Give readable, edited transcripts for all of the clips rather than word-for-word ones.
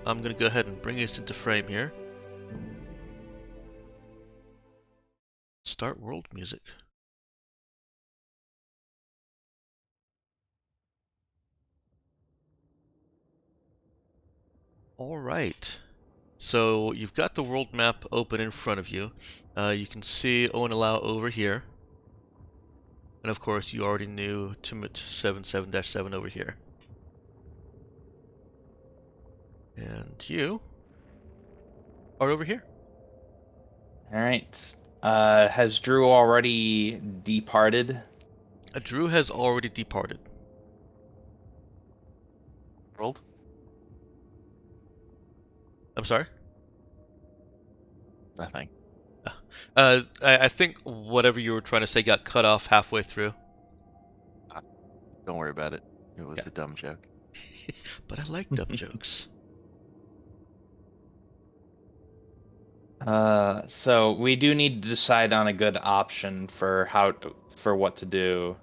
I'm going to go ahead and bring us into frame here. Start world music. All right. So you've got the world map open in front of you. You can see Owen over here. And of course, you already knew Timot 77-7 over here. And you are over here. All right. Has Drew already departed? Drew has already departed. World? I'm sorry? Nothing. I think whatever you were trying to say got cut off halfway through. Don't worry about it. It was Yeah. a dumb joke. But I like dumb jokes. So we do need to decide on a good option for what to do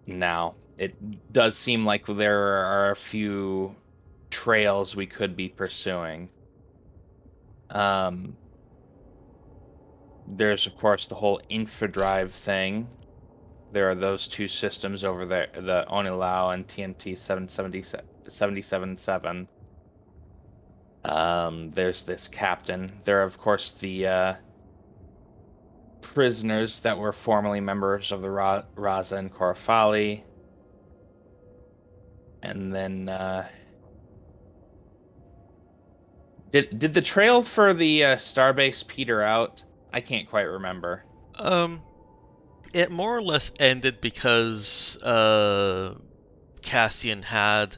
now. It does seem like there are a few trails we could be pursuing. There's of course the whole infodrive thing. There are those two systems over there, the Onilao and TNT 777. There's this captain. There are, of course, the prisoners that were formerly members of the Raza and Korafali. And then, did the trail for the starbase peter out? I can't quite remember. It more or less ended because Cassian had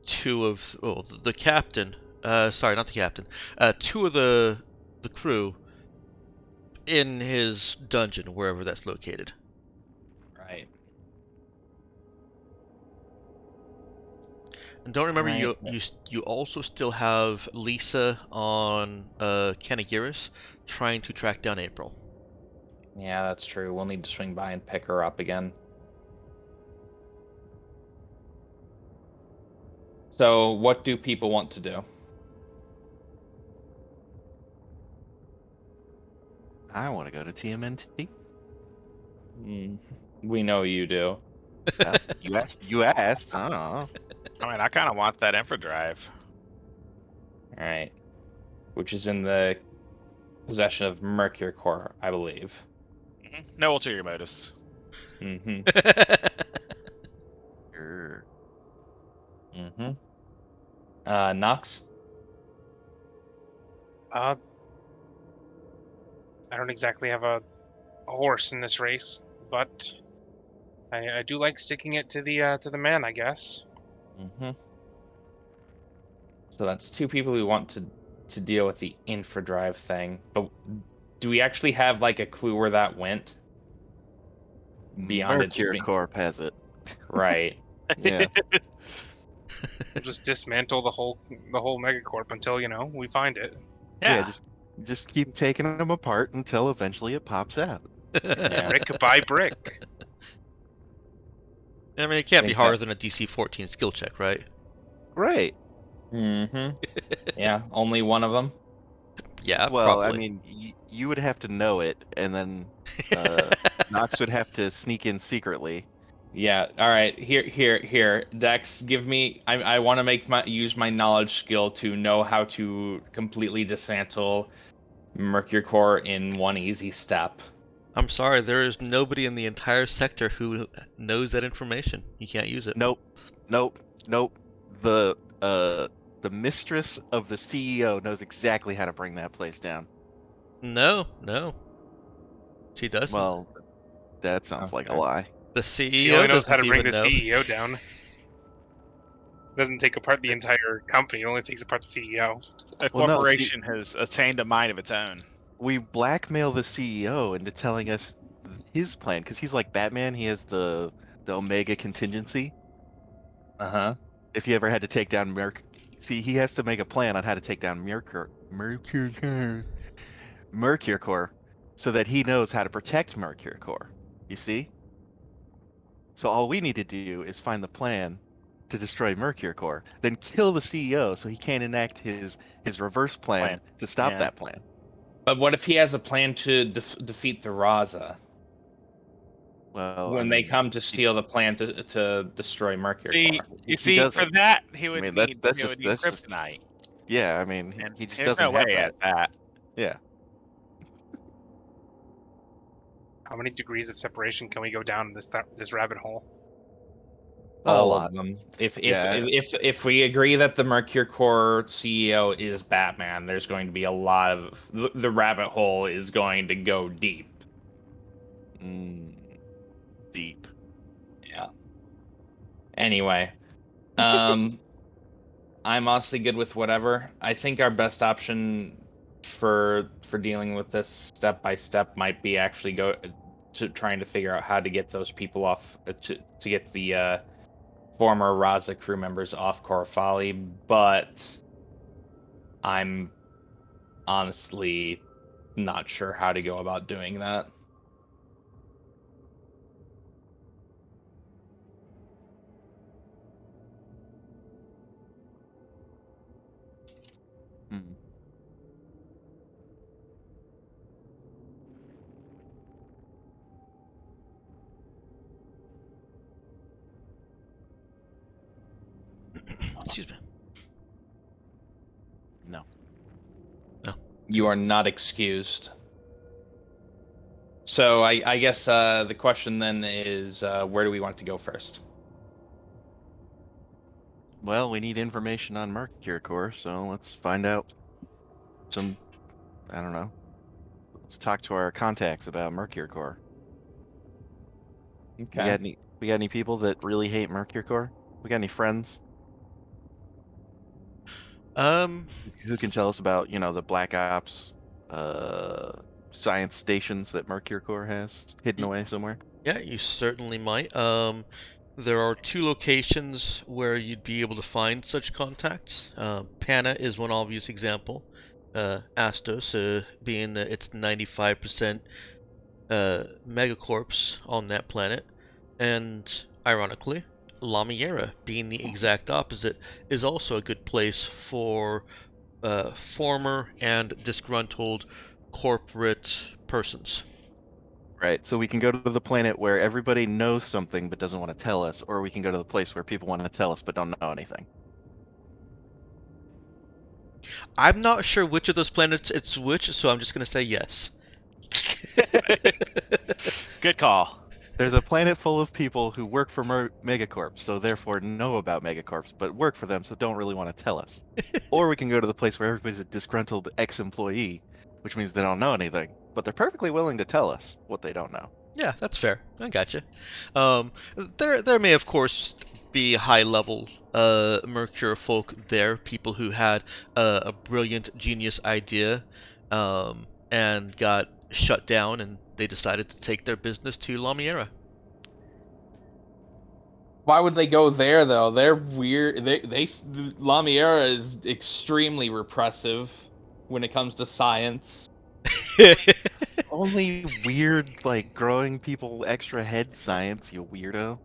the captain. Sorry, not the captain. Two of the crew in his dungeon, wherever that's located. Right. And don't remember, Right. you also still have Lisa on Kanagiris trying to track down April. Yeah, that's true. We'll need to swing by and pick her up again. So, what do people want to do? I want to go to TMNT. We know you do. You asked. You asked. I don't know. I mean, I kind of want that infodrive. All right. Which is in the possession of Mercury Core, I believe. No ulterior motives. Mm-hmm. Sure. Mm-hmm. Knox? I don't exactly have a horse in this race, but I do like sticking it to the man, I guess. Mm-hmm. So that's two people who want to deal with the infodrive thing. But do we actually have like a clue where that went? Beyond it just Mercury being... Corp has it. Right. Yeah. We'll just dismantle the whole megacorp until we find it. Yeah. Just keep taking them apart until eventually it pops out. Yeah. Brick by brick. I mean, it can't be Think harder that- than a DC 14 skill check, right? Right. Mm-hmm. Yeah, only one of them. Yeah, Well, probably. I mean, you would have to know it, and then Knox would have to sneak in secretly. Yeah. All right. Here. Dex, give me. I want to use my knowledge skill to know how to completely dismantle Mercury Core in one easy step. I'm sorry, there is nobody in the entire sector who knows that information. You can't use it. Nope. The mistress of the CEO knows exactly how to bring that place down. No. She doesn't. Well, that sounds like a Okay. lie. The She CEO only knows doesn't how to bring even the know. CEO down. Doesn't take apart the entire company. It only takes apart the CEO. A Well, no, corporation has attained a mind of its own. We blackmail the CEO into telling us his plan because he's like Batman. He has the Omega contingency. Uh-huh. If he ever had to take down see, he has to make a plan on how to take down Mercury Core, so that he knows how to protect Mercury Core. You see? So all we need to do is find the plan to destroy Mercury Core, then kill the CEO so he can't enact his reverse plan to stop Yeah. that plan. But what if he has a plan to defeat the Raza Well, when I they mean, come to steal the plan to destroy Mercury See, Core? you he see, for doesn't. that he I would mean, need that's he would just need kryptonite, yeah. I mean, and he just there's doesn't no have way that. at that. Yeah. How many degrees of separation can we go down this rabbit hole? A All lot. of them. If Yeah. if we agree that the Mercury Core CEO is Batman, there's going to be a lot of the rabbit hole is going to go deep. Deep. Yeah. Anyway, I'm honestly good with whatever. I think our best option for dealing with this step by step might be actually go to trying to figure out how to get those people off to get the former Raza crew members off Corfali, but I'm honestly not sure how to go about doing that. Hmm. Excuse me. No. You are not excused. So I guess the question then is where do we want to go first? Well, we need information on Mercury Core, so let's find out some. I don't know. Let's talk to our contacts about Mercury Core. Okay. We got any people that really hate Mercury Core? We got any friends Um, who can tell us about, the Black Ops science stations that Mercury Core has hidden away somewhere? yeah, you certainly might. There are 2 locations where you'd be able to find such contacts. Pana is one obvious example. Astos, being that it's 95% megacorps on that planet, and ironically, Lamiera, being the exact opposite, is also a good place for former and disgruntled corporate persons. Right. So we can go to the planet where everybody knows something but doesn't want to tell us, or we can go to the place where people want to tell us but don't know anything. I'm not sure which of those planets it's which, so I'm just gonna say yes. Good call. There's a planet full of people who work for Megacorps, so therefore know about Megacorps, but work for them, so don't really want to tell us. Or we can go to the place where everybody's a disgruntled ex-employee, which means they don't know anything, but they're perfectly willing to tell us what they don't know. Yeah, that's fair. I gotcha. There may of course be high level Mercure folk there, people who had a brilliant genius idea, and got shut down, and they decided to take their business to Lamiera. Why would they go there though? They're weird. Lamiera is extremely repressive when it comes to science. Only weird, like, growing people extra head science, you weirdo.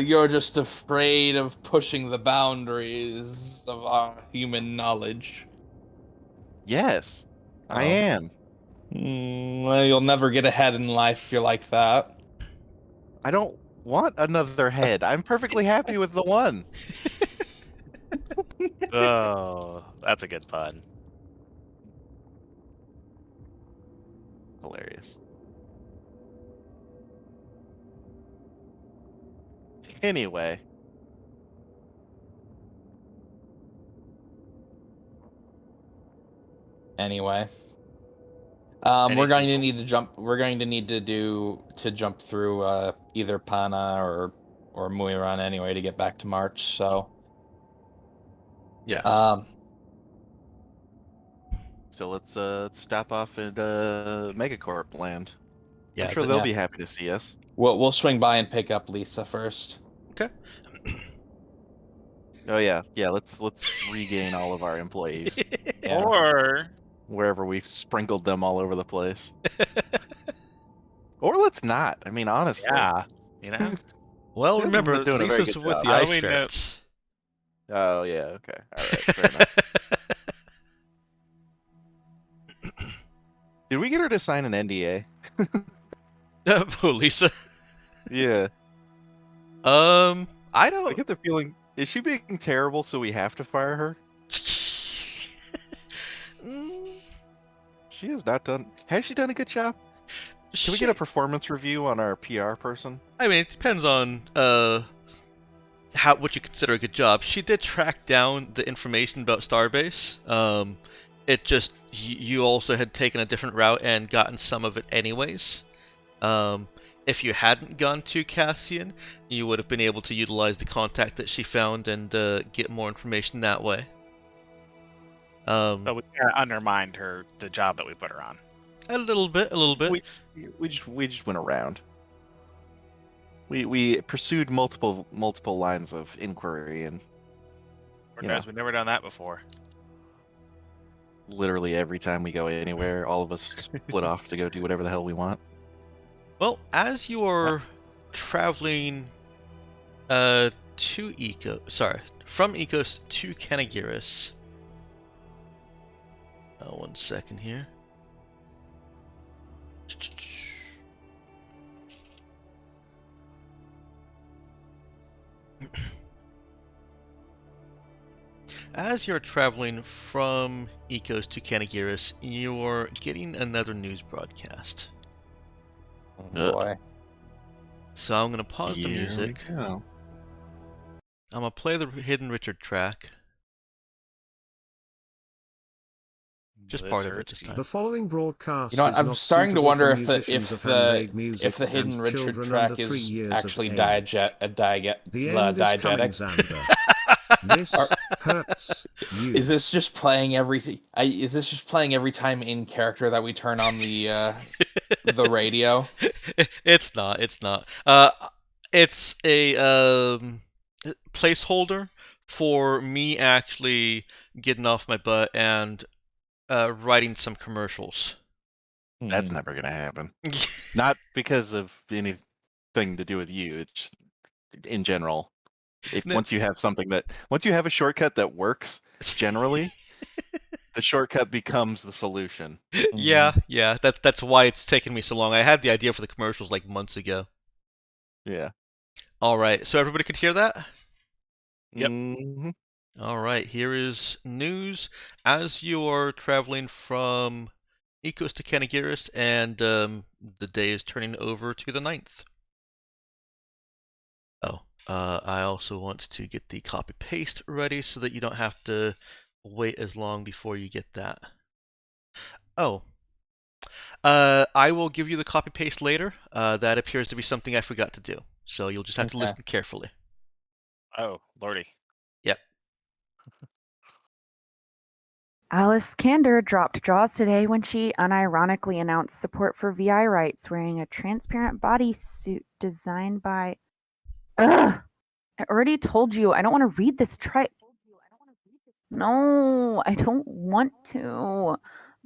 You're just afraid of pushing the boundaries of our human knowledge. Yes, I Oh. am. Well, you'll never get ahead in life if you're like that. I don't want another head. I'm perfectly happy with the one. Oh, that's a good pun. Hilarious. Anyway, Anyway, Any we're going to people? need to jump. We're going to need to jump through either Pana or Muiran anyway to get back to March. So Yeah. so let's stop off at Megacorp land. Yeah. I'm sure they'll be happy to see us. we'll swing by and pick up Lisa first. Okay. Oh yeah, let's regain all of our employees Yeah. Or wherever we've sprinkled them all over the place. Or let's not. I mean, honestly. yeah, you know. Well, He hasn't remember, been doing a very Lisa's good with job. the How ice do we know- ferrets. Oh yeah, okay, all right, fair enough. Did we get her to sign an NDA? Oh, Lisa. Yeah, I I don't. get the feeling, is she being terrible so we have to fire her? Mm, She has not done. Has she done a good job? Can we get a performance review on our PR person? I mean, it depends on what you consider a good job. She did track down the information about Starbase. It just you also had taken a different route and gotten some of it anyways. If you hadn't gone to Cassian, you would have been able to utilize the contact that she found and get more information that way. But we kind of undermined the job that we put her on. A little bit, a little bit. We just went around. We pursued multiple lines of inquiry, and Or You knows, know. we've never done that before. literally every time we go anywhere, all of us split off to go do whatever the hell we want. Well, as you are traveling from Ecos to Kanagiris. One second here. As you're traveling from Ecos to Kanagiris, you're getting another news broadcast. Oh, boy. So I'm going to pause the Here we music. go. I'm going to play the Hidden Richard track. Just part of it this time. The following broadcast You know what? is I'm not starting to suitable wonder for if musicians of handmade music if the and Hidden Richard children track under 3 is years of actually age. The end is coming, diegetic. Xander. This hurts you. Is this just playing every time in character that we turn on the radio? It's not. It's not. It's a placeholder for me actually getting off my butt and writing some commercials. That's never gonna happen. Not because of anything to do with you. It's just in general. No. Once you have a shortcut that works, generally, the shortcut becomes the solution. Yeah. That's why it's taken me so long. I had the idea for the commercials like months ago. Yeah. All right, so everybody could hear that? Yep. Mhm. All right, here is news as you are traveling from Ecos to Kanagiris, and the day is turning over to the 9th. Oh, I also want to get the copy paste ready so that you don't have to wait as long before you get that. Oh, I will give you the copy paste later. That appears to be something I forgot to do, so you'll just have to Okay. listen carefully. Oh, lordy. Yep. Alice Kander dropped jaws today when she unironically announced support for VI rights, wearing a transparent bodysuit designed by. Ugh! I already told you I don't want to read this. No, I don't want to.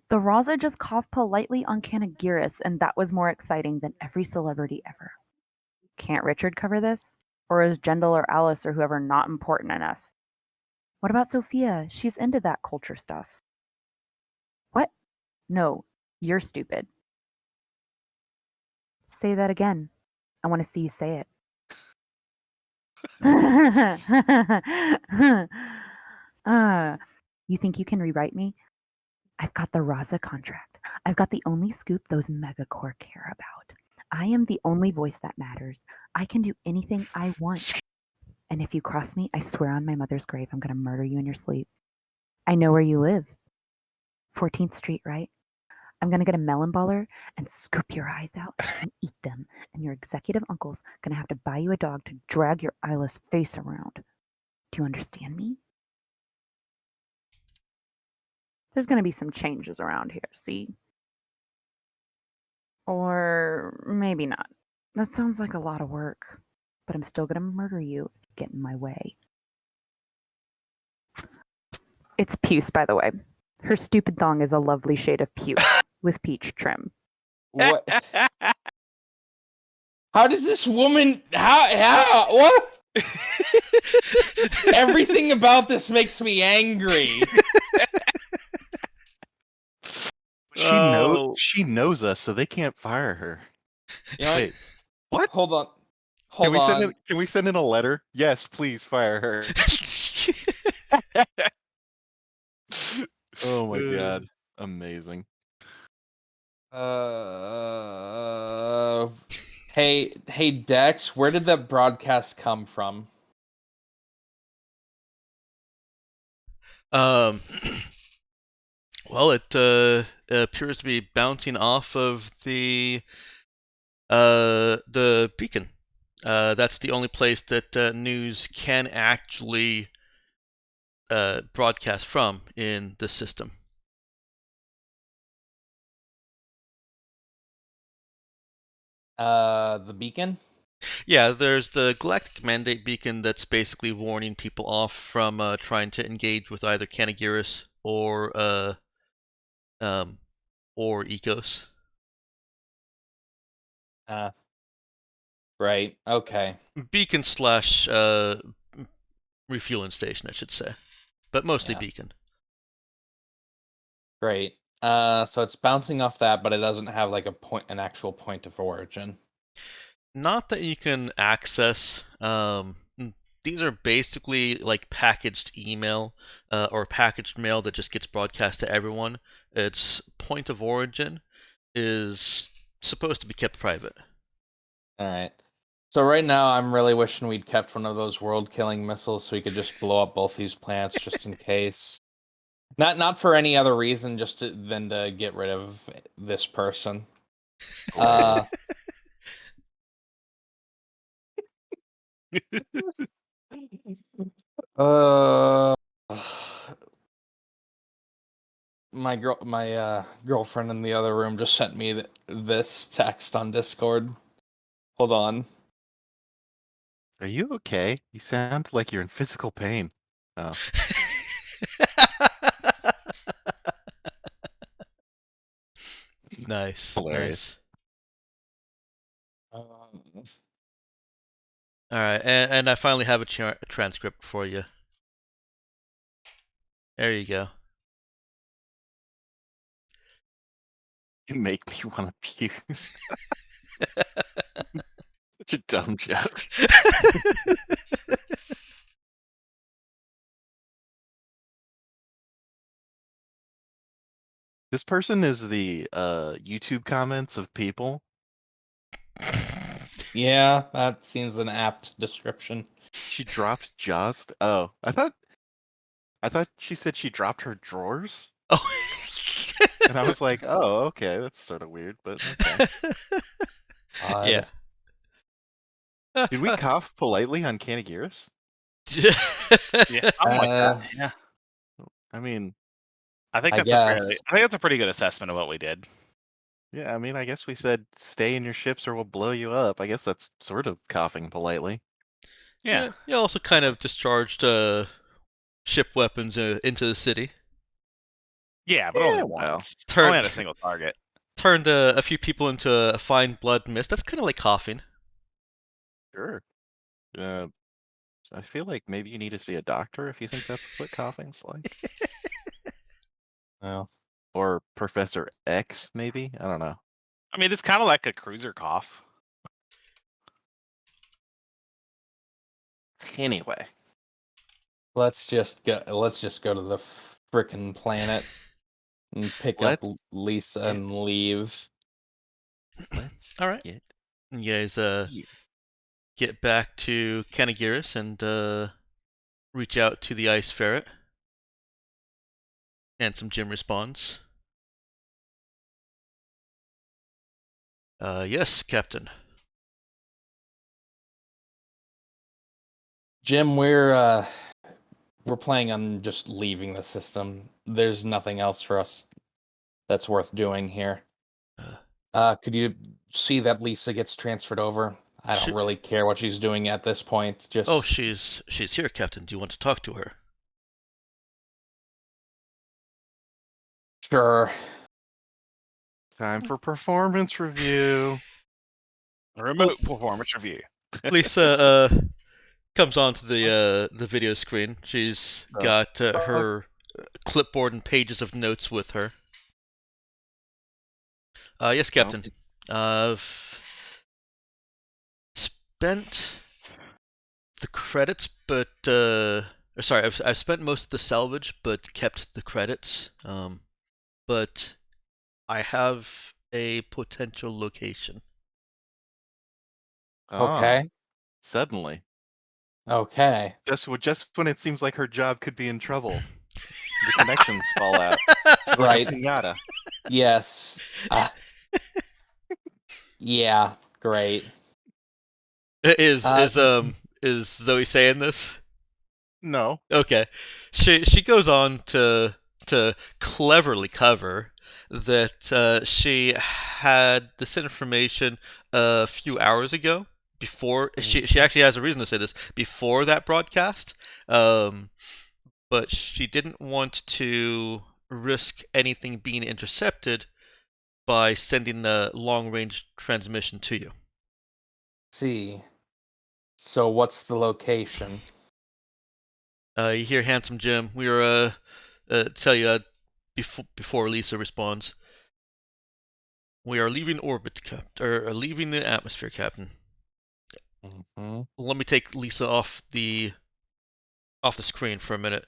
The Raza just coughed politely on Kanagiris, and that was more exciting than every celebrity ever. Can't Richard cover this? Or is Jendal or Alice or whoever not important enough? What about Sophia? She's into that culture stuff. What? No, you're stupid. Say that again. I want to see you say it. You think you can rewrite me? I've got the Raza contract. I've got the only scoop those megacorps care about. I am the only voice that matters. I can do anything I want. And if you cross me, I swear on my mother's grave, I'm going to murder you in your sleep. I know where you live. 14th Street, right? I'm going to get a melon baller and scoop your eyes out and eat them. And your executive uncle's going to have to buy you a dog to drag your eyeless face around. Do you understand me? There's going to be some changes around here, see? Or maybe not. That sounds like a lot of work. But I'm still going to murder you if you get in my way. It's puce, by the way. Her stupid thong is a lovely shade of puce with peach trim. What? How does this woman? How? What? Everything about this makes me angry. Oh. She knows us, so they can't fire her. You know, Wait, what? hold on. Can Hold we on. can we send in a letter? Yes, please fire her. Oh my god. Amazing. Hey, Dex, where did that broadcast come from? Um, well, it appears to be bouncing off of the beacon. That's the only place that news can actually broadcast from in the system. The beacon? Yeah, there's the Galactic Mandate beacon that's basically warning people off from trying to engage with either Canagiris um, or Ecos. Right. Okay. Beacon slash refueling station, I should say, but mostly Yeah. beacon. Great. So it's bouncing off that, but it doesn't have like an actual point of origin. Not that you can access. These are basically like packaged email or packaged mail that just gets broadcast to everyone. Its point of origin is supposed to be kept private. All right. So right now, I'm really wishing we'd kept one of those world-killing missiles so we could just blow up both these plants just in case. Not for any other reason, than to get rid of this person. Uh, my girlfriend in the other room just sent me this text on Discord. Hold on. Are you okay? You sound like you're in physical pain. Oh. Nice, Hilarious. nice. All right, and I finally have a transcript for you. There you go. You make me want to puke. Such a dumb joke. This person is the YouTube comments of people. Yeah, that seems an apt description. She dropped Jaws. Oh, I thought she said she dropped her drawers. Oh. And I was like, oh, okay, that's sort of weird, but okay. Yeah. Did we cough politely on Canagiris? Yeah, something like that. Yeah. I mean, I think I that's guess. a pretty good assessment of what we did. yeah, I mean, I guess we said stay in your ships or we'll blow you up. I guess that's sort of coughing politely. Yeah. You also kind of discharged ship weapons into the city. Yeah, but Yeah, only well. once. Turn- Only on a single target. Turned a few people into a fine blood mist. That's kind of like coughing. Sure. I feel like maybe you need to see a doctor if you think that's what coughing's like. Well, Or Professor X, maybe? I don't know. I mean, it's kind of like a cruiser cough. Anyway, let's just go to the frickin' planet and pick up Let's Lisa get- and leave. let's All right. get You guys here. get back to Canagiris and reach out to the ice ferret. And some gym responds. Yes, Captain. Jim, we're planning on just leaving the system. There's nothing else for us that's worth doing here. Could you see that Lisa gets transferred over? I don't really care what she's doing at this point. Just Oh, she's here, Captain. Do you want to talk to her? sure. Time for performance review. Remote performance review. Lisa comes onto the video screen. She's got her clipboard and pages of notes with her. Yes, Captain. I've spent the credits, but sorry, I've spent most of the salvage, but kept the credits. But I have a potential location. Okay. Suddenly. Okay. Just when it seems like her job could be in trouble, the connections fall out. She's like Right. a pinata. Yes. Yeah. Great. Is Uh, is Zoe saying this? No. Okay. She goes on to cleverly cover that she had this information a few hours ago before she actually has a reason to say this before that broadcast. But she didn't want to risk anything being intercepted by sending a long range transmission to you. see. So what's the location? You hear Handsome Jim. We were tell you before Lisa responds. We are leaving orbit, or leaving the atmosphere, Captain. Mm-hmm. Let me take Lisa off the screen for a minute,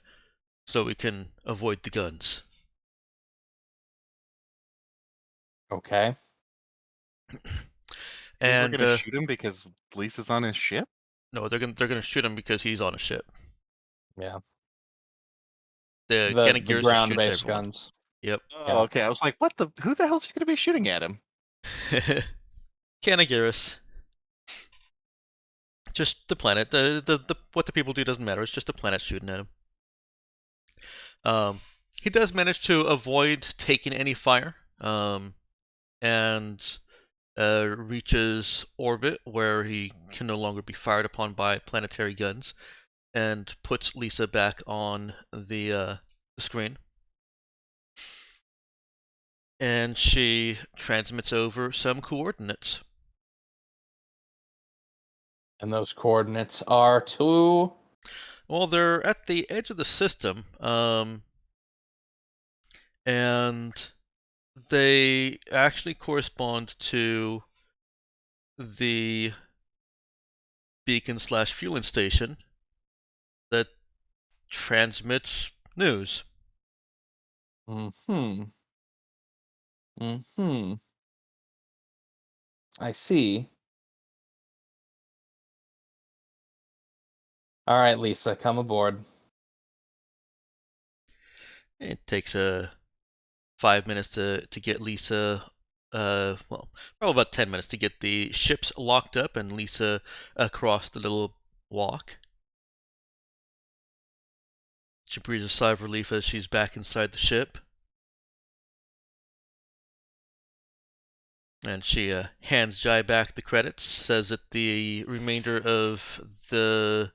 so we can avoid the guns. Okay. Think we're And gonna shoot him because Lisa's on his ship? no, they're gonna shoot him because he's on a ship. Yeah. The The Ganagirus shoots ground-based everyone. guns. Yep. Oh, Yeah. okay. I was like, what the? Who the hell is gonna be shooting at him? Ganagirus. Just the planet. The what the people do doesn't matter. It's just the planet shooting at him. He does manage to avoid taking any fire. And reaches orbit where he can no longer be fired upon by planetary guns, and puts Lisa back on the screen. And she transmits over some coordinates. And those coordinates are to... Well, they're at the edge of the system, and they actually correspond to the beacon/fueling station that transmits news. Mm-hmm. Mm-hmm. I see. All right, Lisa, come aboard. It takes 5 minutes to get Lisa. Well, probably about 10 minutes to get the ships locked up and Lisa across the little walk. She breathes a sigh of relief as she's back inside the ship. And she hands Jai back the credits, says that the remainder of the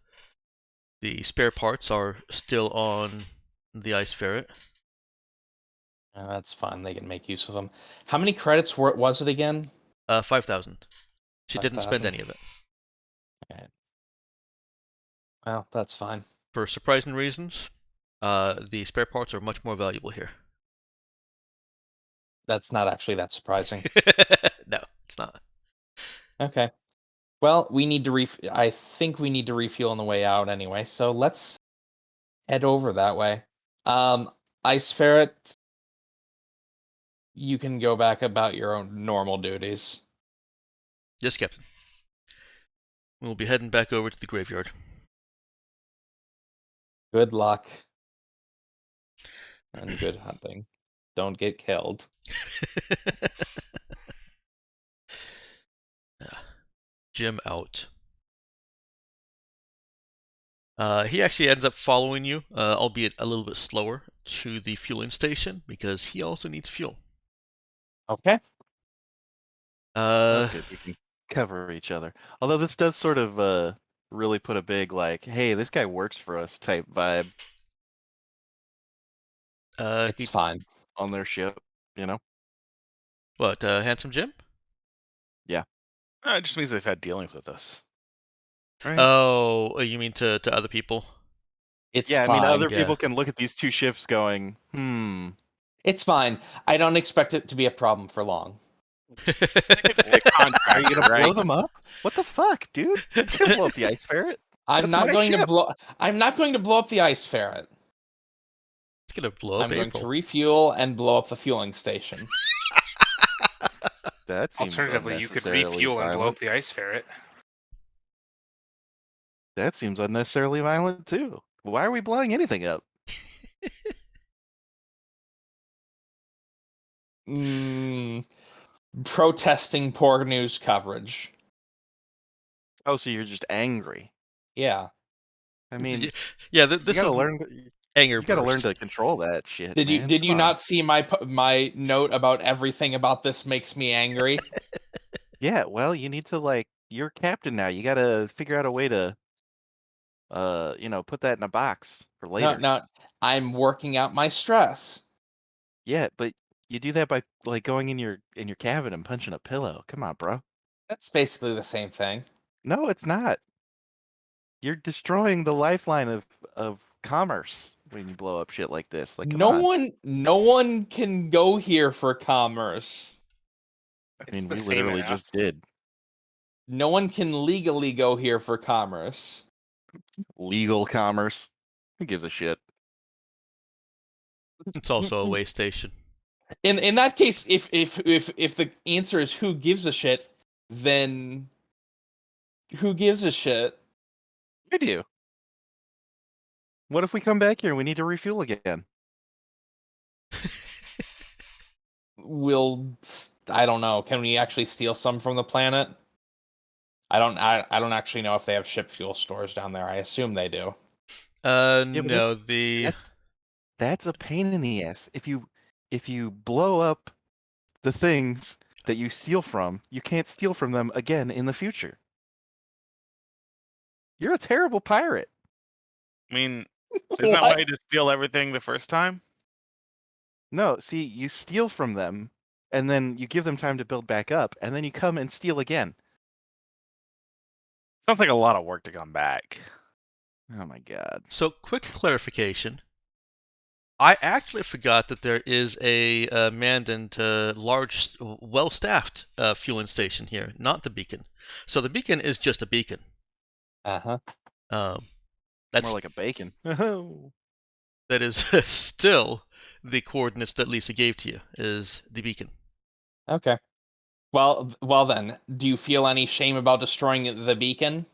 spare parts are still on the ice ferret. That's fine. They can make use of them. How many credits was it again? 5,000. She didn't spend 5,000. any of it. Okay. Well, that's fine. For surprising reasons, the spare parts are much more valuable here. That's not actually that surprising. No, it's not. Okay. Well, we need to I think we need to refuel on the way out anyway, so let's head over that way. Ice Ferret, you can go back about your own normal duties. Yes, Captain. We'll be heading back over to the graveyard. Good luck. And good hunting. Don't get killed. Jim out. He actually ends up following you, albeit a little bit slower, to the fueling station because he also needs fuel. Okay. That's good. We can cover each other. Although this does sort of really put a big like, hey, this guy works for us type vibe It's fine. on their ship, you know? What, Handsome Jim? Yeah. It just means they've had dealings with us. Right? Oh, you mean to other people? It's Yeah, I mean, fine. other Yeah. people can look at these two ships going, It's fine. I don't expect it to be a problem for long. They could be a are you contractor, gonna blow right? them up? What the fuck, dude? You can't blow up the ice ferret. I'm That's not my going to ship. blow. I'm not going to blow up the ice ferret. It's gonna blow up I'm going to April. refuel and blow up the fueling station. That seems Alternatively, you could unnecessarily refuel and blow violent. up the ice ferret. That seems unnecessarily violent too. Why are we blowing anything up? Protesting poor news coverage. Oh, so you're just angry. Yeah. I mean, Yeah, you this gotta is learn. anger You gotta learn burst. to control that shit, Did you man. did Come you on. not see my note about everything about this makes me angry? Yeah, well, you need to like. You're captain now. You gotta figure out a way to, put that in a box for No, later. no, I'm working out my stress. Yeah, but you do that by like going in your cabin and punching a pillow. Come on, bro. That's basically the same thing. No, it's not. You're destroying the lifeline of commerce when you blow up shit like this. Like, come on. No one can go here for commerce. I It's mean, the we same literally enough. just did. No one can legally go here for commerce. Legal commerce. Who gives a shit? It's also a way station. In that case, if the answer is who gives a shit, then who gives a shit? I do. What if we come back here and we need to refuel again? I don't know. Can we actually steal some from the planet? I don't actually know if they have ship fuel stores down there. I assume they do. Yeah, but No, the that's a pain in the ass. If you blow up the things that you steal from, you can't steal from them again in the future. You're a terrible pirate. I mean, isn't that why you just steal everything the first time? No, see, you steal from them, and then you give them time to build back up, and then you come and steal again. Sounds like a lot of work to come back. Oh my god. so quick clarification. I actually forgot that there is a manned and large, well-staffed fueling station here, not the beacon. So the beacon is just a beacon. Uh-huh. Um, More that's like a bacon. that is still the coordinates that Lisa gave to you is the beacon. Okay. Well then, do you feel any shame about destroying the beacon?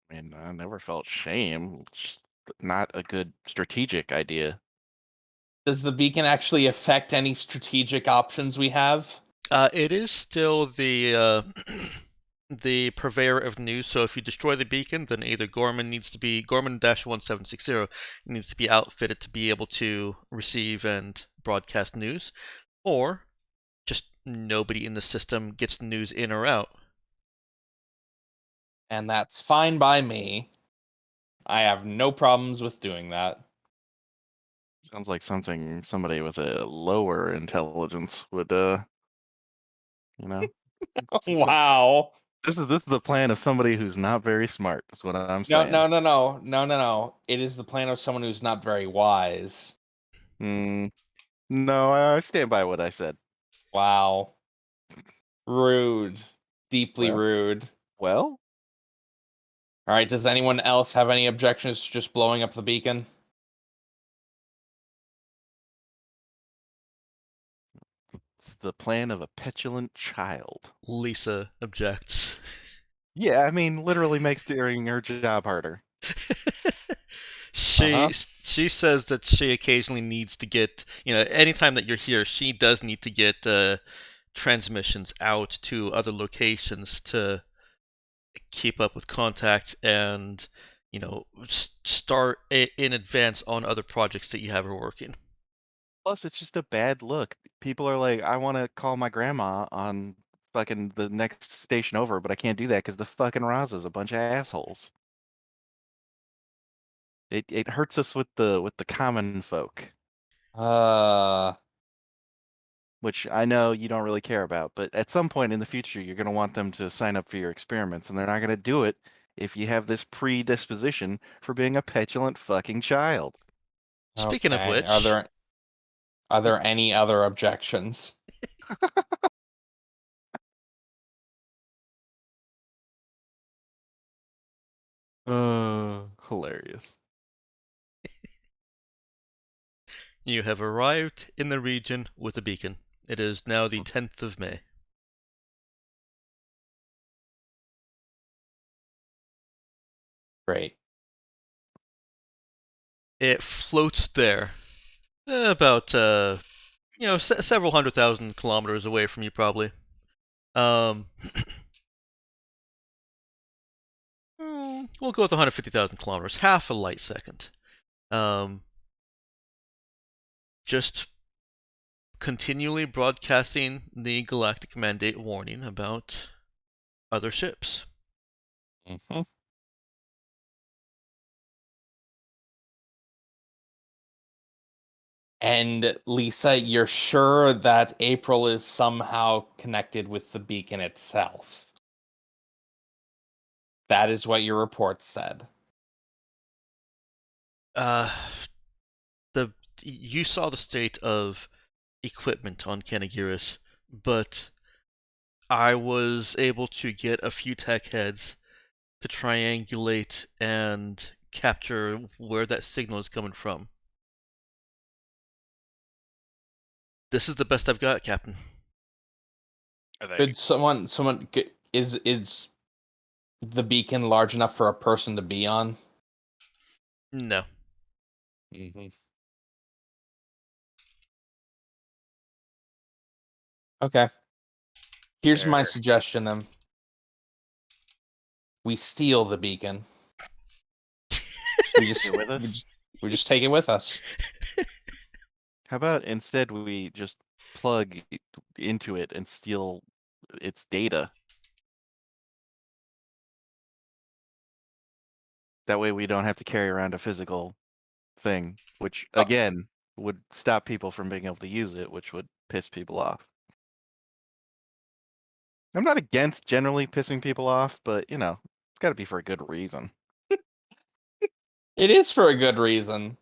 And I never felt shame. It's just not a good strategic idea. Does the beacon actually affect any strategic options we have? It is still the the purveyor of news. So if you destroy the beacon, then either Gorman-1760 needs to be outfitted to be able to receive and broadcast news, or just nobody in the system gets news in or out. And that's fine by me. I have no problems with doing that. Sounds like something somebody with a lower intelligence would you know. Wow. This is the plan of somebody who's not very smart, is what I'm No, saying. no. It is the plan of someone who's not very wise. No, I stand by what I said. Wow. Rude. Deeply Well. rude. Well, All right, does anyone else have any objections to just blowing up the beacon? it's the plan of a petulant child. Lisa objects. Yeah, I mean, literally makes doing her job harder. she she says that she occasionally needs to get, anytime that you're here, she does need to get transmissions out to other locations to keep up with contacts and start in advance on other projects that you have her working. Plus, it's just a bad look. People are like, I want to call my grandma on fucking the next station over, but I can't do that because the fucking Raza's a bunch of assholes. It hurts us with the common folk. which I know you don't really care about, but at some point in the future, you're going to want them to sign up for your experiments, and they're not going to do it if you have this predisposition for being a petulant fucking child. Speaking of Okay. which, Are there any other objections? Hilarious. you have arrived in the region with a beacon. It is now the 10th of May. Great. It floats there, about several 100,000 kilometers away from you, probably. Um, we'll go with 150,000 kilometers, half a light second. Just continually broadcasting the galactic mandate warning about other ships. Mm-hmm. And Lisa, you're sure that April is somehow connected with the beacon itself? That is what your report said. You saw the state of equipment on Kanagiris, but I was able to get a few tech heads to triangulate and capture where that signal is coming from. This is the best I've got, Captain. Could someone is the beacon large enough for a person to be on? No. Mm-hmm. Okay. Here's my suggestion then. We steal the beacon. We just with us? we just take it with us. How about instead we just plug into it and steal its data? That way we don't have to carry around a physical thing, which again would stop people from being able to use it, which would piss people off. I'm not against generally pissing people off, but it's got to be for a good reason. It is for a good reason.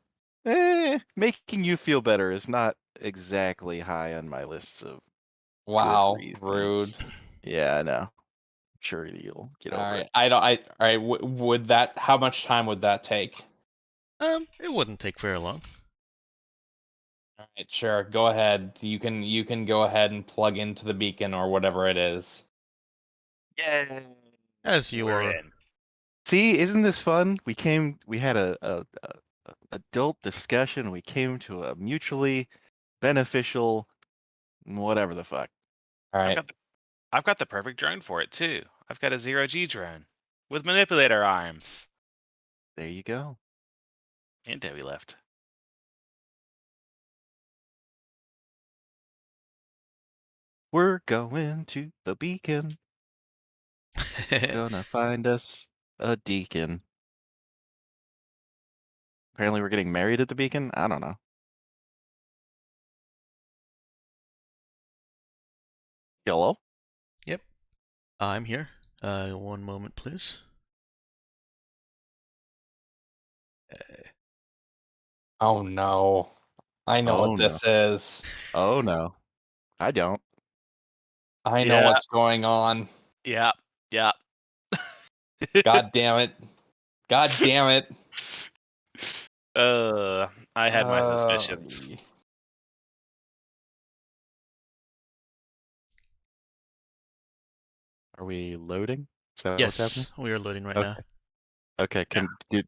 Making you feel better is not exactly high on my list of good Wow, reasons. rude. Yeah, I know. Sure, you'll get All over right, it. all right. Would that? How much time would that take? It wouldn't take very long. All right, sure. Go ahead. You can go ahead and plug into the beacon or whatever it is. Yeah. As you We're are. in. See, isn't this fun? We had a adult discussion. We came to a mutually beneficial whatever the fuck. All I've right. got the, I've got the perfect drone for it too. I've got a 0G drone with manipulator arms. There you go. And Debbie left. We're going to the beacon. Gonna find us a deacon. Apparently we're getting married at the beacon? I don't know. Hello? Yep. I'm here. One moment, please. Oh no. I know Oh what no. this is. Oh no. I don't. I know Yeah. what's going on. Yeah. Yeah. God damn it. God damn it. I had my suspicions. Are we loading? Is that what's happening? Yes, we are loading right Okay. now. Okay,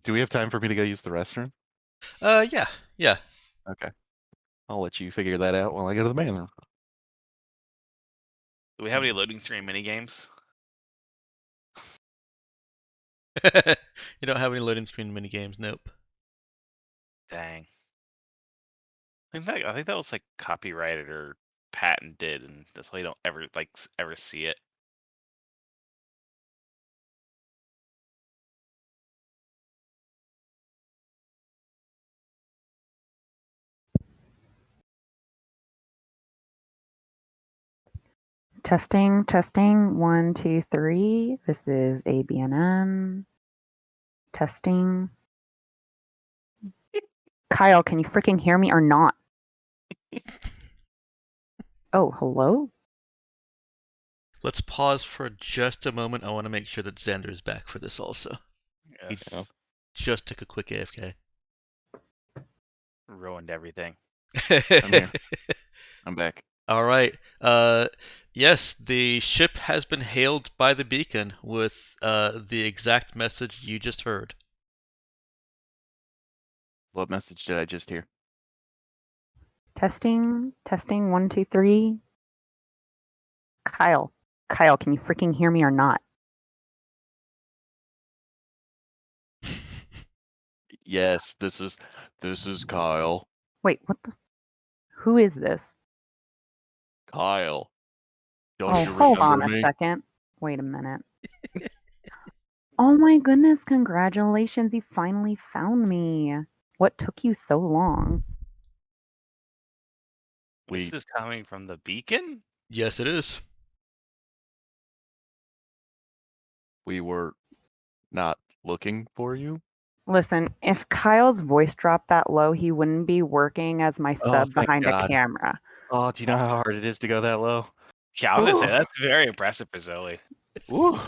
do we have time for me to go use the restroom? Yeah. Okay. I'll let you figure that out while I go to the man room. Do we have any loading screen mini games? You don't have any loading screen mini games, nope. Dang. I think that was like copyrighted or patented, and that's why you don't ever see it. Testing, testing. 1, 2, 3. This is ABNM. Testing. Kyle, can you freaking hear me or not? Oh, hello? Let's pause for just a moment. I want to make sure that Xander is back for this also. Yes. Just took a quick AFK. Ruined everything. I'm here. I'm back. All right. Yes, the ship has been hailed by the beacon with the exact message you just heard. What message did I just hear? Testing, testing. 1, 2, 3. Kyle, can you freaking hear me or not? Yes, this is Kyle. Wait, what the? Who is this? Kyle. Don't Oh, you hold remember on a me? second. Wait a minute. Oh my goodness, congratulations, you finally found me. What took you so long? This is coming from the beacon? Yes, it is. We were not looking for you. Listen, if Kyle's voice dropped that low, he wouldn't be working as my Oh, sub thank behind a God. camera. Oh, do you know how hard it is to go that low? Yeah, I was gonna say Ooh. that's very impressive for Zoe. Ooh.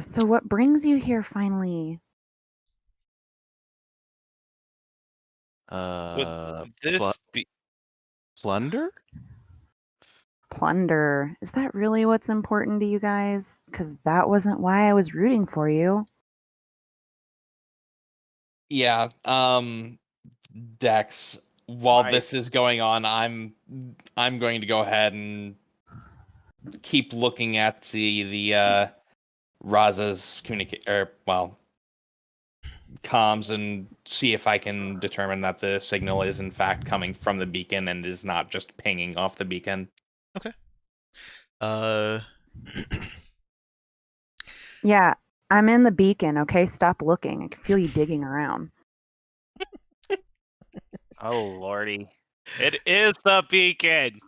So what brings you here finally? Would this be Plunder? Plunder. Is that really what's important to you guys? Because that wasn't why I was rooting for you. Yeah. Dex, while Right. this is going on, I'm going to go ahead and keep looking at the Raza's comms and see if I can determine that the signal is in fact coming from the beacon and is not just pinging off the beacon. Okay. Uh, Yeah, I'm in the beacon, okay? Stop looking. I can feel you digging around. Oh lordy. It is the beacon.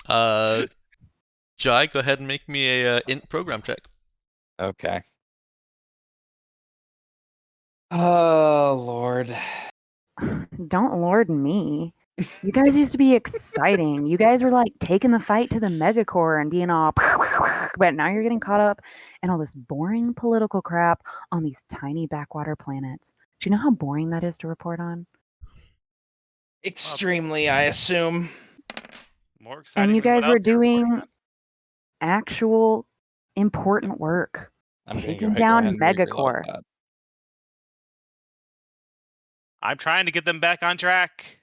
Jai, go ahead and make me a int program check. Okay. Oh Lord. Don't lord me. You guys used to be exciting. You guys were like taking the fight to the megacore and being all, but now you're getting caught up in all this boring political crap on these tiny backwater planets. Do you know how boring that is to report on? Extremely, I assume. More exciting And you than what guys were else you're reporting doing on. actual important work, I'm gonna taking go ahead down and reroll megacore. that. I'm trying to get them back on track.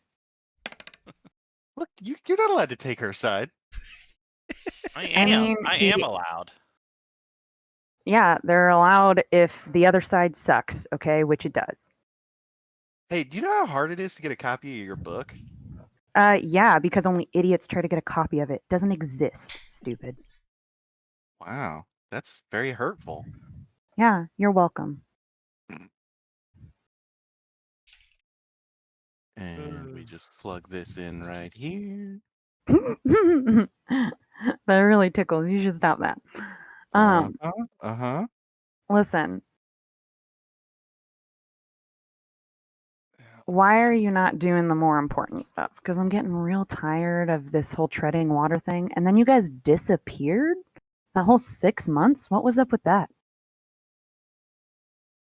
Look, you're not allowed to take her side. I I am. mean, I am allowed. yeah, they're allowed if the other side sucks, okay, which it does. Hey, do you know how hard it is to get a copy of your book? Yeah, because only idiots try to get a copy of it. Doesn't exist, stupid. Wow, that's very hurtful. Yeah, you're welcome. And we just plug this in right here. That really tickles. You should stop that. Uh-huh. Listen. Why are you not doing the more important stuff? Because I'm getting real tired of this whole treading water thing. And then you guys disappeared? That whole 6 months? What was up with that?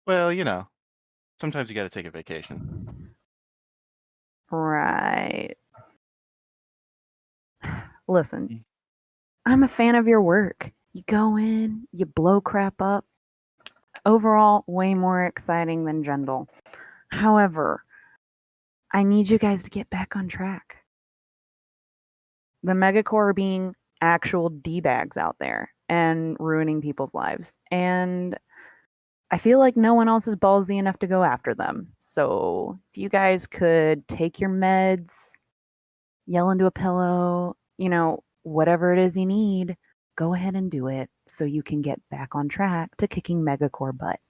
Well, you know, sometimes you got to take a vacation. Right. Listen, I'm a fan of your work. You go in, you blow crap up. Overall, way more exciting than Jendal. However, I need you guys to get back on track. The Megacore are being actual D-bags out there and ruining people's lives. And I feel like no one else is ballsy enough to go after them. So if you guys could take your meds, yell into a pillow, whatever it is you need, go ahead and do it so you can get back on track to kicking Megacore butt.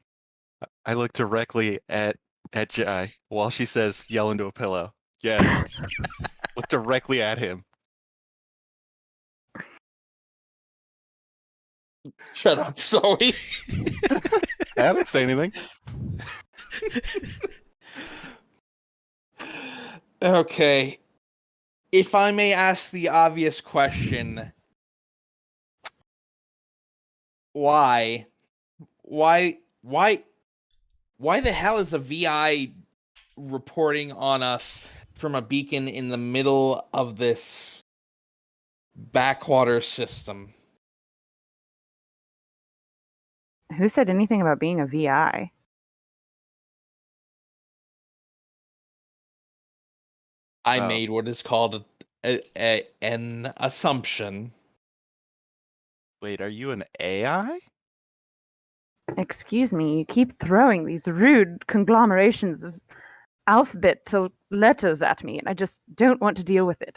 I look directly at Jai while she says, "Yell into a pillow." Yes. Look directly at him. Shut up, Zoe. I didn't say anything. Okay. If I may ask the obvious question, why the hell is a VI reporting on us from a beacon in the middle of this backwater system? Who said anything about being a VI? I Oh. made what is called an assumption. Wait, are you an AI? Excuse me, you keep throwing these rude conglomerations of alphabet to letters at me, and I just don't want to deal with it.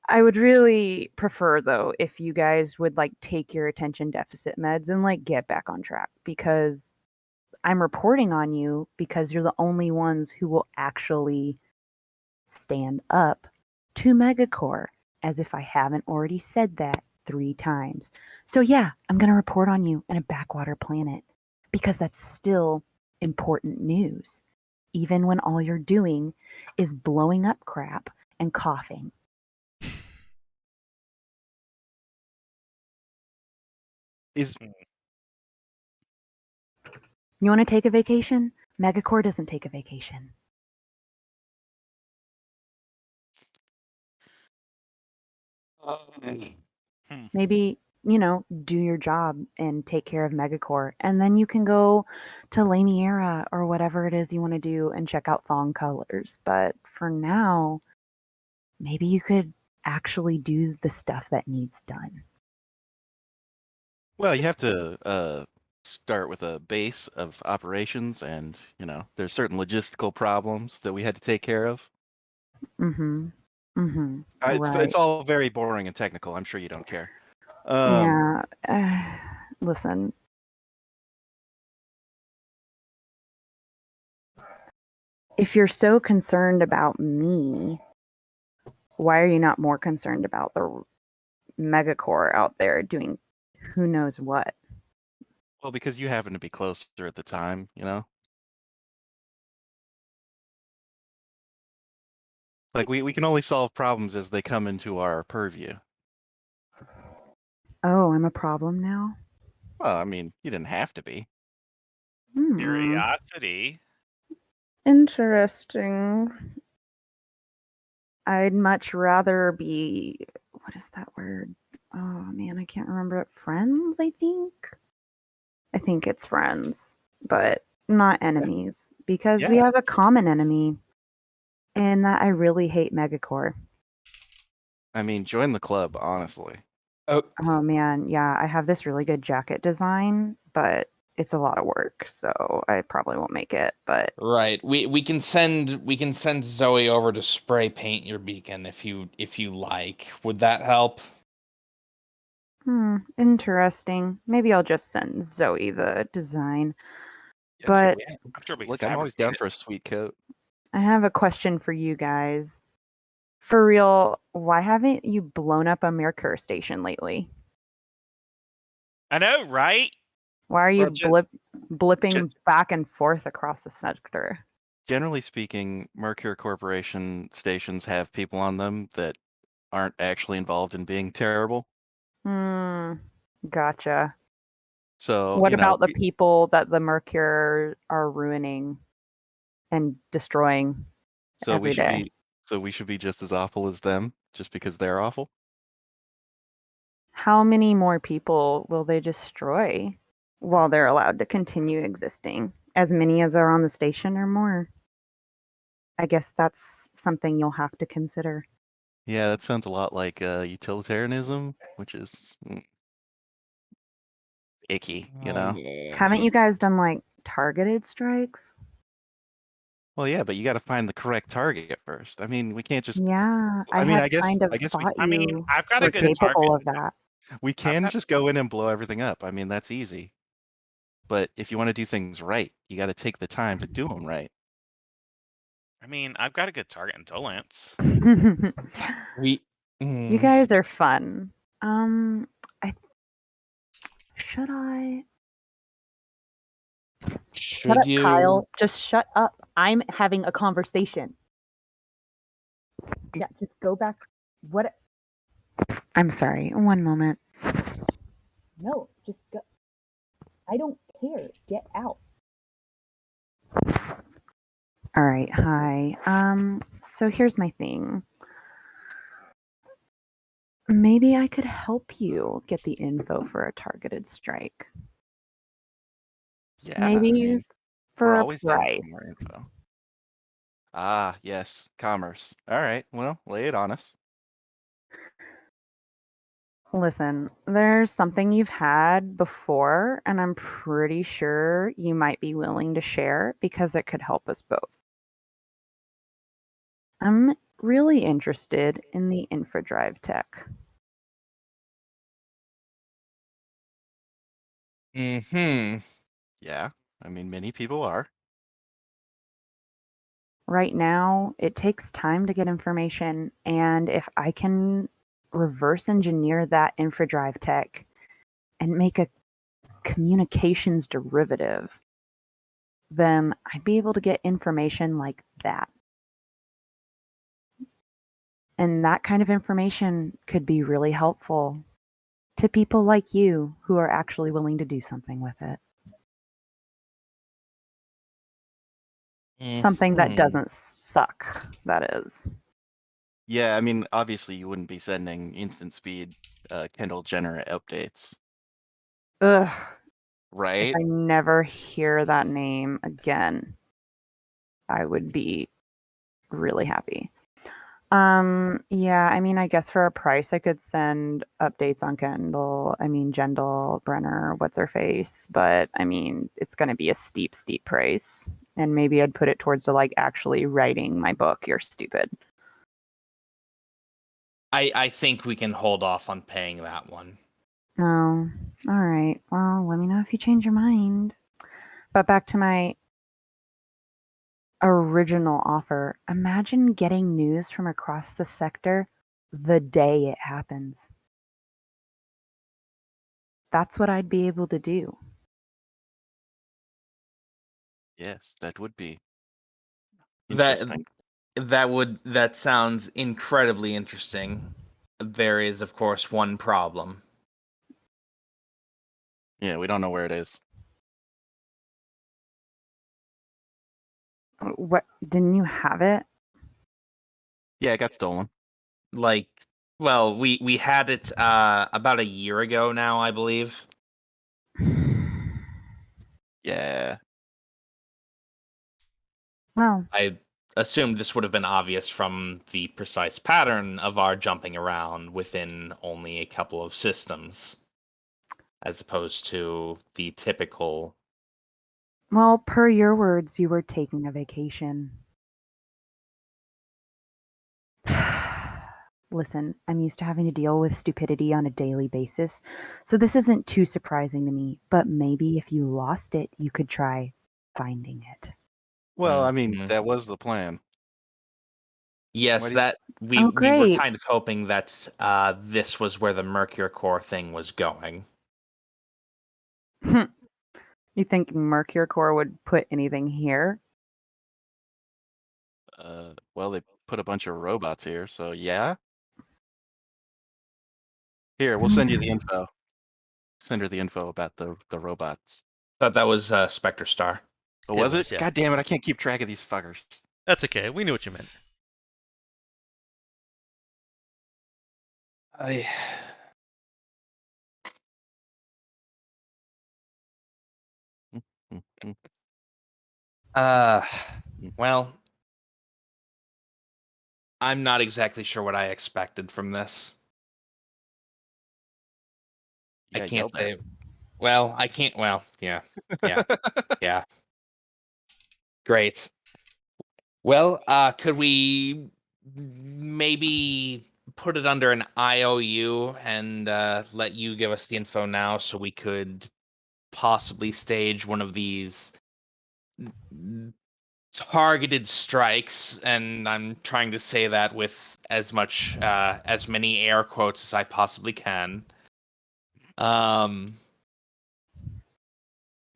I would really prefer, though, if you guys would like take your attention deficit meds and like get back on track, because I'm reporting on you because you're the only ones who will actually stand up to Megacore, as if I haven't already said that 3 times. So yeah, I'm going to report on you in a backwater planet because that's still important news, even when all you're doing is blowing up crap and coughing. Is You want to take a vacation? Megacore doesn't take a vacation. Maybe, do your job and take care of Megacore. And then you can go to Lamiera or whatever it is you want to do and check out Thong Colors. But for now, maybe you could actually do the stuff that needs done. well, you have to start with a base of operations, and there's certain logistical problems that we had to take care of. Mm-hmm. Mm-hmm. It's Right. all very boring and technical. I'm sure you don't care. Yeah. Listen. If you're so concerned about me, why are you not more concerned about the Megacore out there doing who knows what? Well, because you happen to be closer at the time, Like we can only solve problems as they come into our purview. Oh, I'm a problem now? Well, I mean, you didn't have to be. Curiosity. Interesting. I'd much rather be. What is that word? Oh man, I can't remember it. Friends, I think. I think it's friends, but not enemies, because we Yeah. have a common enemy, and that I really hate Megacore. I mean, join the club, honestly. Oh, Oh man, yeah, I have this really good jacket design, but it's a lot of work, so I probably won't make it. But right. We can send Zoe over to spray paint your beacon if you like. Would that help? interesting. Maybe I'll just send Zoe the design. Yeah, But I'm sure we Look, can I'm always down fabricate for a sweet coat. I have a question for you guys. For real, why haven't you blown up a Mercure station lately? it. I know, right? Why are you Well, blipping back and forth across the sector? Generally speaking, Mercure Corporation stations have people on them that aren't actually involved in being terrible. Gotcha. So, What about the people that the Mercure are ruining and destroying so we every should day? be just as awful as them, just because they're awful. How many more people will they destroy while they're allowed to continue existing? As many as are on the station or more? I guess that's something you'll have to consider. Yeah, that sounds a lot like utilitarianism, which is icky, Haven't you guys done like targeted strikes? Well, yeah, but you got to find the correct target first. I mean, we can't just. Yeah, I I mean, had kind of I guess thought I mean, you I've got a were good capable target. of that. we can just go in and blow everything up. I mean, that's easy. But if you want to do things right, you got to take the time to do them right. I mean, I've got a good target in Dolance. We. You guys are fun. I should I shut Should up, you? Kyle? Just shut up. I'm having a conversation. Yeah, just go back. What? I'm sorry. One moment. No, just go. I don't care. Get out. All right. Hi. So here's my thing. Maybe I could help you get the info for a targeted strike. Yeah, Maybe I mean, for we're a always down for more price. info. Ah, yes, commerce. All right, well, lay it on us. Listen, there's something you've had before, and I'm pretty sure you might be willing to share because it could help us both. I'm really interested in the infradrive tech. Hmm. Yeah, I mean, many people are. Right now, it takes time to get information, and if I can reverse engineer that infradrive tech and make a communications derivative, then I'd be able to get information like that. And that kind of information could be really helpful to people like you who are actually willing to do something with it. Something that doesn't suck, that is. Yeah, I mean, obviously, you wouldn't be sending instant speed Kendall Jenner updates, Ugh. If right? I never hear that name again, I would be really happy. Yeah, I mean, I guess for a price, I could send updates on Jendal, Brenner, what's her face, but I mean, it's going to be a steep, steep price. And maybe I'd put it towards to like actually writing my book. You're stupid. I think we can hold off on paying that one. Oh, all right. Well, let me know if you change your mind. But back to my original offer. Imagine getting news from across the sector the day it happens. That's what I'd be able to do. Yes, that would be That interesting. that sounds incredibly interesting. There is, of course, one problem. Yeah, we don't know where it is. What? Didn't you have it? Yeah, it got stolen. Like, well, we had it about a year ago now, I believe. Yeah. Well, I assumed this would have been obvious from the precise pattern of our jumping around within only a couple of systems, as opposed to the typical. well, per your words, you were taking a vacation. Listen, I'm used to having to deal with stupidity on a daily basis, so this isn't too surprising to me. But maybe if you lost it, you could try finding it. Well, I mean, Mhm. that was the plan. Yes, Why do you- that we Oh, we were great. kind of hoping that this was where the Mercure core thing was going. You think Mercure Core would put anything here? Well, they put a bunch of robots here, so yeah. Here, we'll send you the info. Send her the info about the robots. Thought that was Spectre Star. Oh, It was was, it? yeah. God damn it, I can't keep track of these fuckers. That's okay. We knew what you meant. I. Uh, well, I'm not exactly sure what I expected from this. I Yeah, can't yell say. that. Well, I can't. Well, yeah, yeah, yeah. Great. Well, could we maybe put it under an IOU and let you give us the info now so we could possibly stage one of these targeted strikes, and I'm trying to say that with as many air quotes as I possibly can. And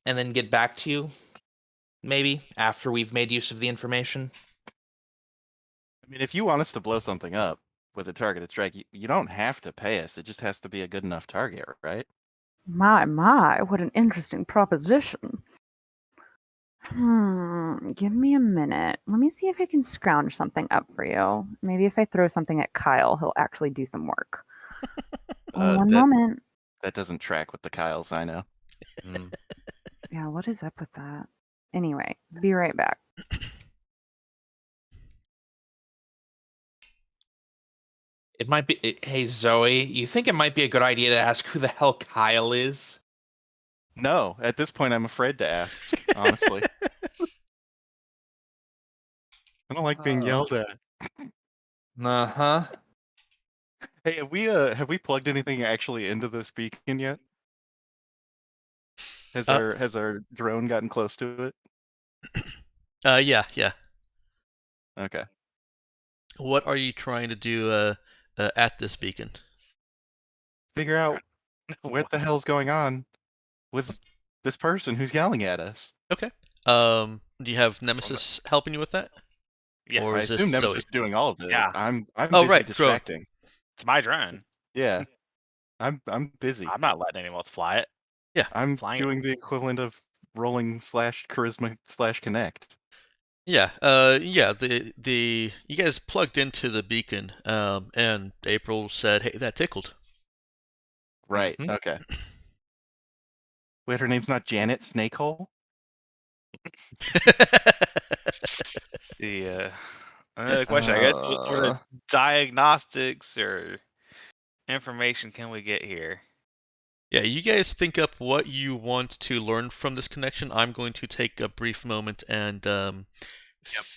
then get back to you, maybe after we've made use of the information. I mean, if you want us to blow something up with a targeted strike, you don't have to pay us. It just has to be a good enough target, right? My, what an interesting proposition. Give me a minute. Let me see if I can scrounge something up for you. Maybe if I throw something at Kyle, he'll actually do some work. One that moment. that doesn't track with the Kyles, I know. Yeah, what is up with that? Anyway, be right back. It might be. Hey, Zoe, you think it might be a good idea to ask who the hell Kyle is? No, at this point, I'm afraid to ask. Honestly, I don't like being yelled at. Uh-huh. Hey, have we plugged anything actually into this beacon yet? Has Uh, our drone gotten close to it? Yeah. Okay. What are you trying to do at this beacon? Figure out what the hell's going on with this person who's yelling at us. Okay. Do you have Nemesis helping you with that? Yeah. Or I is this assume Zoe? Nemesis is doing all of it. Yeah. I'm Oh, busy right, drone. distracting. It's my drone. Yeah. I'm busy. I'm not letting anyone else fly it. Yeah. I'm Flying doing the equivalent of rolling / charisma / connect. Yeah, the you guys plugged into the beacon, and April said, "Hey, that tickled." Right. Mhm. Okay. Wait, her name's not Janet Snakehole? the another question, I guess. What sort of diagnostics or information can we get here? Yeah, you guys think up what you want to learn from this connection. I'm going to take a brief moment and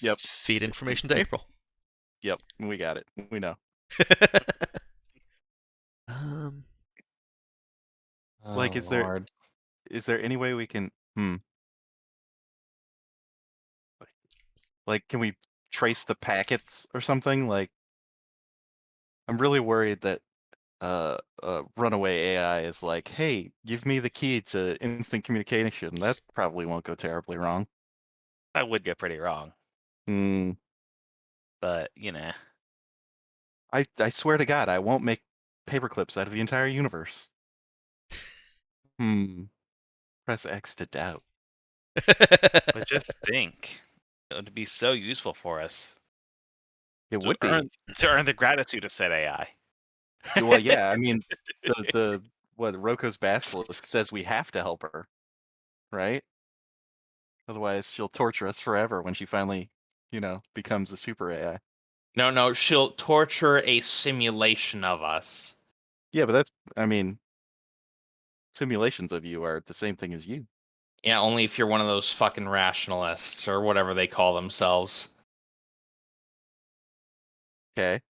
Yep. feed information to April. Yep, we got it. We know. um, Like, Oh, Lord. is there any way we can like can we trace the packets or something? Like, I'm really worried that runaway AI is like, hey, give me the key to instant communication. That probably won't go terribly wrong. That would get pretty wrong, Hmm. but you know. I swear to God, I won't make paperclips out of the entire universe. Press X to doubt. But just think, it would be so useful for us It would be. to earn the gratitude of said AI. Well, yeah, I mean, the what Roko's basilisk says we have to help her, right? Otherwise, she'll torture us forever when she finally, becomes a super AI. No, she'll torture a simulation of us. Yeah, but I mean, simulations of you are the same thing as you. Yeah, only if you're one of those fucking rationalists or whatever they call themselves. Okay.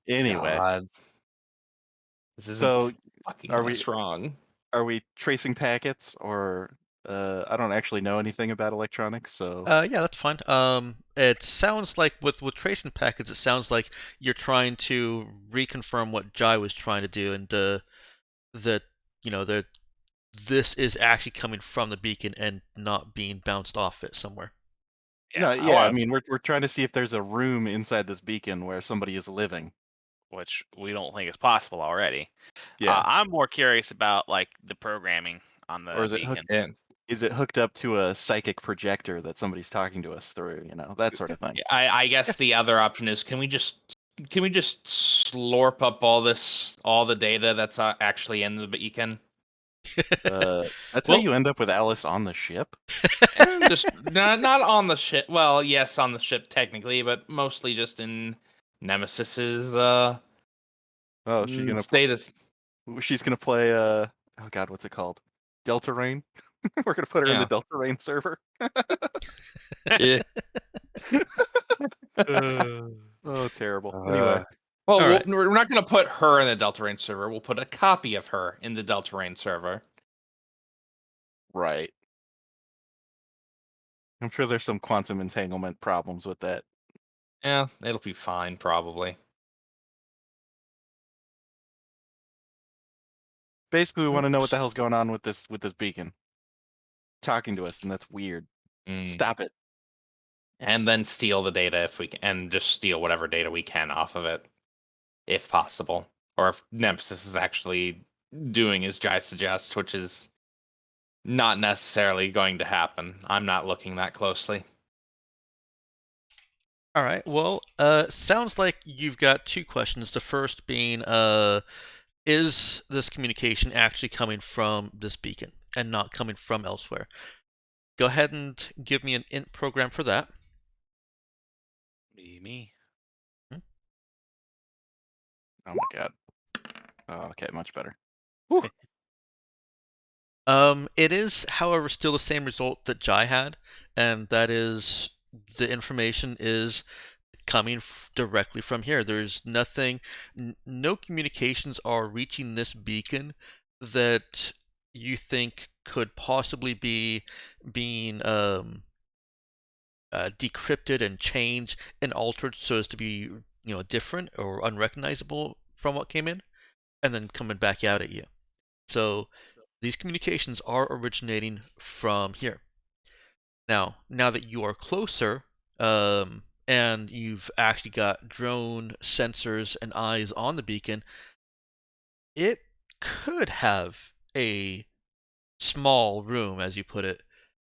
Anyway, God. This isn't so fucking are us wrong. are we tracing packets, or I don't actually know anything about electronics, so yeah, that's fine. It sounds like with tracing packets, it sounds like you're trying to reconfirm what Jai was trying to do, and that that this is actually coming from the beacon and not being bounced off it somewhere. no, I yeah, I want, mean, we're trying to see if there's a room inside this beacon where somebody is living. which we don't think is possible already. Yeah. I'm more curious about like the programming on Or the is it hooked? beacon. Yeah. Is it hooked up to a psychic projector that somebody's talking to us through? That sort of thing. I guess the other option is can we just slurp up all the data that's actually in the beacon? That's how Well, you end up with Alice on the ship. Just not on the ship. Well, yes, on the ship technically, but mostly just in Nemesis's Oh, she's status. gonna play. Oh God, what's it called? Delta Rain. We're gonna put her in the Yeah. Delta Rain server. Yeah. Oh, terrible. Anyway, Well, all right. we're not going to put her in the Deltarune server. We'll put a copy of her in the Deltarune server. right. I'm sure there's some quantum entanglement problems with that. Yeah, it'll be fine, probably. Basically, we want to know what the Oops. hell's going on with this beacon. Talking to us, and that's weird. Stop it. And then steal the data if we can, and just steal whatever data we can off of it, if possible. Or if Nemesis is actually doing as Jai suggests, which is not necessarily going to happen. I'm not looking that closely. All right. Well, sounds like you've got two questions. The first being, is this communication actually coming from this beacon and not coming from elsewhere? Go ahead and give me an int program for that. Me. Oh my god. Oh, okay, much better. It is, however, still the same result that Jai had, and that is the information is coming directly from here. There's nothing, no communications are reaching this beacon that you think could possibly be being decrypted and changed and altered so as to be, different or unrecognizable from what came in, and then coming back out at you. So these communications are originating from here. Now that you are closer, and you've actually got drone sensors and eyes on the beacon, it could have a small room, as you put it,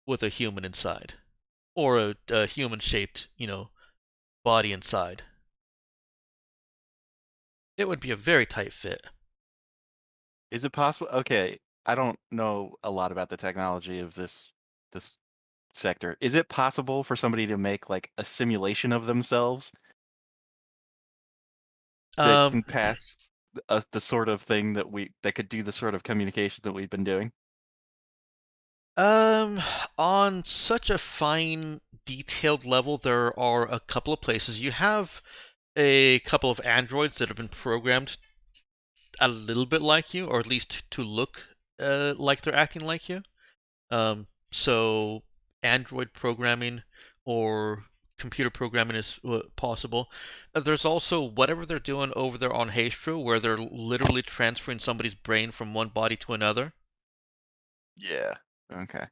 with a human inside, or a human-shaped, body inside. It would be a very tight fit. Is it possible? Okay, I don't know a lot about the technology of this sector. Is it possible for somebody to make like a simulation of themselves that Um, can pass the sort of thing that could do the sort of communication that we've been doing? on such a fine, detailed level, there are a couple of places. You have a couple of androids that have been programmed a little bit like you, or at least to look like they're acting like you. So Android programming or computer programming is possible. There's also whatever they're doing over there on Hastro, where they're literally transferring somebody's brain from one body to another. Yeah. Okay.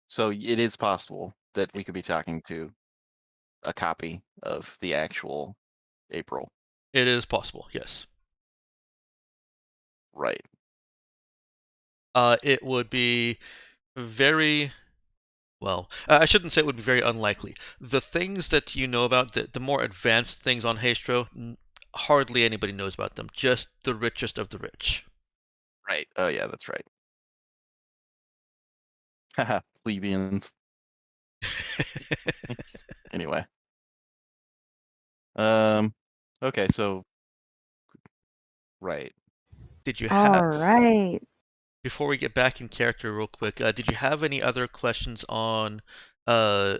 So it is possible that we could be talking to a copy of the actual April. It is possible, yes. Right. It would be very well. I shouldn't say it would be very unlikely. The things that you know about, the more advanced things on Hastro, hardly anybody knows about them. Just the richest of the rich. Right. Oh yeah, that's right. Haha, plebeians. Anyway. Okay, so right. Did you All have, right. before we get back in character real quick, did you have any other questions on, uh,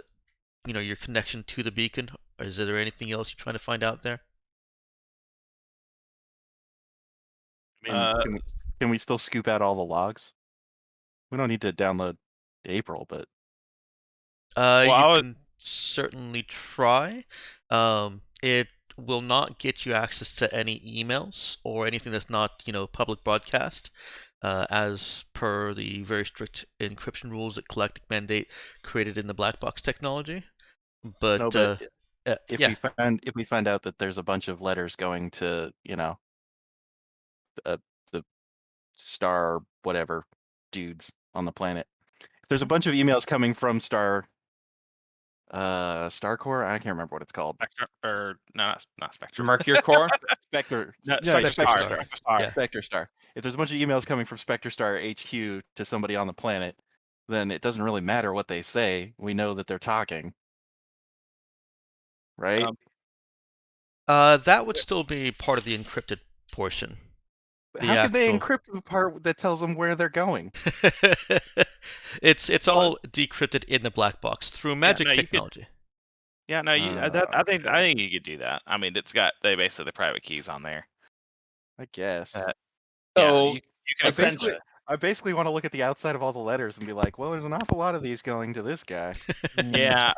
your connection to the beacon? Or is there anything else you're trying to find out there? I mean, Uh, can we still scoop out all the logs? We don't need to download April, but well, You I was can certainly try. It will not get you access to any emails or anything that's not, public broadcast, as per the very strict encryption rules that Galactic Mandate created in the black box technology. no, But but yeah, if we find out that there's a bunch of letters going to, the star whatever dudes on the planet. If there's a bunch of emails coming from Starcore, I can't remember what it's called. Spectre, or no, not Spectre. Mercury Core? Spectre. No, Yeah, Spectre Spectre Star. Star. Spectre Star. Yeah. Spectre Star. If there's a bunch of emails coming from Spectre Star HQ to somebody on the planet, then it doesn't really matter what they say. We know that they're talking. Right? that would still be part of the encrypted portion. How can they encrypt the part that tells them where they're going? It's all decrypted in the black box through magic technology. Yeah, no, I think you could do that. I mean, they basically the private keys on there. I guess. So You can essentially, I basically want to look at the outside of all the letters and be like, well, there's an awful lot of these going to this guy. Yeah.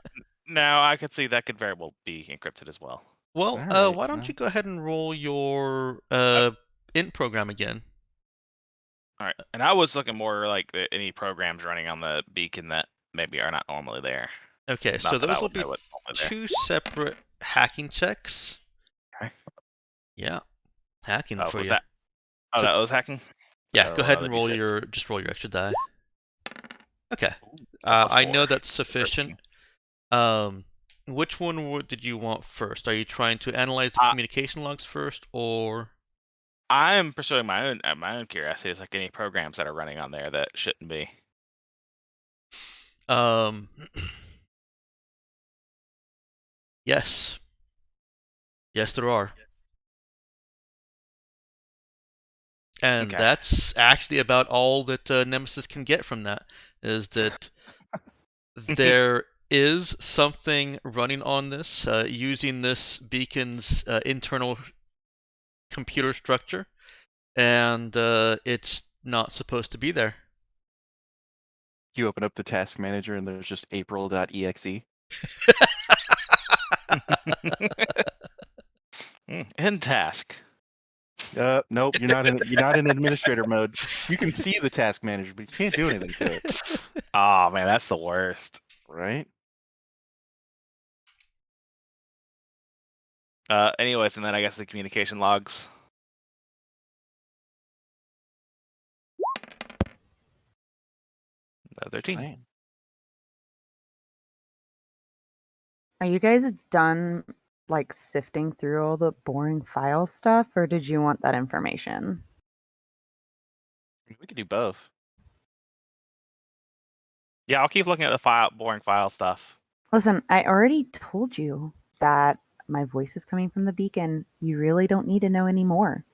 No, I could see that could very well be encrypted as well. Well, Alright, why don't well. you go ahead and roll your int program again? All right. And I was looking more like any programs running on the beacon that maybe are not normally there. Okay, so Not that I those will would be know what's normally there. 2 separate hacking checks. Okay. Yeah, hacking Oh, for was you. that? Oh, So- that was hacking. Yeah, go ahead another and roll D6. just roll your extra die. Okay, Plus I 4. know that's sufficient. Which one did you want first? Are you trying to analyze the communication logs first, or? I'm pursuing my own curiosity. Is like any programs that are running on there that shouldn't be. Yes. Yes, there are. And Okay. that's actually about all that Nemesis can get from that, is that there is something running on this using this beacon's internal computer structure, and it's not supposed to be there. You open up the task manager and there's just April.exe. In task. Nope, you're not in administrator mode. You can see the task manager, but you can't do anything to it. Oh man, that's the worst. Right? Anyways, and then I guess the communication logs. Uh, 13. Same. Are you guys done like sifting through all the boring file stuff, or did you want that information? We could do both. Yeah, I'll keep looking at the boring file stuff. Listen, I already told you that my voice is coming from the beacon. You really don't need to know any more.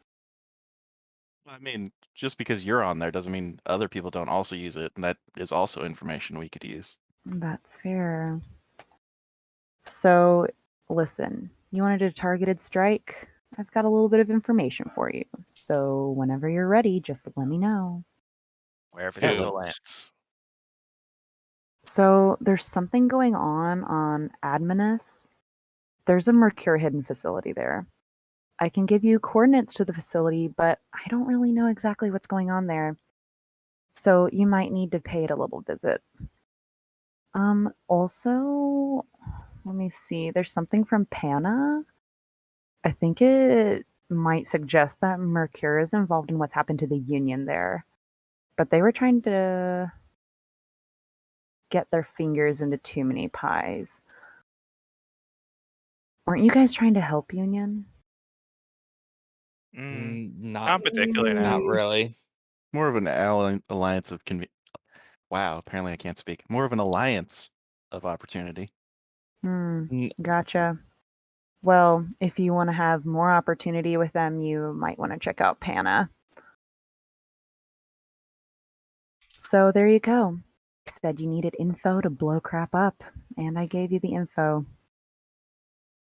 I mean, just because you're on there doesn't mean other people don't also use it, and that is also information we could use. That's fair. So, listen, you wanted a targeted strike? I've got a little bit of information for you. So, whenever you're ready, just let me know. Wherever Yeah, the let's- devil lands. So, there's something going on Adminus. There's a Mercure hidden facility there. I can give you coordinates to the facility, but I don't really know exactly what's going on there. So, you might need to pay it a little visit. Also, let me see. There's something from Pana. I think it might suggest that Mercure is involved in what's happened to the Union there. But they were trying to get their fingers into too many pies. Weren't you guys trying to help Union? Not particularly. No. Not really. More of an alliance of Wow, apparently I can't speak. More of an alliance of opportunity. Gotcha. Well, if you want to have more opportunity with them, you might want to check out Pana. So there you go. You said you needed info to blow crap up, and I gave you the info.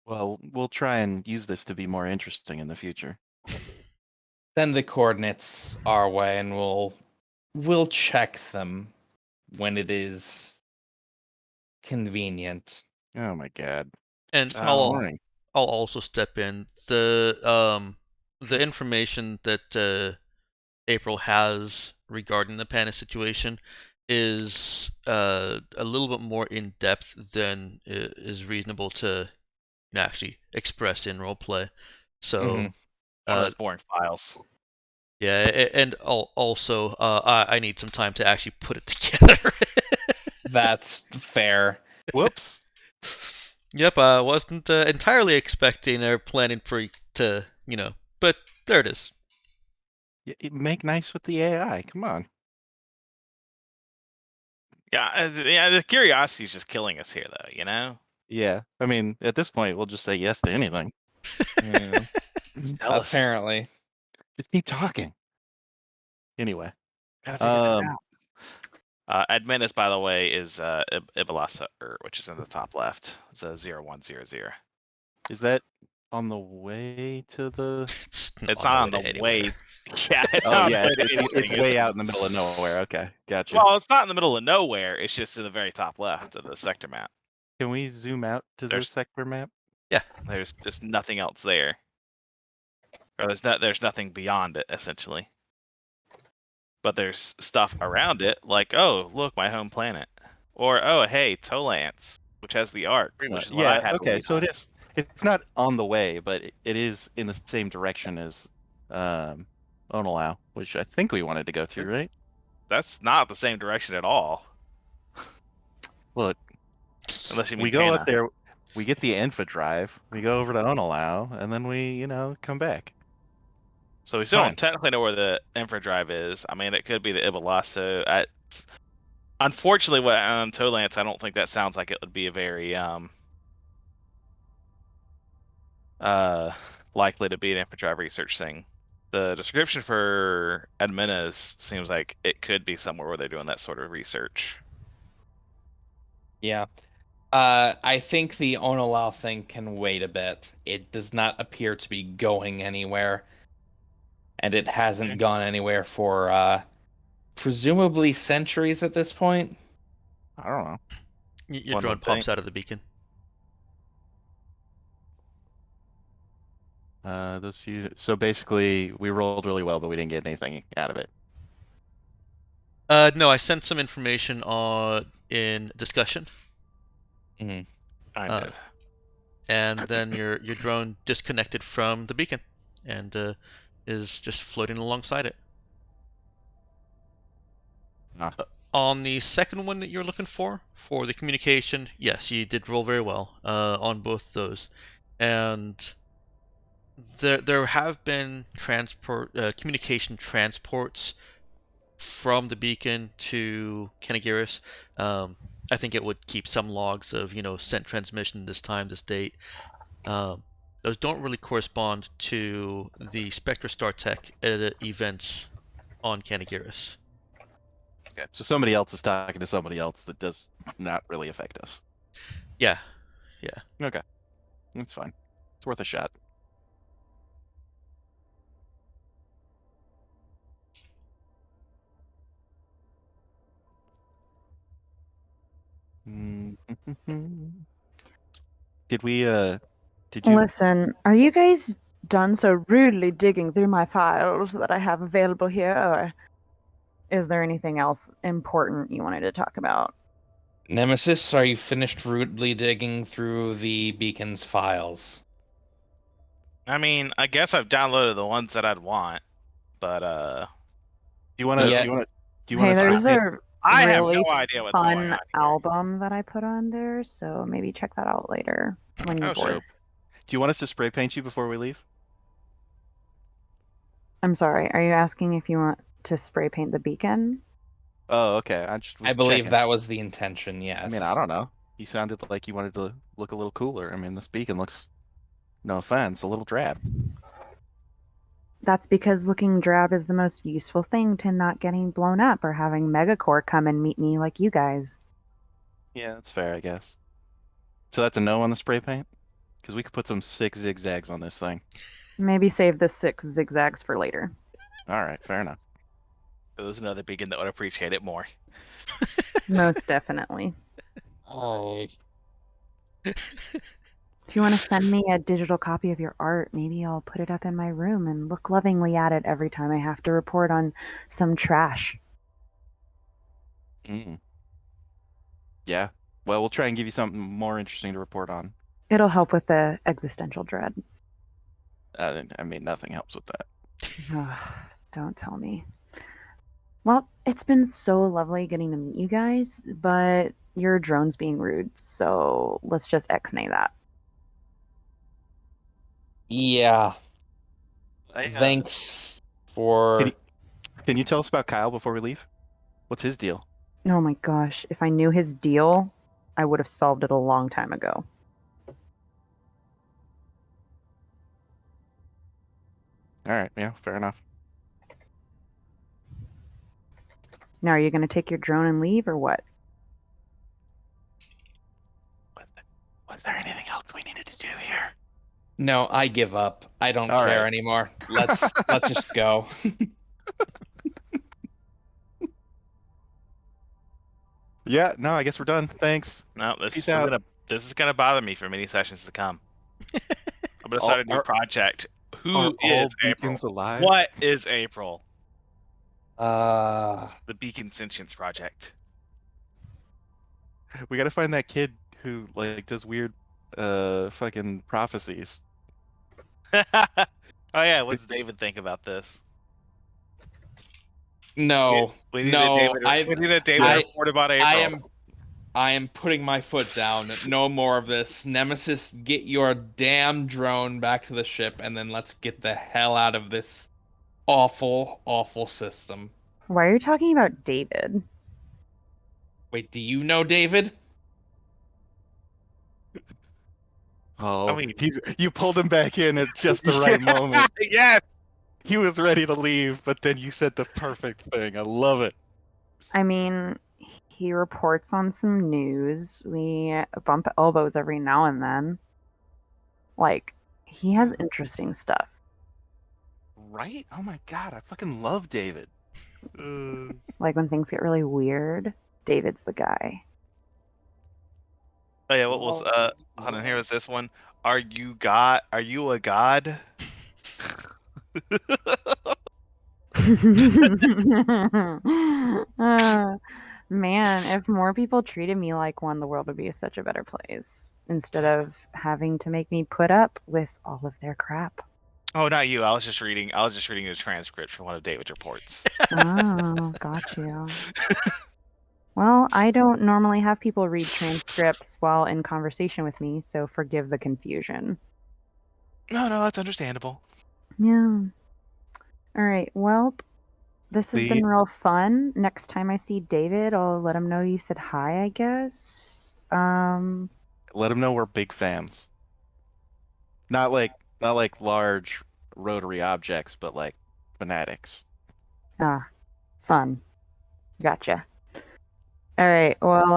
Well, we'll try and use this to be more interesting in the future. Send the coordinates our way, and we'll check them when it is convenient. Oh my god. And Boring. I'll also step in. The information that April has regarding the Pana situation is a little bit more in depth than is reasonable to actually express in roleplay. So Mhm. One of those boring files. yeah, and also I need some time to actually put it together. That's fair. Whoops. Yep, I wasn't entirely expecting or planning for to, but there it is. Make nice with the AI. Come on. Yeah, the curiosity is just killing us here, though. You know. Yeah. I mean, at this point, we'll just say yes to anything. Yeah. Just tell us. Apparently. Just keep talking. Anyway. Gotta figure this out. Adminus, by the way, is Ibalasa, which is in the top left. It's a 0100. Is that On the way to the. It's not on the way. Yeah, it's not on the way to anything. It's way It's- out in the middle of nowhere. Okay, gotcha. Well, it's not in the middle of nowhere. It's just to the very top left of the sector map. Can we zoom out to the There's- sector map? There's just nothing else there. Or there's nothing beyond it, essentially. But there's stuff around it, like, oh, look, my home planet. Or, oh, hey, Tolance, which has the arc, Pretty which much. is what I had. Okay, so it is. It's not on the way, but it is in the same direction as Onalau, which I think we wanted to go to, right? That's not the same direction at all. Look, Unless you mean we go Pana. up there, we get the Enfa drive, we go over to Onalau, and then we, come back. So we still Fine. don't technically know where the infra drive is. I mean, it could be the Ibalasso. Unfortunately, what on Tolance, I don't think that sounds like it would be a very likely to be an infra drive research thing. The description for Adminas seems like it could be somewhere where they're doing that sort of research. Yeah. I think the Onalau thing can wait a bit. It does not appear to be going anywhere. And it hasn't gone anywhere for presumably centuries at this point. I don't know. Your One drone would pops think. out of the beacon. Those few. So basically, we rolled really well, but we didn't get anything out of it. No, I sent some information in discussion. Mhm. I Uh, did. And then your drone disconnected from the beacon and is just floating alongside it. On the second one that you're looking for the communication, yes, you did roll very well on both those, and there have been communication transports from the beacon to Kanagiris. I think it would keep some logs of sent transmission this time, this date. Those don't really correspond to the Spectre Star Tech events on Kanagiris. Okay. So somebody else is talking to somebody else that does not really affect us. Yeah. Okay. That's fine. It's worth a shot. Did we, did you? Listen, are you guys done so rudely digging through my files that I have available here, or is there anything else important you wanted to talk about? Nemesis, are you finished rudely digging through the beacon's files? I mean, I guess I've downloaded the ones that I'd want, but Do you want to? Yeah. Do you want to? Do you Hey, want to? there's a I have really no idea what's going fun on here. album that I put on there, so maybe check that out later when you're Oh, bored. sure. Do you want us to spray paint you before we leave? I'm sorry, are you asking if you want to spray paint the beacon? Oh, okay. I just was I believe checking. that was the intention, yes. I mean, I don't know. You sounded like you wanted to look a little cooler. I mean, this beacon looks, no offense, a little drab. That's because looking drab is the most useful thing to not getting blown up or having Megacore come and meet me like you guys. Yeah, that's fair, I guess. So that's a no on the spray paint? Because we could put some sick zigzags on this thing. Maybe save the 6 zigzags for later. All right, fair enough. There's another beacon that would appreciate it more. Most definitely. Oh. If you want to send me a digital copy of your art, maybe I'll put it up in my room and look lovingly at it every time I have to report on some trash. Yeah. Well, we'll try and give you something more interesting to report on. It'll help with the existential dread. I mean, nothing helps with that. Ugh, don't tell me. Well, it's been so lovely getting to meet you guys, but your drone's being rude, so let's just X-nay that. Yeah. Thanks for... Can you tell us about Kyle before we leave? What's his deal? Oh my gosh, if I knew his deal, I would have solved it a long time ago. All right, yeah, fair enough. Now, are you going to take your drone and leave, or what? Was there anything else we needed to do here? No, I give up. I don't All care right. anymore. Let's just go. Yeah, no, I guess we're done. Thanks. No, Peace out. this is gonna bother me for many sessions to come. I'm gonna All, start a new project. are Who is all April? beacons alive? What is April? Uh, The Beacon Sentience Project. We gotta find that kid who like does weird fucking prophecies. Oh yeah, what does David think about this? no, We need no. we need a David I, report about I April. I am putting my foot down. No more of this. Nemesis, get your damn drone back to the ship, and then let's get the hell out of this awful, awful system. Why are you talking about David? Wait, do you know David? Oh, I mean- you pulled him back in at just the right moment. Yes. He was ready to leave, but then you said the perfect thing. I love it. I mean, he reports on some news. We bump elbows every now and then. Like, he has interesting stuff. Right? Oh my god, I fucking love David. Like, when things get really weird, David's the guy. Oh yeah, what was hold on, here was this one. Are you God? Are you a god? Man, if more people treated me like one, the world would be such a better place. Instead of having to make me put up with all of their crap. Oh, not you. I was just reading a transcript from one of David's reports. Oh, got you. Well, I don't normally have people read transcripts while in conversation with me, so forgive the confusion. No, that's understandable. Yeah. All right. Well, this has been The real fun. Next time I see David, I'll let him know you said hi, I guess. let him know we're big fans. Not like large rotary objects, but like fanatics. Fun. Gotcha. All right. Well,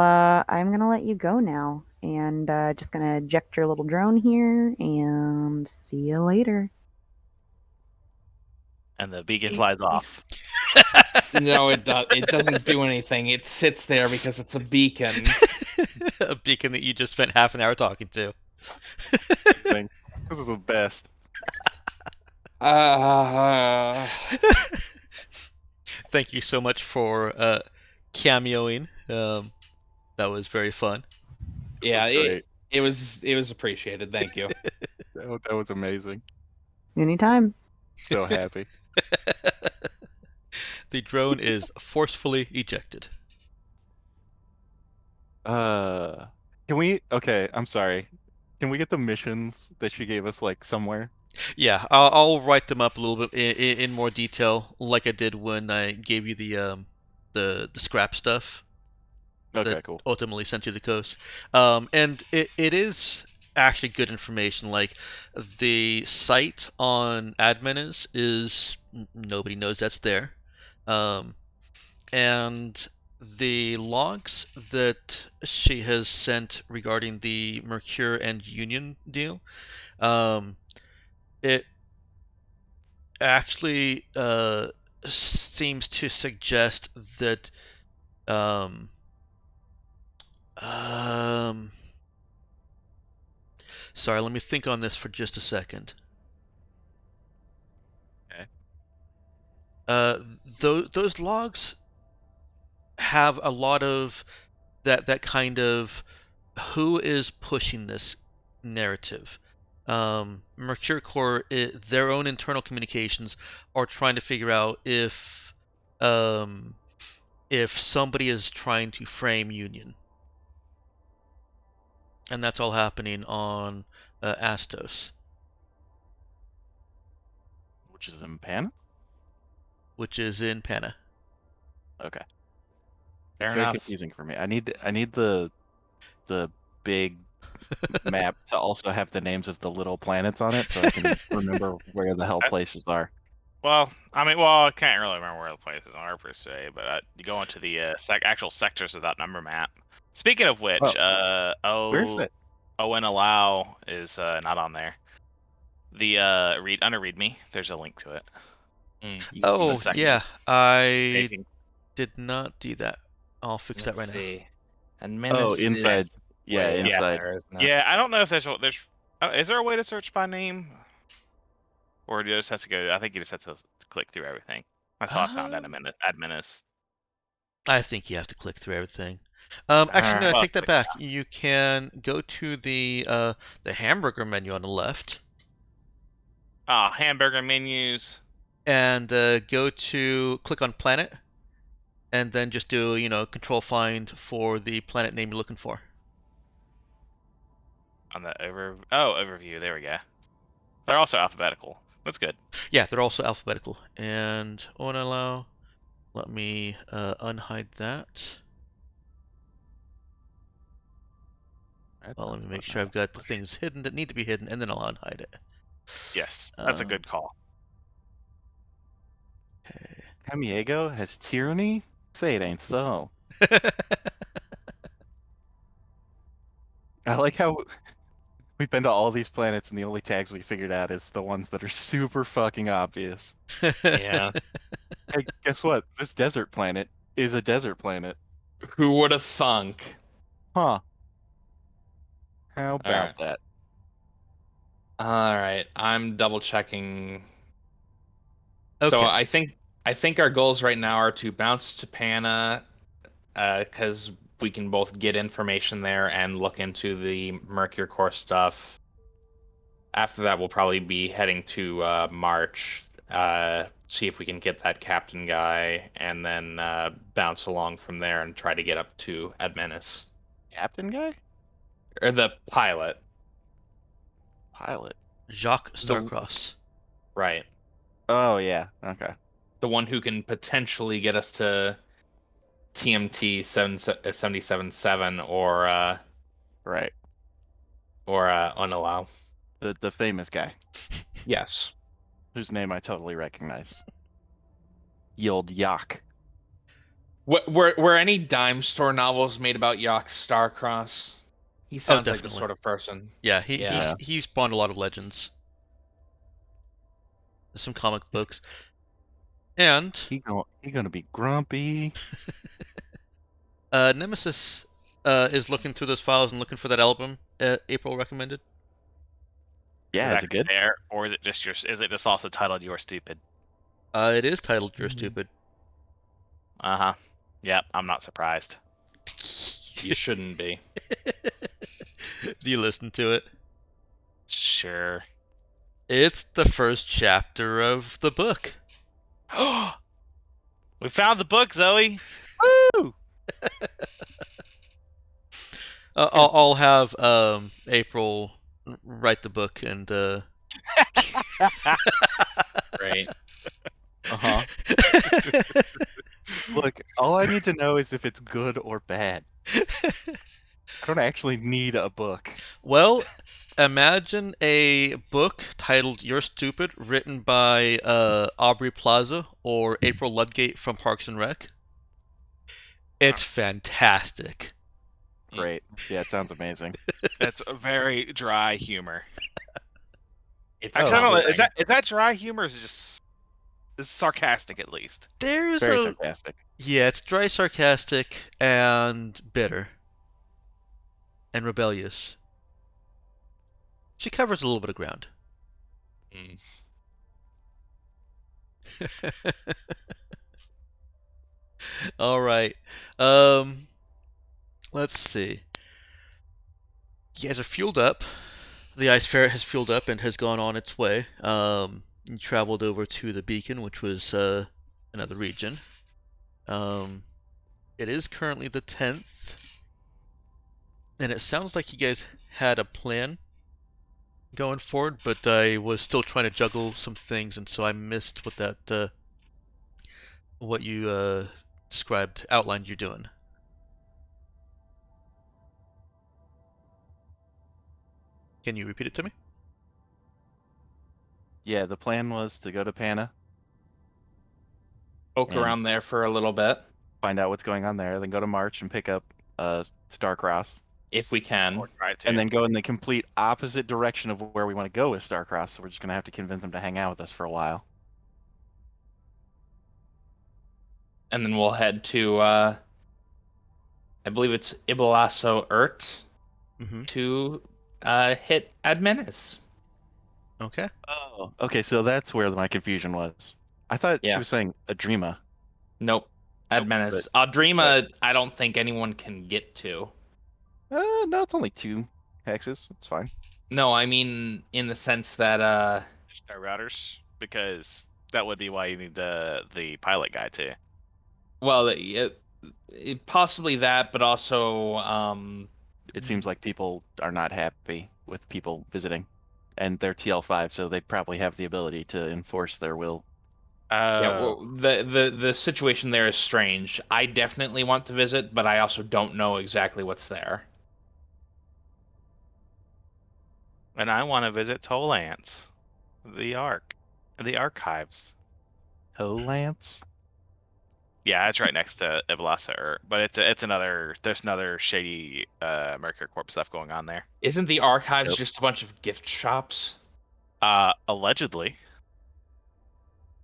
I'm gonna let you go now, and just gonna eject your little drone here, and see you later. And the beacon flies off. No, it doesn't do anything. It sits there because it's a beacon. A beacon that you just spent half an hour talking to. This is the best. Thank you so much for cameoing. That was very fun. Yeah, Great. it was appreciated. Thank you. That was amazing. Anytime. So happy. The drone is forcefully ejected. Can we? Okay, I'm sorry. Can we get the missions that she gave us like somewhere? Yeah, I'll write them up a little bit in more detail, like I did when I gave you the scrap stuff. Okay, That cool. ultimately sent you the coast. And it is actually good information. Like the site on admin is nobody knows that's there. And the logs that she has sent regarding the Mercure and Union deal, it actually seems to suggest that um, um, sorry, let me think on this for just a second. Okay. Those logs have a lot of that kind of who is pushing this narrative. Mercure Corps, their own internal communications are trying to figure out if somebody is trying to frame Union, and that's all happening on Astos, Which is in Pan? which is in Pana. Okay. Fair It's very enough. confusing for me. I need the big map to also have the names of the little planets on it so I can remember where the hell places are. Well, I can't really remember where the places are per se, but you go into the actual sectors of that number map. Speaking of which, Where's it? Owen Allow is not on there. The under readme. There's a link to it. Oh, second yeah. I Maybe. did not do that. I'll fix that right Let's see. And Oh, Menace is inside. Yeah, way up inside. there, isn't it? Yeah, I don't know if there's is there a way to search by name, or do you just have to go? I think you just have to click through everything. That's how I found Adminis. I think you have to click through everything. Actually, no, I Well, take that back. You can go to the hamburger menu on the left hamburger menus. and click on planet, and then just do control find for the planet name you're looking for. On the overview. There we go. They're also alphabetical. That's good. Yeah, they're also alphabetical. And on allow, let me unhide that. Well, let me make sure I've got the things hidden that need to be hidden, and then I'll unhide it. Yes, that's a good call. Okay. Camiego has tyranny? Say it ain't so. I like how we've been to all these planets and the only tags we figured out is the ones that are super fucking obvious. Yeah. Hey, guess what? This desert planet is a desert planet. Who would have thunk? Huh. How about right. that? All right, I'm double checking. Okay. So I think our goals right now are to bounce to Pana, because we can both get information there and look into the Mercury Core stuff. After that, we'll probably be heading to March, see if we can get that captain guy, and then bounce along from there and try to get up to Admenis. Captain guy? Or the pilot. Pilot. Jacques Starcross. Right. Oh, yeah. Okay. The one who can potentially get us to TMT 777 or Right. unallow. The famous guy, Yes. whose name I totally recognize. Ye old Yak. Were any dime store novels made about Yock Starcross? He sounds like the definitely. sort of person. Yeah, Yeah. he's spawned a lot of legends. There's some comic books. And He gonna be grumpy. Nemesis is looking through those files and looking for that album April recommended. Yeah, is it good? There, or is it just is it just also titled "You're Stupid"? It is titled "You're Stupid." Yep, I'm not surprised. You shouldn't be. Do you listen to it? Sure. It's the first chapter of the book. We found the book, Zoe. Woo! I'll have April write the book and. Right. Uh-huh. Look, all I need to know is if it's good or bad. I don't actually need a book. Well, imagine a book titled "You're Stupid," written by Aubrey Plaza or April Ludgate from Parks and Rec. It's fantastic. Great. Yeah, it sounds amazing. That's a very dry humor. It's I kind of is that dry humor? Or is it just sarcastic at least? There's Very sarcastic. Yeah, it's dry, sarcastic, and bitter, and rebellious. She covers a little bit of ground. All right. Let's see. You guys are fueled up. The ice ferret has fueled up and has gone on its way. You traveled over to the beacon, which was another region. It is currently the 10th, and it sounds like you guys had a plan going forward, but I was still trying to juggle some things, and so I missed what you outlined you're doing. Can you repeat it to me? Yeah, the plan was to go to Pana, poke and around there for a little bit. find out what's going on there, then go to March and pick up Starcross. if we can. Or try to. And then go in the complete opposite direction of where we want to go with Starcross. So we're just going to have to convince them to hang out with us for a while. And then we'll head to, I believe it's Ibalasso Urt Mm-hmm. to hit Admenis. Okay. Oh, okay. So that's where my confusion was. I thought Yeah. she was saying Adrema. Nope. Admenis. Adrema, I don't think anyone can get to. No, it's only 2 hexes. It's fine. No, I mean in the sense that There's no routers, because that would be why you need the pilot guy too. well, possibly that, but also It seems like people are not happy with people visiting, and they're TL5, so they probably have the ability to enforce their will. yeah, well, the situation there is strange. I definitely want to visit, but I also don't know exactly what's there. And I want to visit Tolance, the archives. Lance? Yeah, it's right next to Iblasa, but there's another shady Mercury Corp stuff going on there. Isn't the archives Yep. just a bunch of gift shops? Allegedly.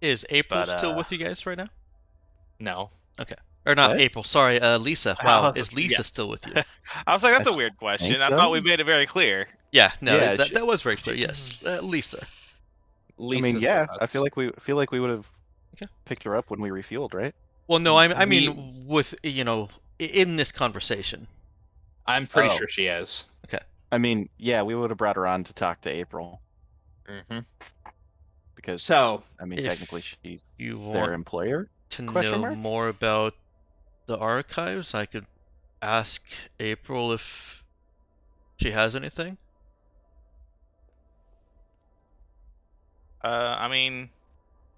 Is April But, still with you guys right now? No. Or not What? April, sorry, Lisa. Wow, is Lisa Yeah. still with you? I was like, that's I a weird question. think I so. thought we made it very clear. Yeah, no, Yeah, that was very clear. Yes, Lisa. Lisa's yeah, with I us. feel like we would have Okay. picked her up when we refueled, right? Well, no, I mean with in this conversation. I'm pretty Oh. sure she is. I mean, yeah, we would have brought her on to talk to April Mm-hmm. because So, I mean, if technically she's you their want employer. to Question know mark? more about the archives, I could ask April if she has anything. I mean,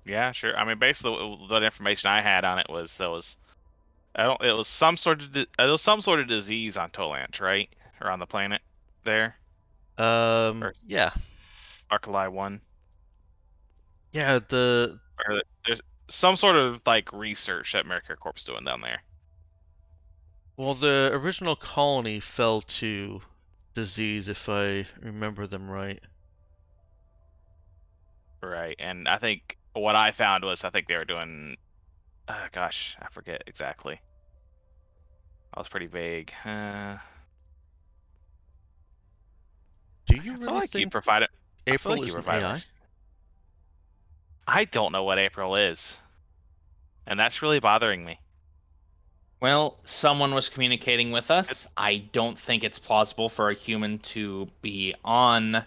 yeah, sure. I mean, basically, the information I had on it was it was some sort of disease on Tolant, right, or on the planet there, Yeah, Arcali 1, yeah. or there's some sort of like research that Mercury Corp's doing down there. Well, the original colony fell to disease, if I remember them right. Right, and I think what I found was I think they were doing, gosh, I forget exactly. I was pretty vague. Do you I feel really like you think provided. I feel April like you is an provided. AI? I don't know what April is, and that's really bothering me. well, someone was communicating with us. I don't think it's plausible for a human to be on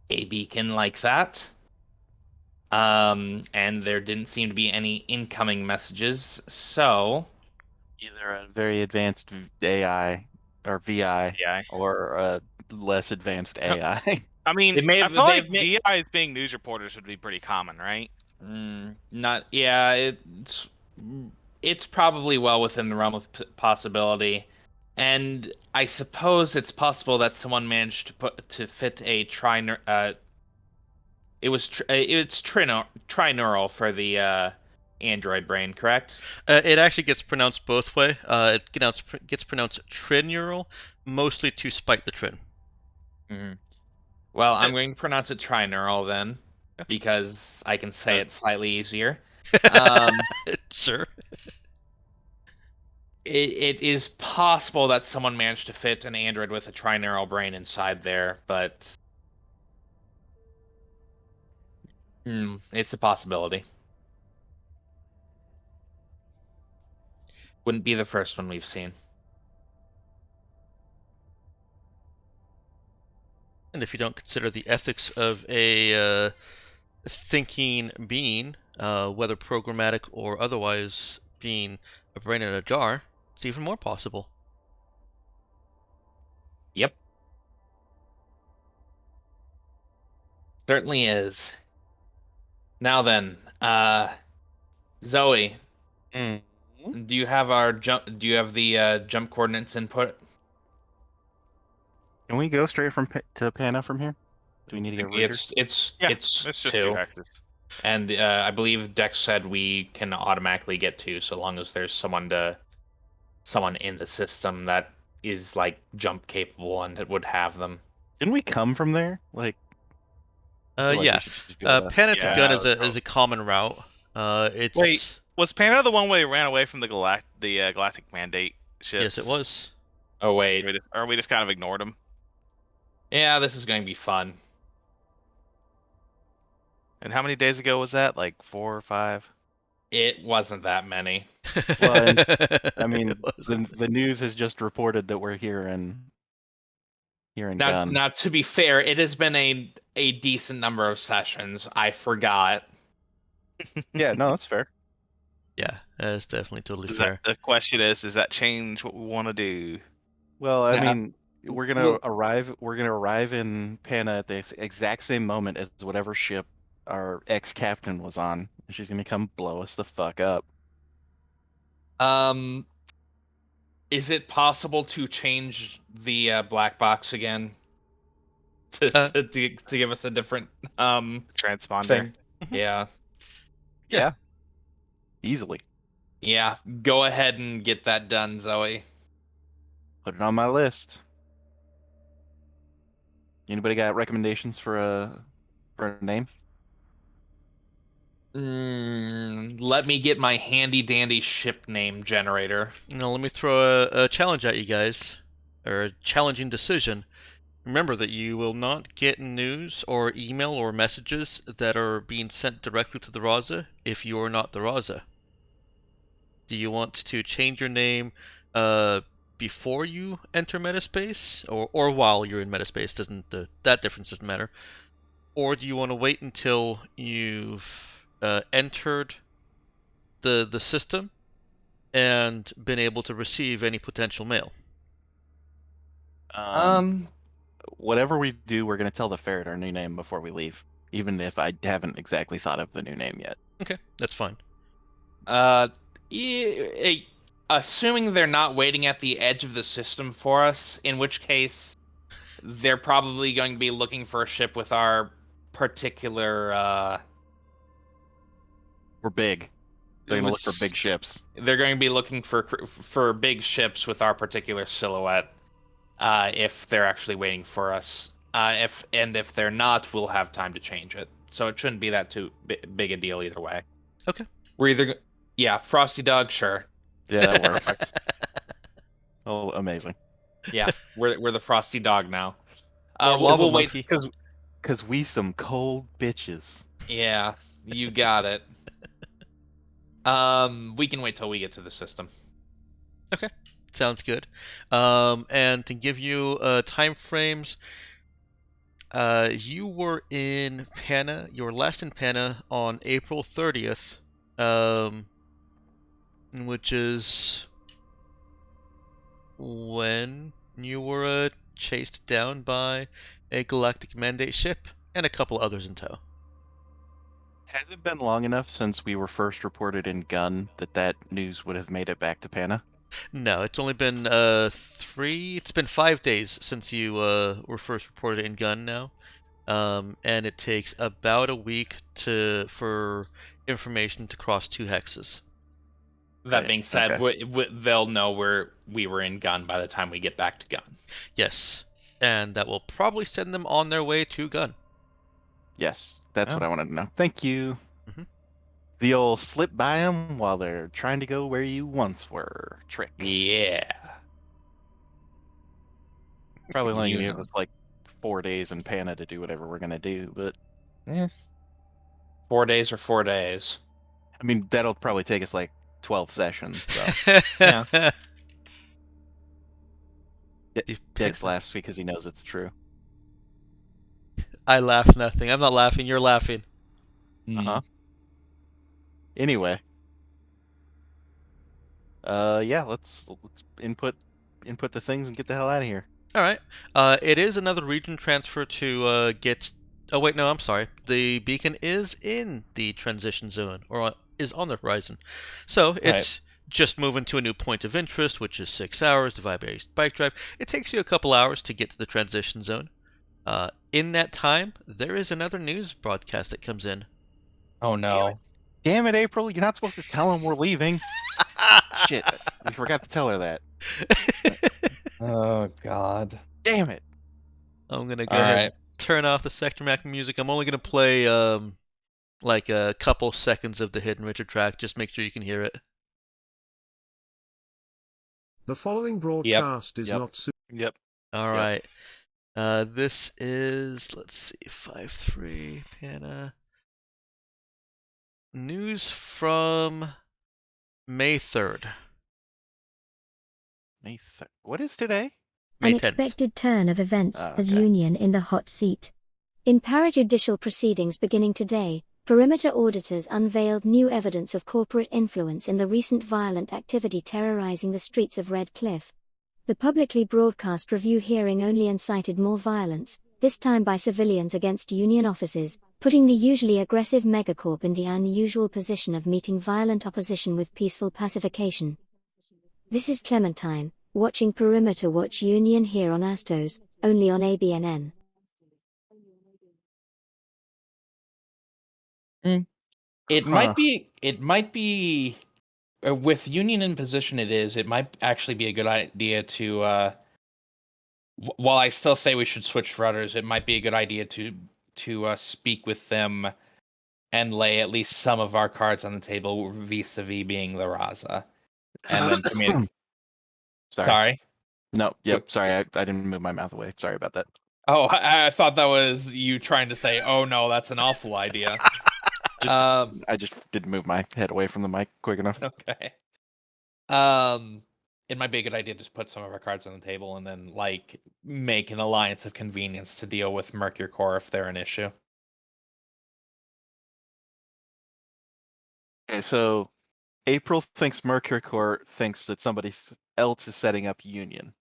a beacon like that. And there didn't seem to be any incoming messages, so Either a very advanced AI or VI Yeah. or a less advanced AI. I mean, They may have- I feel like they've made- VIs being news reporters would be pretty common, right? not. Yeah, it's probably well within the realm of possibility, and I suppose it's possible that someone managed to fit a it's trineural for the android brain, correct? It actually gets pronounced both way. It gets pronounced trineural, mostly to spite the trin. Mm-hmm. Well, I'm going to pronounce it trineural then, because I can say it slightly easier. Sure. It is possible that someone managed to fit an android with a trineural brain inside there, but it's a possibility. Wouldn't be the first one we've seen. And if you don't consider the ethics of a thinking being, whether programmatic or otherwise, being a brain in a jar, it's even more possible. Yep. Certainly is. Now then, Zoe, do you have the jump coordinates input? Can we go straight to Pana from here? Do we need to get routers? It's just 2 two. hexes. And I believe Dex said we can automatically get 2 so long as there's someone in the system that is like jump capable and it would have them. Didn't we come from there? Like, I feel like Yeah. we should just be able to. Pana to Yeah, Gun I is a common route. It's Wait. Was Panda the one where he ran away from the Galactic Mandate yes, ships? it was. Oh wait, Or we just kind of ignored him? yeah, this is going to be fun. And how many days ago was that? Like 4 or 5? It wasn't that many. Well, and, I It mean, wasn't. the news has just reported that we're here in Gun. Now, to be fair, it has been a decent number of sessions. I forgot. Yeah, no, that's fair. Yeah, that's definitely totally fair. The question is, does that change what we want to do? Well, I Yeah. mean, we're gonna arrive. We're gonna arrive in Pana at the exact same moment as whatever ship our ex-captain was on. And she's gonna come blow us the fuck up. Is it possible to change the black box again to give us a different Transponder. thing? Yeah. Yeah. Easily. Yeah. Go ahead and get that done, Zoe. Put it on my list. Anybody got recommendations for a name? Let me get my handy dandy ship name generator. Now let me throw a challenge at you guys, or a challenging decision. Remember that you will not get news or email or messages that are being sent directly to the Raza if you are not the Raza. Do you want to change your name before you enter Metaspace, or while you're in Metaspace? That difference doesn't matter. Or do you want to wait until you've entered the system and been able to receive any potential mail? Whatever we do, we're gonna tell the ferret our new name before we leave, even if I haven't exactly thought of the new name yet. Okay, that's fine. Assuming they're not waiting at the edge of the system for us, in which case they're probably going to be looking for a ship with our particular We're big. They're gonna look for big ships. They're going to be looking for big ships with our particular silhouette. If they're actually waiting for us. If they're not, we'll have time to change it. So it shouldn't be that too big a deal either way. Okay. We're either Frosty Dog, sure. Yeah, that works. Oh, amazing. Yeah, we're the Frosty Dog now. Or We'll Lava wait. Monkey. Because we some cold bitches. Yeah, you got it. We can wait till we get to the system. Okay, sounds good. And to give you time frames, you were in Pana. You were last in Pana on April 30th, which is when you were chased down by a Galactic Mandate ship and a couple others in tow. Has it been long enough since we were first reported in Gun that news would have made it back to Pana? No, it's only been it's been 5 days since you were first reported in Gun now. And it takes about a week for information to cross 2 hexes. That being said, Okay. they'll know we were in Gun by the time we get back to Gun. Yes, and that will probably send them on their way to Gun. Yes, that's Oh. what I wanted to know. Thank you. Mhm. The old slip by them while they're trying to go where you once were trick. Yeah. Probably only You gonna give know. us like 4 days in Pana to do whatever we're gonna do, but 4 days or 4 days. I mean that'll probably take us like 12 sessions. So Yeah. Dex laughs because he knows it's true. I laugh nothing. I'm not laughing. You're laughing. Uh-huh. Anyway. Yeah, let's input the things and get the hell out of here. All right. It is another region transfer to get. Oh wait, no, I'm sorry. The beacon is in the transition zone, or is on the horizon. So it's just moving to a new point of interest, which is 6 hours divided by bike drive. It takes you a couple hours to get to the transition zone. In that time, there is another news broadcast that comes in. Oh no. Damn it, April! You're not supposed to tell them we're leaving. Shit, we forgot to tell her that. Oh God. Damn it! I'm gonna go All ahead right. and turn off the sector map music. I'm only gonna play like a couple seconds of the Hidden Richard track. Just make sure you can hear it. The following Yep. broadcast is Yep. not suitable. Yep. All Yep. right. This is, let's see, 5-3 Pana. News from May 3rd. What is today? May 10th. Unexpected turn of events has Okay. Union in the hot seat. In parajudicial proceedings beginning today, perimeter auditors unveiled new evidence of corporate influence in the recent violent activity terrorizing the streets of Red Cliff. The publicly broadcast review hearing only incited more violence, this time by civilians against Union offices, putting the usually aggressive megacorp in the unusual position of meeting violent opposition with peaceful pacification. This is Clementine, watching Perimeter Watch Union here on Astos, only on ABNN. It Huh. might be with Union in position it might actually be a good idea to while I still say we should switch rudders, it might be a good idea to speak with them and lay at least some of our cards on the table vis-a-vis being the Raza. And then communicate. Sorry. No. Go- Yep. Sorry, I didn't move my mouth away. Sorry about that. Oh, I thought that was you trying to say, "Oh no, that's an awful idea." I just didn't move my head away from the mic quick enough. Okay. It might be a good idea to just put some of our cards on the table and then like make an alliance of convenience to deal with Mercury Core if they're an issue. Okay, so April thinks Mercury Core thinks that somebody else is setting up Union.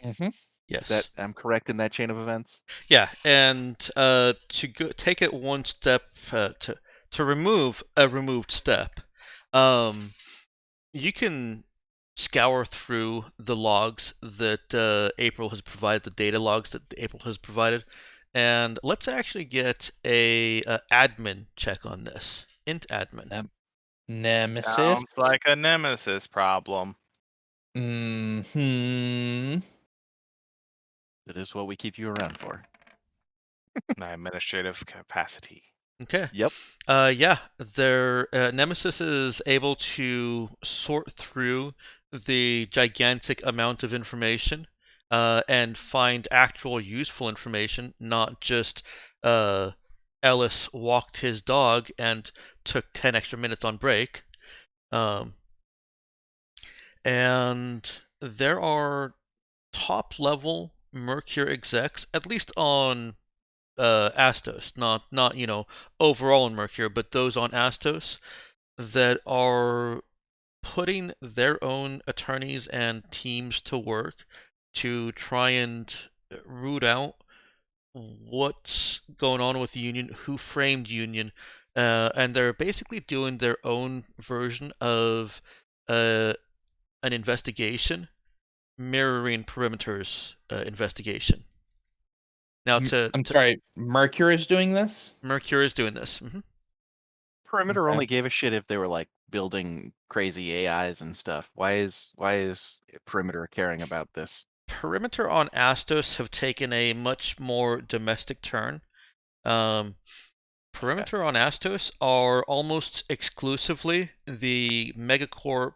Mm-hmm. Yes. Is that I'm correct in that chain of events? Yeah, and to take it one step to remove a removed step, you can scour through the logs that April has provided, the data logs that April has provided, and let's actually get a admin check on this. Int admin. Nemesis. Sounds like a nemesis problem. Hmm. That is what we keep you around for. My administrative capacity. Okay. Yep. Yeah, their Nemesis is able to sort through the gigantic amount of information and find actual useful information, not just Ellis walked his dog and took 10 extra minutes on break. And there are top level Mercure execs, at least on Astos, not overall in Mercure, but those on Astos that are putting their own attorneys and teams to work to try and root out what's going on with Union, who framed Union, and they're basically doing their own version of an investigation mirroring Perimeter's investigation. Now, I'm sorry, Mercure is doing this? Mercure is doing this. Perimeter Okay. only gave a shit if they were like building crazy AIs and stuff. Why is Perimeter caring about this? Perimeter on Astos have taken a much more domestic turn. Perimeter on Astos are almost exclusively the megacorp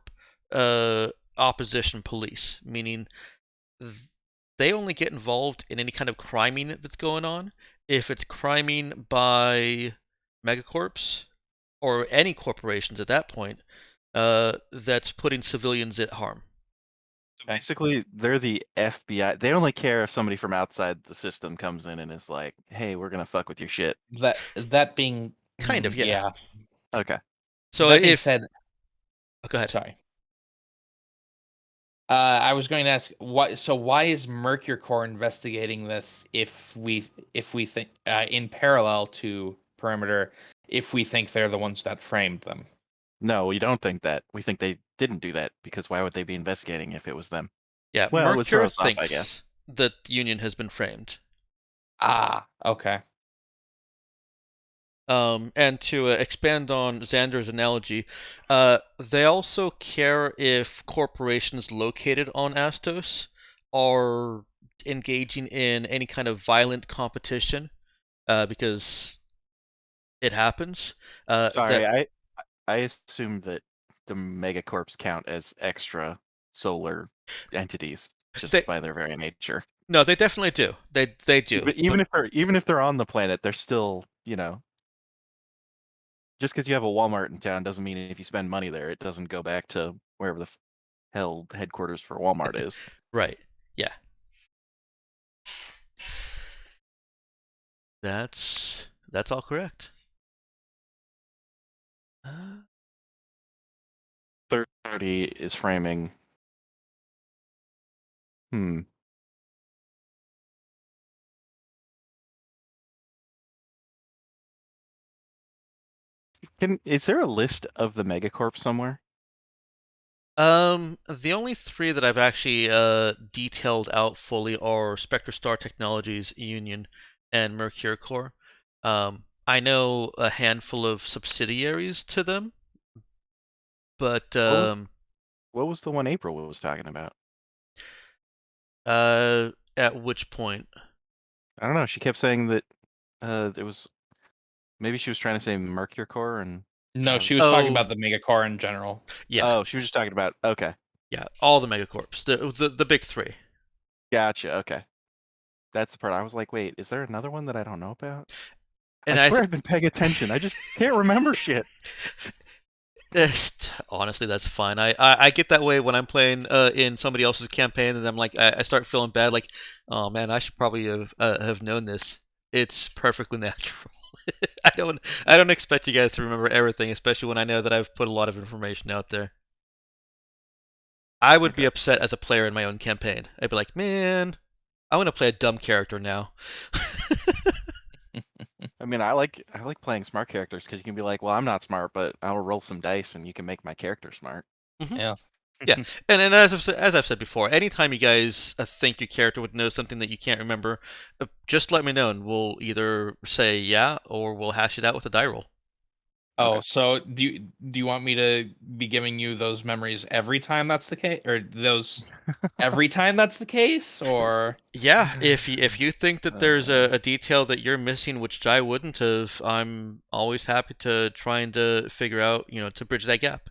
opposition police, meaning they only get involved in any kind of criming that's going on if it's criming by megacorps or any corporations at that point that's putting civilians at harm. Basically, they're the FBI. They only care if somebody from outside the system comes in and is like, "Hey, we're gonna fuck with your shit." That being Kind of, yeah. Okay. So that being if said, go ahead. sorry. I was going to ask why is Mercure Core investigating this if we think in parallel to Perimeter if we think they're the ones that framed them? No, we don't think that. We think they didn't do that because why would they be investigating if it was them? Yeah, Well, it would throw Mercure us off, thinks I guess. that Union has been framed. Ah, okay. And to expand on Xander's analogy, they also care if corporations located on Astos are engaging in any kind of violent competition, because it happens. Sorry, That I assumed that the megacorps count as extra solar entities just they by their very nature. no, they definitely do. They do. Even if they're on the planet, they're still, just because you have a Walmart in town doesn't mean if you spend money there, it doesn't go back to wherever the hell headquarters for Walmart is. Right. Yeah. That's all correct. Uh, 30 is framing. Hmm. Is there a list of the megacorps somewhere? the only three that I've actually detailed out fully are Spectre Star Technologies, Union, and Mercure Corps. I know a handful of subsidiaries to them, but What was the one April was talking about? at which point? I don't know. She kept saying that it was maybe she was trying to say Mercure Core and No, she was talking Oh, about the Megacore in general. yeah, oh, she was just talking about okay. yeah, all the megacorps, the big three. Gotcha. Okay. That's the part I was like, wait, is there another one that I don't know about? I And swear I've been paying attention. I just can't remember shit. honestly, that's fine. I get that way when I'm playing in somebody else's campaign, and I'm like, I start feeling bad. Like, oh man, I should probably have known this. It's perfectly natural. I don't expect you guys to remember everything, especially when I know that I've put a lot of information out there. I would be Okay. upset as a player in my own campaign. I'd be like, man, I want to play a dumb character now. I mean, I like playing smart characters because you can be like, well, I'm not smart, but I'll roll some dice and you can make my character smart. Mhm. Yeah. Yeah, and as I've said before, anytime you guys think your character would know something that you can't remember, just let me know, and we'll either say yeah or we'll hash it out with a die roll. Oh, Okay. so do you want me to be giving you those memories every time that's the case, or those every time that's the case, or Yeah, if you think that there's Uh, a detail that you're missing which I wouldn't have, I'm always happy to try and to figure out, to bridge that gap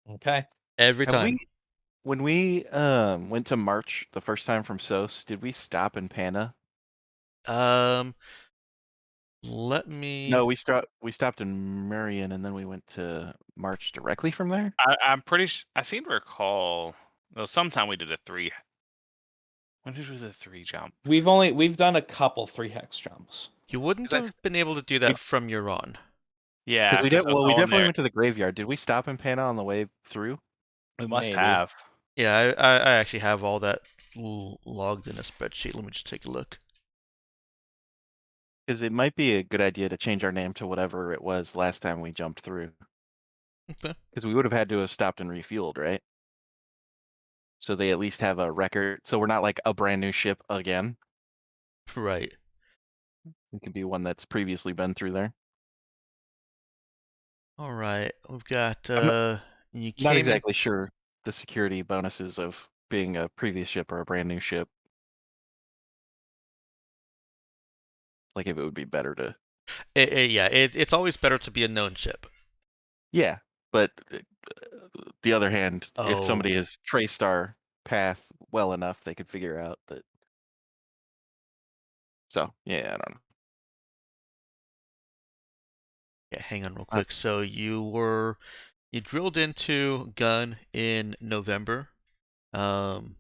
okay? every have time. when we went to March the first time from SOS, did we stop in Pana? Um, let me. No, we stopped in Marion and then we went to March directly from there. I'm pretty. I seem to recall. Well, sometime we did a 3. When did we do the 3 jump? We've done a couple 3 hex jumps. You wouldn't 'Cause have been able to do we that from your on. Yeah, we because did I was well. We going definitely there. went to the graveyard. Did we stop in Pana on the way through? We must Maybe. have. Yeah, I actually have all that logged in a spreadsheet. Let me just take a look. Because it might be a good idea to change our name to whatever it was last time we jumped through. Okay. Because we would have had to have stopped and refueled, right? So they at least have a record. So we're not like a brand new ship again. Right. It could be one that's previously been through there. All right. We've got I'm you not came in. exactly sure the security bonuses of being a previous ship or a brand new ship. Like if it would be better to. Yeah, it's always better to be a known ship. Yeah, but the other hand, if Oh, somebody has traced our path well enough, they could figure out that. So yeah, I don't know. yeah, hang on real Uh, quick. So you drilled into Gun in November. Um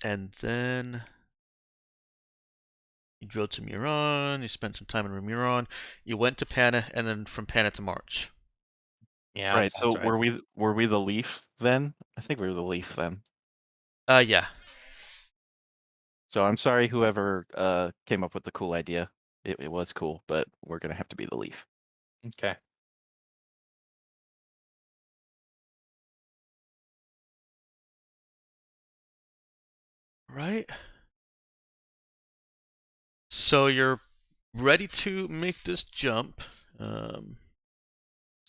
and then you drilled to Muron, you spent some time in Muron, you went to Pana, and then from Pana to March. Yeah, that Right. So sounds right. were we the Leaf then? I think we were the Leaf then. Yeah. So I'm sorry whoever came up with the cool idea. It was cool, but we're gonna have to be the Leaf. Okay. Right? So you're ready to make this jump.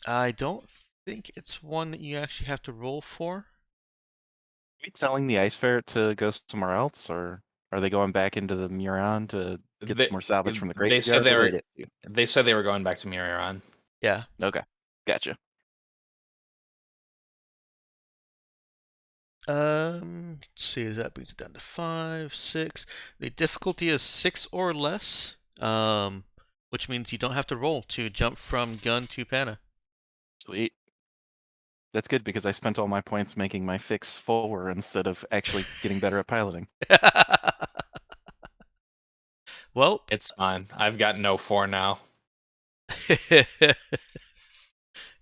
I don't think it's one that you actually have to roll for. we telling the ice ferret to go somewhere else, or are they going back into the Muron to get They- some more salvage from the they said graveyard? they What were- did they do? They said they were going back to Miriron. Yeah. Okay, gotcha. Let's see, that brings it down to 5, 6. The difficulty is 6 or less, which means you don't have to roll to jump from gun to pana. Sweet. That's good because I spent all my points making my fix 4 instead of actually getting better at piloting. Well, It's fine. I've got no 4 now.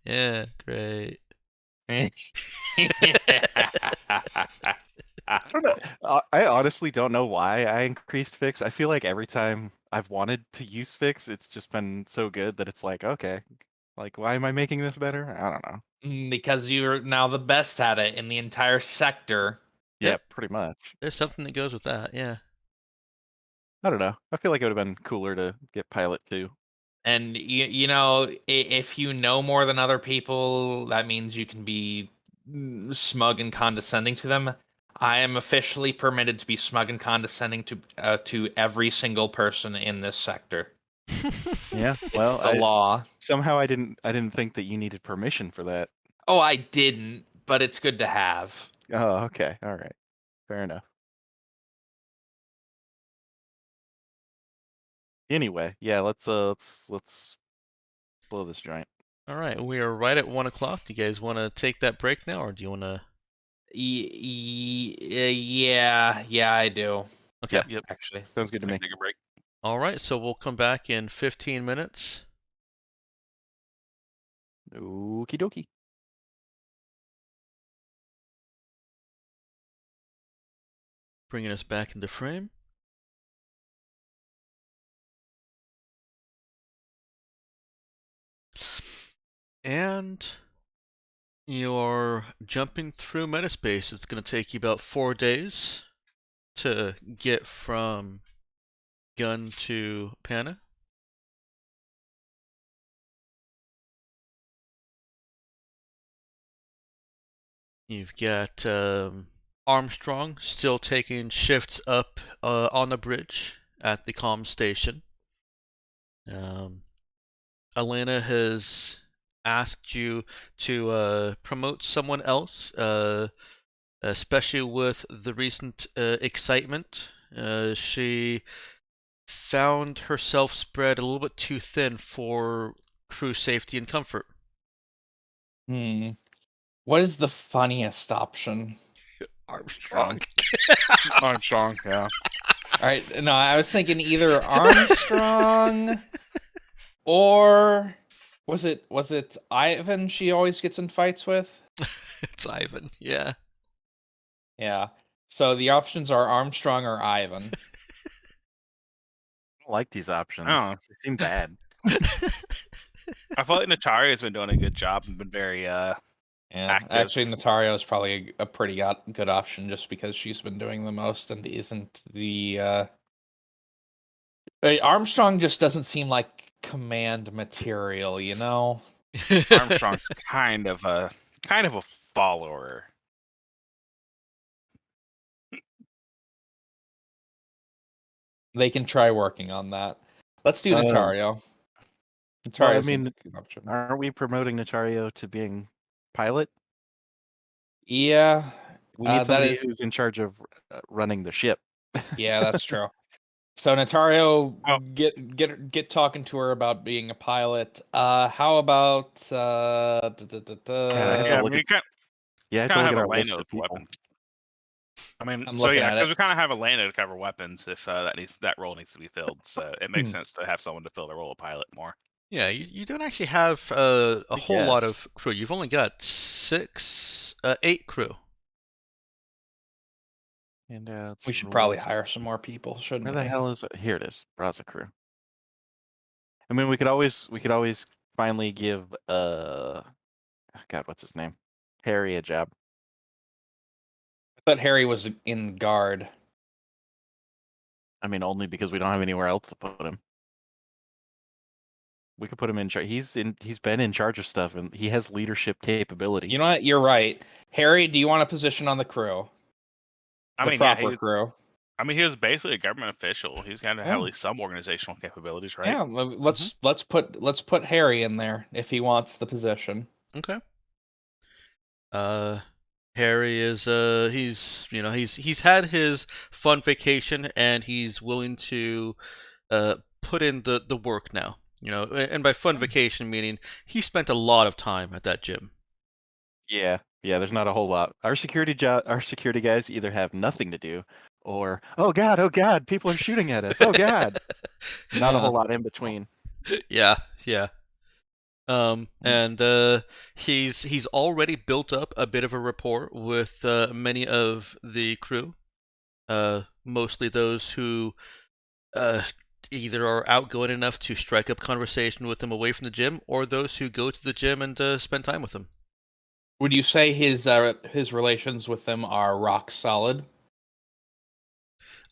yeah, great. I don't know. I honestly don't know why I increased fix. I feel like every time I've wanted to use fix, it's just been so good that it's like, okay, like why am I making this better? I don't know. Because you're now the best at it in the entire sector. Yeah, Yep. pretty much. There's something that goes with that, yeah. I don't know. I feel like it would have been cooler to get pilot too. And you know, if you know more than other people, that means you can be smug and condescending to them. I am officially permitted to be smug and condescending to every single person in this sector. Yeah. It's Well, the law. somehow I didn't think that you needed permission for that. Oh, I didn't, but it's good to have. Oh, okay. All right. Fair enough. Anyway, yeah, let's blow this joint. All right, we are right at 1 o'clock. Do you guys want to take that break now, or do you want to? Yeah, I do. Okay. Yep. Actually, Sounds good to me. Take a break. All right, so we'll come back in 15 minutes. Okie dokie. Bringing us back into frame. And you're jumping through metaspace. It's going to take you about 4 days to get from gun to pana. You've got Armstrong still taking shifts up on the bridge at the comm station. Elena has asked you to promote someone else, especially with the recent excitement. She found herself spread a little bit too thin for crew safety and comfort. What is the funniest option? Armstrong. Armstrong, yeah. All right, no, I was thinking either Armstrong or was it Ivan she always gets in fights with? It's Ivan, yeah. Yeah. So the options are Armstrong or Ivan. I don't like these options. Oh. They seem bad. I feel like Nataria's been doing a good job and been very Yeah. active. Actually, Natario is probably a pretty good option just because she's been doing the most and isn't the Armstrong just doesn't seem like command material, you know? Armstrong's kind of a follower. They can try working on that. Let's do Um, Natario. Well, I Natario's a mean, good option. aren't we promoting Natario to being pilot? Yeah, We need that somebody is who's in charge of running the ship. yeah, that's true. So Natario, Oh. get talking to her about being a pilot. How about I have to Yeah, look we at- kind Yeah, I have of to look have at a our lane list of of people. weapons. I mean, I'm so looking yeah, at because it. we kind of have a lane to cover weapons if that role needs to be filled. So it makes sense to have someone to fill the role of pilot more. Yeah, you don't actually have a whole lot guess. of crew. You've only got 8 crew. And We should probably hire some more people, shouldn't Where we? the hell is it? Here it is. Browser crew. I mean, we could always finally give God, what's his name? Harry a job. I thought Harry was in guard. I mean, only because we don't have anywhere else to put him. We could put him in charge. He's been in charge of stuff, and he has leadership capability. You know what? You're right. Harry, do you want a position on the crew? I The mean, yeah, proper crew. he was basically a government official. He's got to have Yeah. at least some organizational capabilities, right? Yeah, let's put Harry in there if he wants the position. Okay. Harry is he's had his fun vacation and he's willing to put in the work now. And by fun vacation meaning he spent a lot of time at that gym. Yeah, there's not a whole lot. Our security guys either have nothing to do or oh god, people are shooting at us. Oh god. Not a whole lot in between. Yeah, yeah. And he's already built up a bit of a rapport with many of the crew, mostly those who uh, either are outgoing enough to strike up conversation with him away from the gym, or those who go to the gym and spend time with him. Would you say his relations with them are rock solid?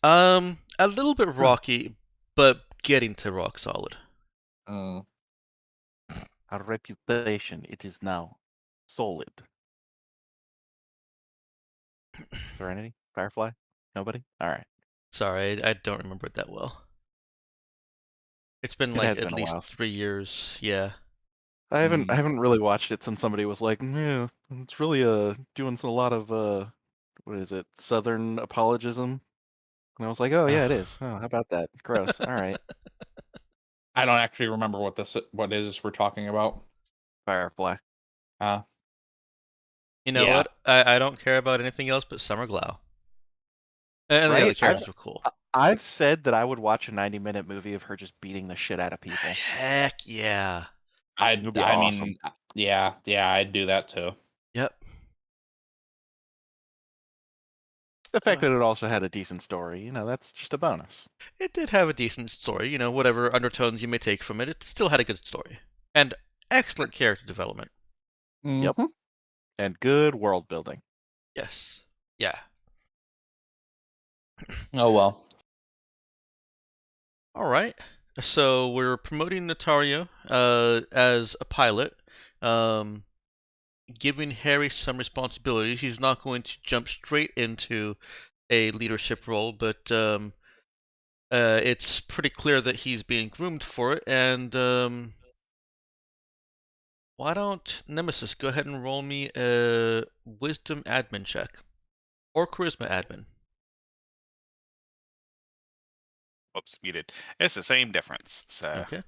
A little bit rocky, but getting to rock solid. Mm. Our reputation, it is now solid. Serenity? Firefly? Nobody? Alright. Sorry, I don't remember it that well. It's been It like has at been a least while. 3 years. Yeah. I haven't really watched it since somebody was like, yeah, it's really doing a lot of what is it, Southern apologism? And I was like, oh yeah, it is. Oh, how about that? Gross. Alright. I don't actually remember what we're talking about. Firefly. You know Yeah. what? I don't care about anything else but Summer Glau. And the other Right? characters were cool. I've said that I would watch a 90-minute movie of her just beating the shit out of people. Heck yeah. It would be awesome. mean, yeah, I'd do that too. Yep. The fact that it also had a decent story, that's just a bonus. It did have a decent story, whatever undertones you may take from it, it still had a good story. And excellent character development. Yep. And good world building. Yes. Yeah. Oh well. Alright. So we're promoting Natario as a pilot, giving Harry some responsibilities. He's not going to jump straight into a leadership role, but it's pretty clear that he's being groomed for it. And why don't Nemesis go ahead and roll me a Wisdom admin check or Charisma admin? Whoops, muted. It's the same difference. So Okay.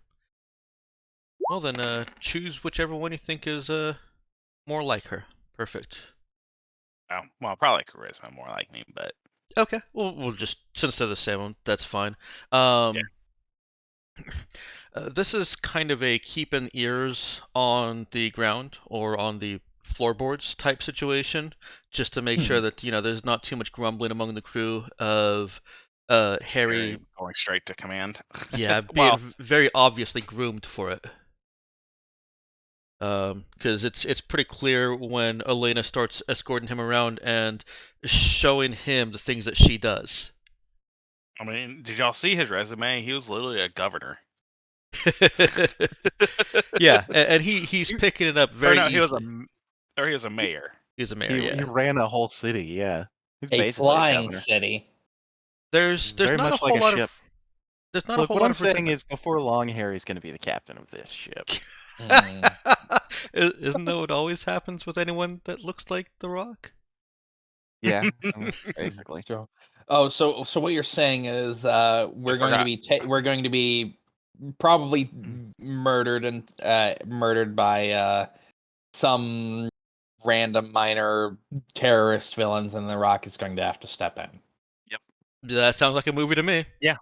Well then, choose whichever one you think is more like her. Perfect. well, probably charisma more like me, but Okay. Well, we'll just since they're the same one, that's fine. This is kind of a keeping ears on the ground or on the floorboards type situation, just to make sure that there's not too much grumbling among the crew of Harry going straight to command. yeah, being Well, very obviously groomed for it. Because it's pretty clear when Elena starts escorting him around and showing him the things that she does. I mean, did y'all see his resume? He was literally a governor. Yeah, and he's picking it up very easily. He was a mayor. He was a mayor. He ran a whole city. Yeah, he's A basically flying governor. city. There's Very not much a whole like a lot ship. of. There's not Look, a whole what lot I'm of saying resentment. is, before long, Harry's going to be the captain of this ship. Isn't that what always happens with anyone that looks like The Rock? Yeah, basically. So, so what you're saying is we're going to be probably murdered by some random minor terrorist villains, and The Rock is going to have to step in. That sounds like a movie to me. Yeah.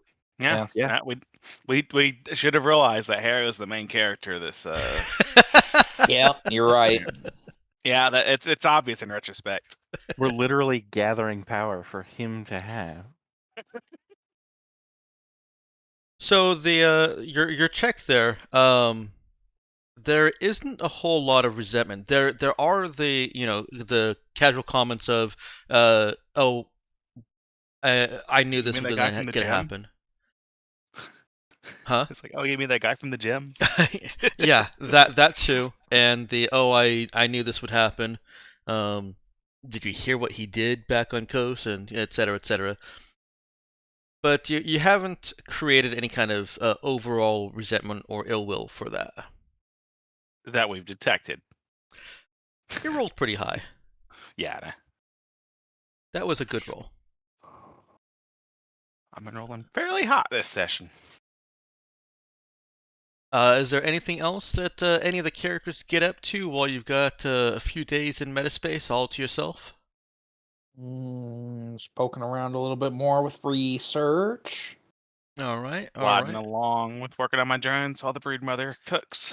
We should have realized that Harry was the main character of this. Yeah, you're right. Yeah, that it's obvious in retrospect. We're literally gathering power for him to have. So the your check there, there isn't a whole lot of resentment. There are the casual comments of oh, I knew this was gonna happen. Huh? It's like, oh, you mean that guy from the gym? Yeah, that too, and the I knew this would happen. did you hear what he did back on coast, and et cetera, et cetera. But you haven't created any kind of overall resentment or ill will for that. That we've detected. You rolled pretty high. Yeah. That was a good roll. I've been rolling fairly hot this session. Is there anything else that any of the characters get up to while you've got a few days in Metaspace all to yourself? Just poking around a little bit more with research. All right, all Plodding right. along with working on my drones while the broodmother cooks.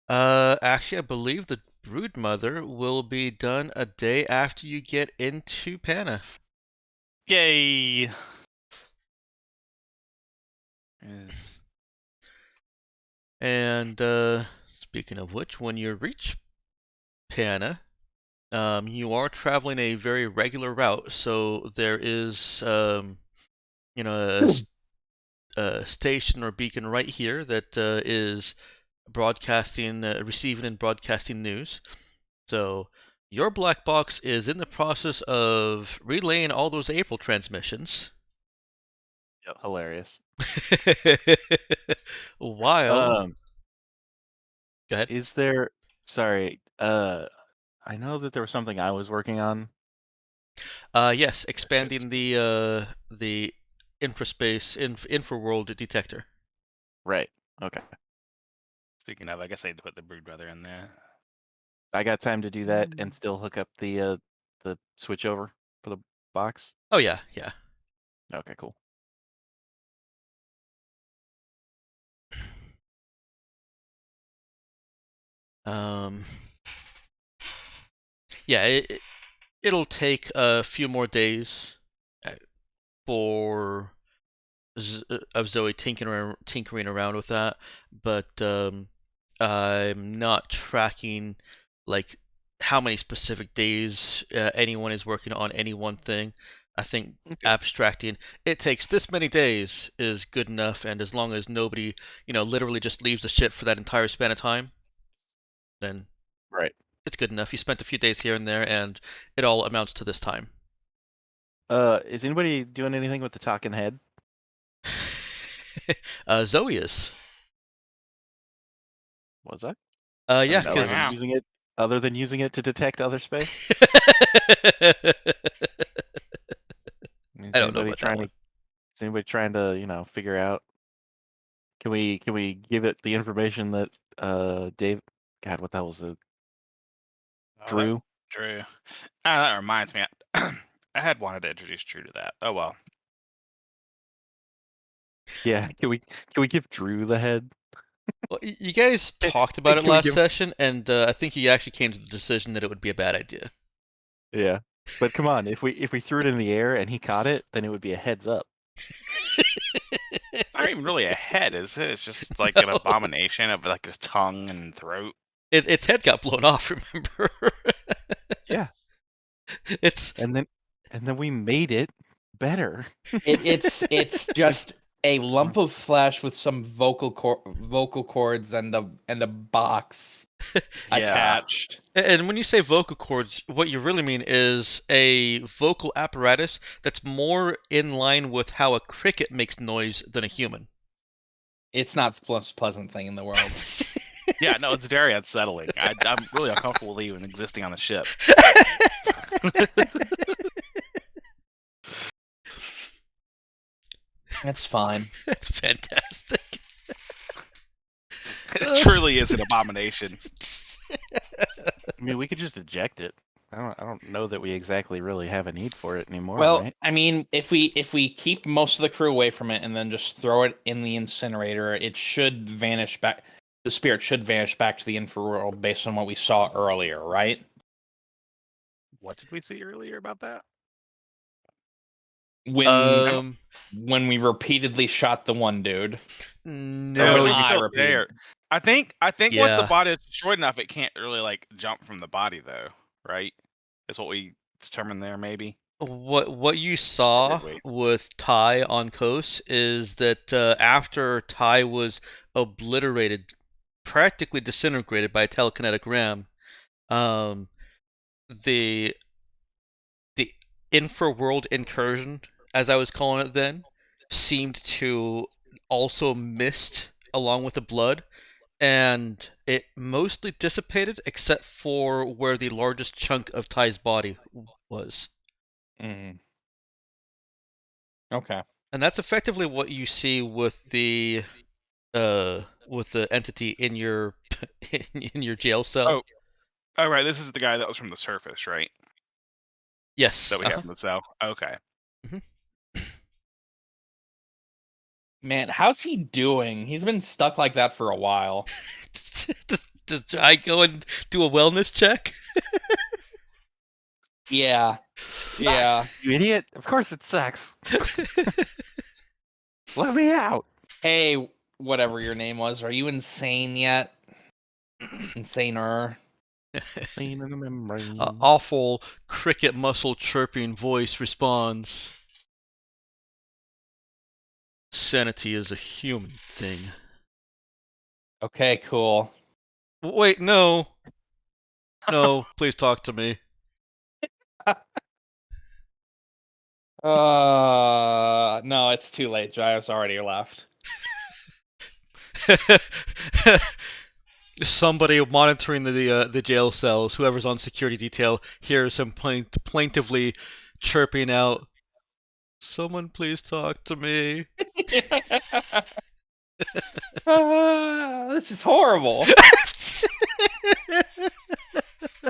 Actually, I believe the Broodmother will be done a day after you get into Pana. Yay! Yes. And speaking of which, when you reach Pana, you are traveling a very regular route, so there is, you know, a station or beacon right here that is broadcasting, receiving and broadcasting news. So your black box is in the process of relaying all those April transmissions. Hilarious. While, go ahead. Is there? Sorry. I know that there was something I was working on. Yes, expanding the infraspace infraworld detector. Right. Okay. Speaking of, I guess I need to put the broodmother in there. I got time to do that and still hook up the switch over for the box. Oh yeah, yeah. Okay, cool. Um, yeah, it'll take a few more days for of Zoe tinkering around with that, but I'm not tracking like how many specific days anyone is working on any one thing. I think abstracting it takes this many days is good enough, and as long as nobody, literally just leaves the ship for that entire span of time, then Right. it's good enough. You spent a few days here and there, and it all amounts to this time. Is anybody doing anything with the talking head? Zoe is. Was that? Yeah, I mean, other than because using it to detect other space. I don't know about that one. Is anybody trying to, figure out? Can we give it the information that Dave? God, what the hell was the Drew? Drew. That reminds me. I had wanted to introduce Drew to that. Oh well. Yeah. Can we give Drew the head? Well, you guys talked about it Can we last give- session, and I think you actually came to the decision that it would be a bad idea. Yeah. But come on, if we threw it in the air and he caught it, then it would be a heads up. It's not even really a head, is it? It's just like an abomination of like his tongue and throat. Its head got blown off. Remember? Yeah. It's And then we made it better. It's just a lump of flesh with some vocal cords and a box attached. And when you say vocal cords, what you really mean is a vocal apparatus that's more in line with how a cricket makes noise than a human. It's not the most pleasant thing in the world. Yeah, no, it's very unsettling. I'm really uncomfortable even existing on the ship. It's fine. That's fantastic. It truly is an abomination. I mean, we could just eject it. I don't know that we exactly really have a need for it anymore, Well, right? I mean, if we keep most of the crew away from it and then just throw it in the incinerator, it should vanish back. The spirit should vanish back to the infraworld based on what we saw earlier, right? What did we see earlier about that? When we repeatedly shot the one dude. No, when it's I still repeated. there. I think once Yeah. the body is destroyed enough, it can't really like jump from the body though, right? That's what we determined there, maybe. What you saw Wait. with Ty on Kos is that after Ty was obliterated, practically disintegrated by a telekinetic ram, the infraworld incursion, as I was calling it then, seemed to also mist along with the blood, and it mostly dissipated except for where the largest chunk of Ty's body was. Mm. Okay. And that's effectively what you see with the entity in your in your jail cell. Oh, right. This is the guy that was from the surface, right? Yes. That we have in the cell. Okay. Man, how's he doing? He's been stuck like that for a while. Does I go and do a wellness check? Yeah. Yeah. You idiot! Of course it's sex. Let me out. Hey, whatever your name was, are you insane yet? Insaner. Seen in the membrane. Awful cricket muscle chirping voice responds. Sanity is a human thing. Okay, cool. Wait, no. No, please talk to me. No, it's too late. Giles already left. Somebody monitoring the jail cells, whoever's on security detail, hears him plaintively chirping out, "Someone please talk to me." This is horrible.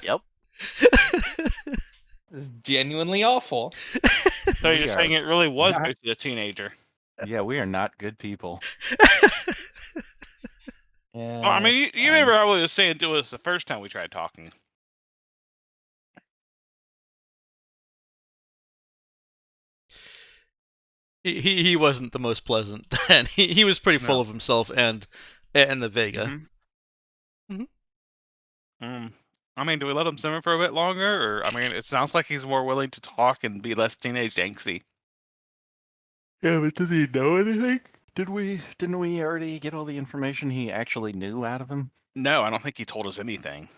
Yep. This is genuinely awful. So We you're are saying it really was not- basically a teenager? Yeah, we are not good people. Yeah, Well, I mean, you fine. remember how he was saying to us the first time we tried talking. He wasn't the most pleasant, and he was pretty full No. of himself and the Vega. Mhm. I mean, do we let him simmer for a bit longer, or I mean, it sounds like he's more willing to talk and be less teenage angsty. Yeah, but does he know anything? Didn't we already get all the information he actually knew out of him? No, I don't think he told us anything.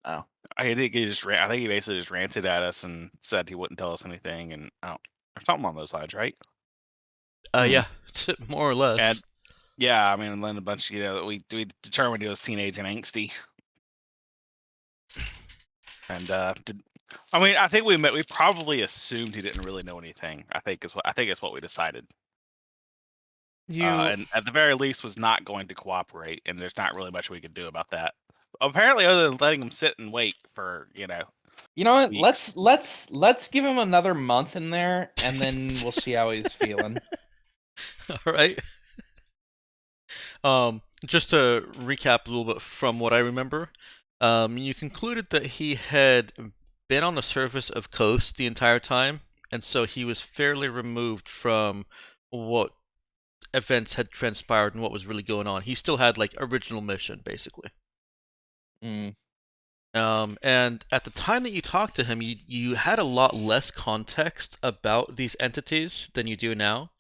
Oh. I think I think he basically just ranted at us and said he wouldn't tell us anything, and or something on those lines, right? Yeah, more or less. And yeah, I mean, and then a bunch, we determined he was teenage and angsty. And I mean, I think we probably assumed he didn't really know anything. I think it's what we decided. And at the very least was not going to cooperate, and there's not really much we could do about that. Apparently, other than letting him sit and wait for You know what? weeks. Let's give him another month in there, and then we'll see how he's feeling. All right. Just to recap a little bit from what I remember, you concluded that he had been on the surface of Coast the entire time, and so he was fairly removed from what events had transpired and what was really going on. He still had like original mission, basically. Mm. And at the time that you talked to him, you had a lot less context about these entities than you do now.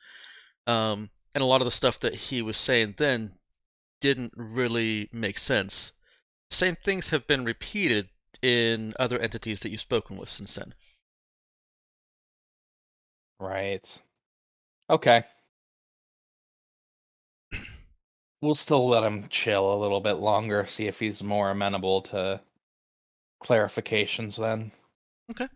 And a lot of the stuff that he was saying then didn't really make sense. Same things have been repeated in other entities that you've spoken with since then. Right. Okay. We'll still let him chill a little bit longer, see if he's more amenable to clarifications then. Okay.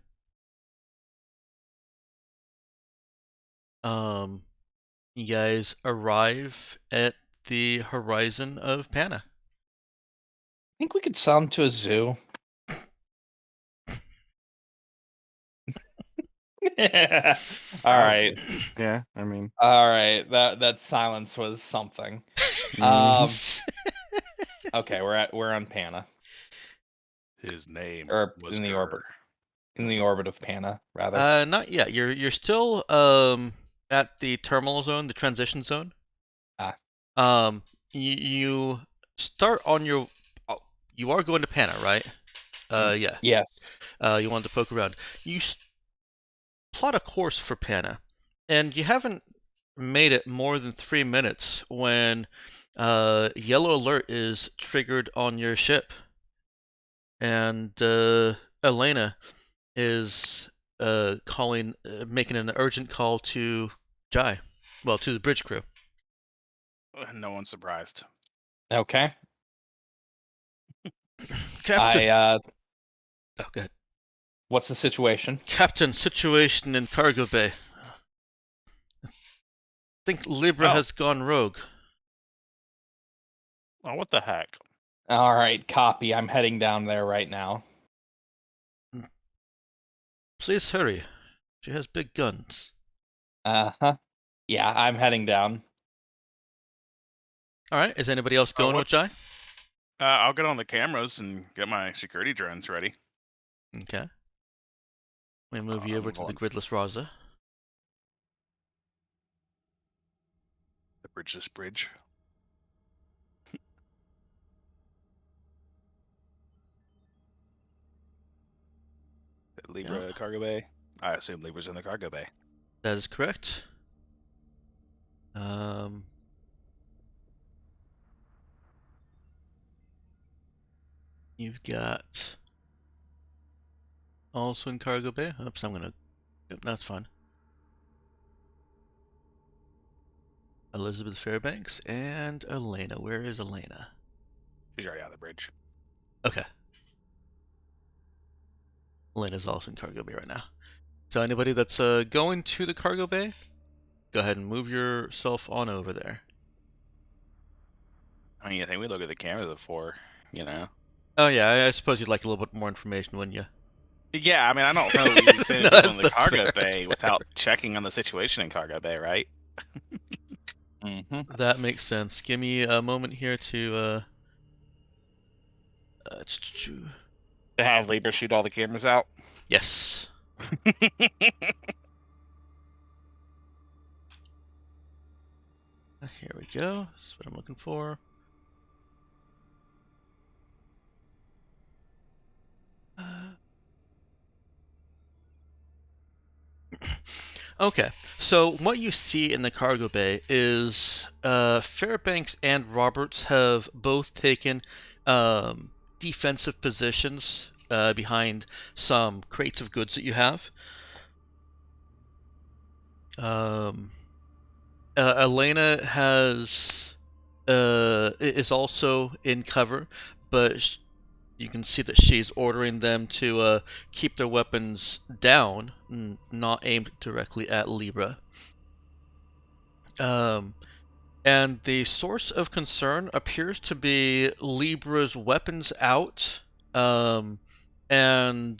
You guys arrive at the horizon of Pana. I think we could sell him to a zoo. All right. Yeah, I mean. All right. That silence was something. Okay, we're on Pana. His name Or was in the Gur. orbit. In the orbit of Pana, rather. Not yet. You're still at the terminal zone, the transition zone. You start on your. You are going to Pana, right? Yeah. Yes. You want to poke around. You plot a course for Pana, and you haven't made it more than 3 minutes when yellow alert is triggered on your ship, and Elena is making an urgent call to Jai. Well, to the bridge crew. No one's surprised. Okay. Captain. I Oh, go ahead. what's the situation? Captain, situation in cargo bay. I think Libra Oh. has gone rogue. Oh, what the heck? All right, copy. I'm heading down there right now. Please hurry. She has big guns. Uh-huh. Yeah, I'm heading down. All right. Is anybody else going with Jai? I'll get on the cameras and get my security drones ready. Okay. We move you over to the gridless Raza. The bridgeless bridge. Libra cargo bay. I assume Libra's in the cargo bay. That is correct. You've got also in cargo bay. Oops, I'm gonna. Yep, that's fine. Elizabeth Fairbanks and Elena. Where is Elena? She's already on the bridge. Okay. Elena's also in cargo bay right now. So anybody that's going to the cargo bay, go ahead and move yourself on over there. I mean, I think we look at the cameras before, you know. Oh yeah, I suppose you'd like a little bit more information, wouldn't you? Yeah, I mean, I don't know we send No, people in the that's cargo fair. bay without checking on the situation in cargo bay, right? Mm-hmm. That makes sense. Give me a moment here to To have Libra shoot all the cameras out. yes. Here we go. This is what I'm looking for. Okay, so what you see in the cargo bay is Fairbanks and Roberts have both taken defensive positions behind some crates of goods that you have. Elena is also in cover, but you can see that she's ordering them to keep their weapons down, not aimed directly at Libra. And the source of concern appears to be Libra's weapons out, and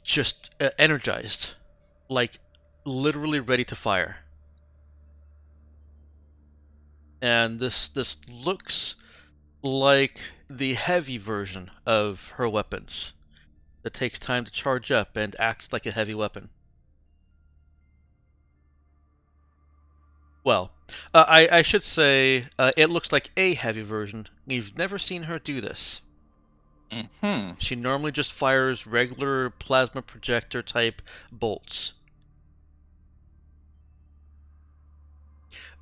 just energized, like literally ready to fire. And this looks like the heavy version of her weapons that takes time to charge up and acts like a heavy weapon. Well, I should say it looks like a heavy version. You've never seen her do this. Mm-hmm. She normally just fires regular plasma projector type bolts.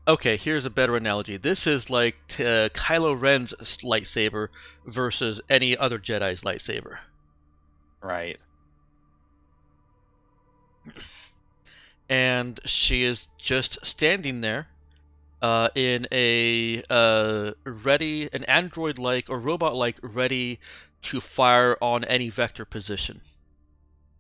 Okay, here's a better analogy. This is like Kylo Ren's lightsaber versus any other Jedi's lightsaber. Right. And she is just standing there in a an android-like or robot-like ready to fire on any vector position.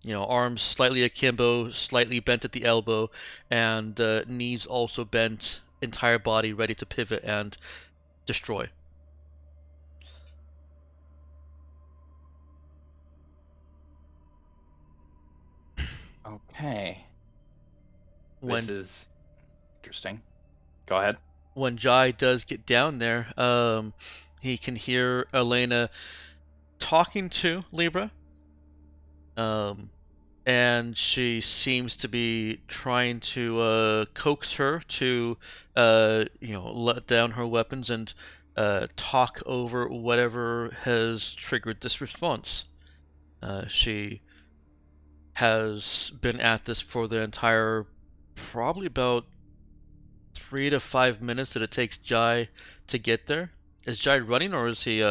You know, arms slightly akimbo, slightly bent at the elbow, and knees also bent, entire body ready to pivot and destroy. Okay. When This is interesting. Go ahead. when Jai does get down there, he can hear Elena talking to Libra, and she seems to be trying to coax her to, let down her weapons and talk over whatever has triggered this response. She has been at this for the entire, probably about 3 to 5 minutes that it takes Jai to get there. Is Jai running or is he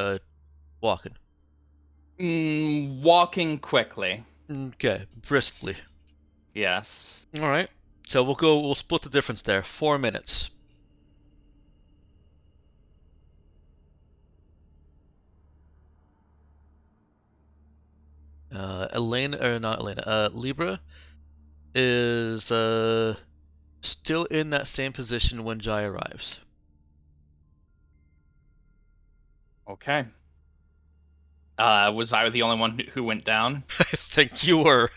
walking? Walking quickly. Okay, briskly. Yes. All right. So we'll split the difference there. 4 minutes. Elena, or not Elena, Libra is still in that same position when Jai arrives. Okay. Was I the only one who went down? I think you were.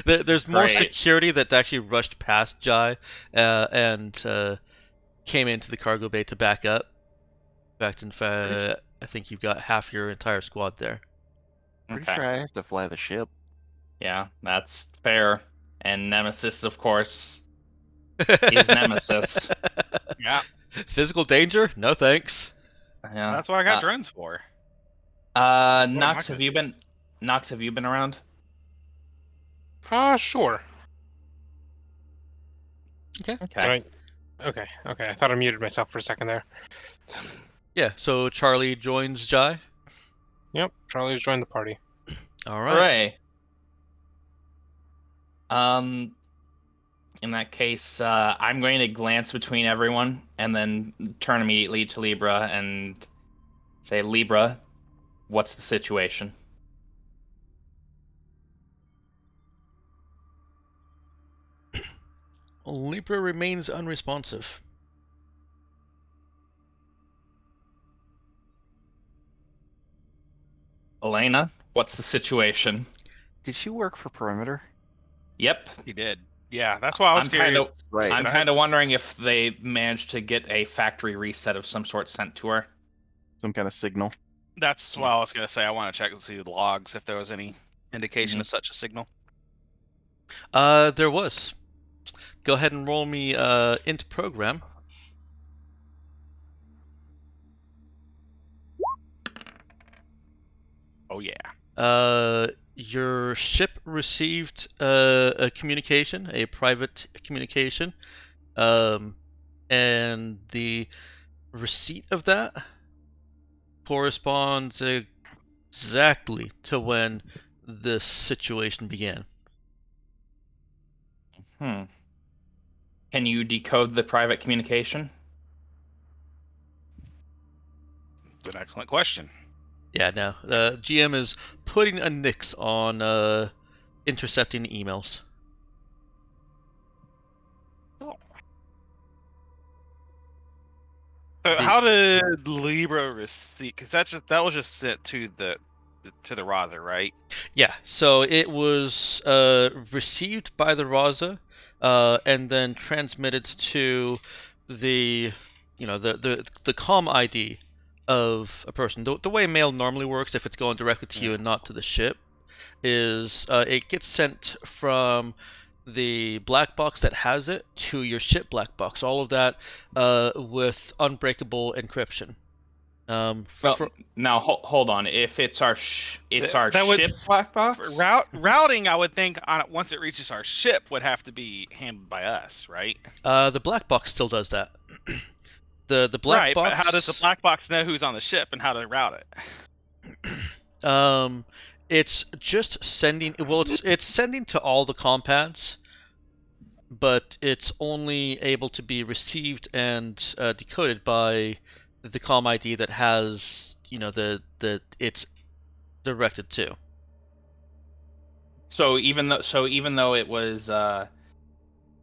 There's more Great. security that actually rushed past Jai and came into the cargo bay to back up. In fact, I think you've got half your entire squad there. Pretty Okay. sure I have to fly the ship. Yeah, that's fair. And Nemesis, of course, is Nemesis. Yeah, Physical danger? No thanks. Yeah. that's what I got drones for. Nox, have you been around? Sure. Okay. Okay. Okay. I thought I muted myself for a second there. Yeah, so Charlie joins Jai. Yep, Charlie's joined the party. All right. Hooray. In that case, I'm going to glance between everyone and then turn immediately to Libra and say, Libra, what's the situation? Libra remains unresponsive. Elena, what's the situation? Did she work for Perimeter? Yep. He did. Yeah, that's why I was I'm curious. Right. I'm kind of wondering if they managed to get a factory reset of some sort sent to her. Some kind of signal. That's what I was gonna say. I want to check and see the logs if there was any indication Mhm. of such a signal. There was. Go ahead and roll me int program. Oh yeah. Your ship received a communication, a private communication, and the receipt of that corresponds exactly to when this situation began. Can you decode the private communication? It's an excellent question. Yeah, no. GM is putting a nix on intercepting emails. So how did Libra receive? Because that was just sent to the Raza, right? Yeah, so it was received by the Raza, and then transmitted to the, the comm ID of a person. The way mail normally works, if it's going directly to you and not to the ship, is it gets sent from the black box that has it to your ship black box. All of that with unbreakable encryption. Well, For, now hold on. If it's our That would- ship black box, Routing, I would think, once it reaches our ship, would have to be handled by us, right? the black box still does that. The black right, box. but how does the black box know who's on the ship and how to route it? It's just sending. Well, it's sending to all the compads, but it's only able to be received and decoded by the comm ID that has, the it's directed to. so even though it was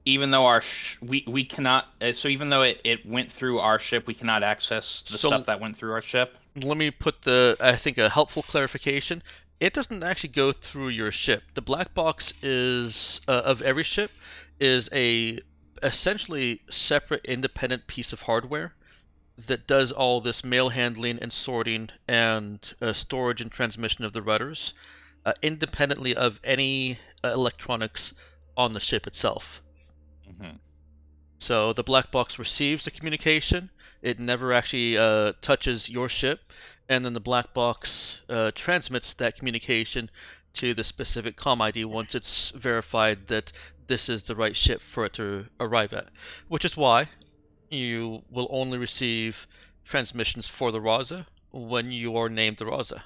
even though we cannot so even though it went through our ship, we cannot access the stuff that went through our ship. Let me put I think a helpful clarification. It doesn't actually go through your ship. The black box is of every ship is a essentially separate independent piece of hardware that does all this mail handling and sorting and storage and transmission of the rudders independently of any electronics on the ship itself. Mm-hmm. So the black box receives the communication. It never actually touches your ship, and then the black box transmits that communication to the specific comm ID once it's verified that this is the right ship for it to arrive at. Which is why you will only receive transmissions for the Raza when you are named the Raza.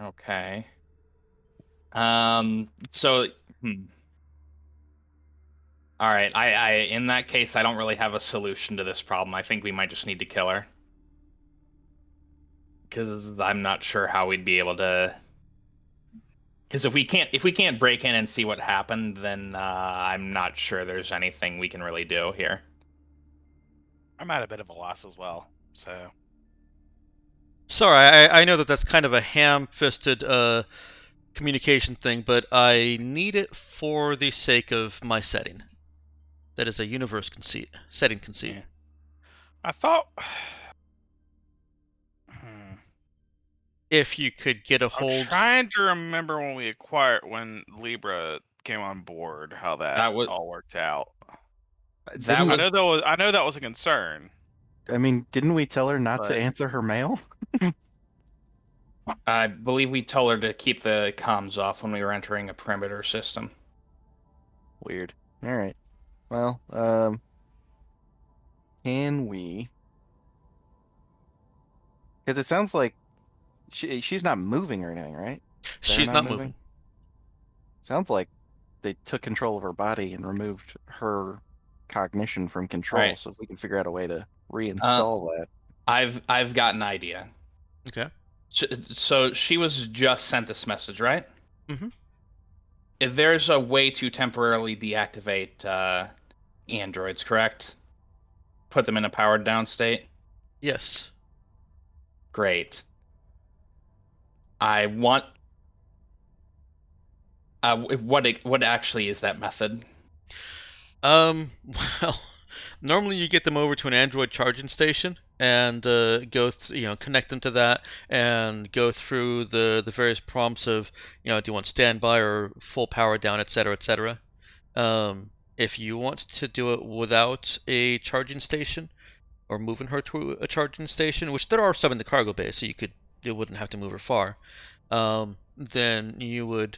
Okay. So, all right. I in that case, I don't really have a solution to this problem. I think we might just need to kill her. Because I'm not sure how we'd be able to. Because if we can't break in and see what happened, then I'm not sure there's anything we can really do here. I'm at a bit of a loss as well. So Sorry, I know that that's kind of a ham-fisted communication thing, but I need it for the sake of my setting. That is a universe conceit, setting conceit. Yeah. I thought. If you could get a I'm hold. trying to remember when Libra came on board, how that all worked out. That I was know that was a concern. I mean, didn't we tell her not to But- answer her mail? I believe we told her to keep the comms off when we were entering a perimeter system. Weird. All right. Well, can we? Because it sounds like she's not moving or anything, right? She's not moving. Sounds like they took control of her body and removed her cognition from control. Right. So if we can figure out a way to reinstall that. I've got an idea. Okay. So she was just sent this message, right? Mhm. If there's a way to temporarily deactivate androids, correct? Put them in a powered down state? Yes. Great. I want... what actually is that method? Well, normally you get them over to an Android charging station and connect them to that and go through the various prompts of, do you want standby or full power down, etc., etc. If you want to do it without a charging station or moving her to a charging station, which there are some in the cargo bay, so you wouldn't have to move her far, then you would.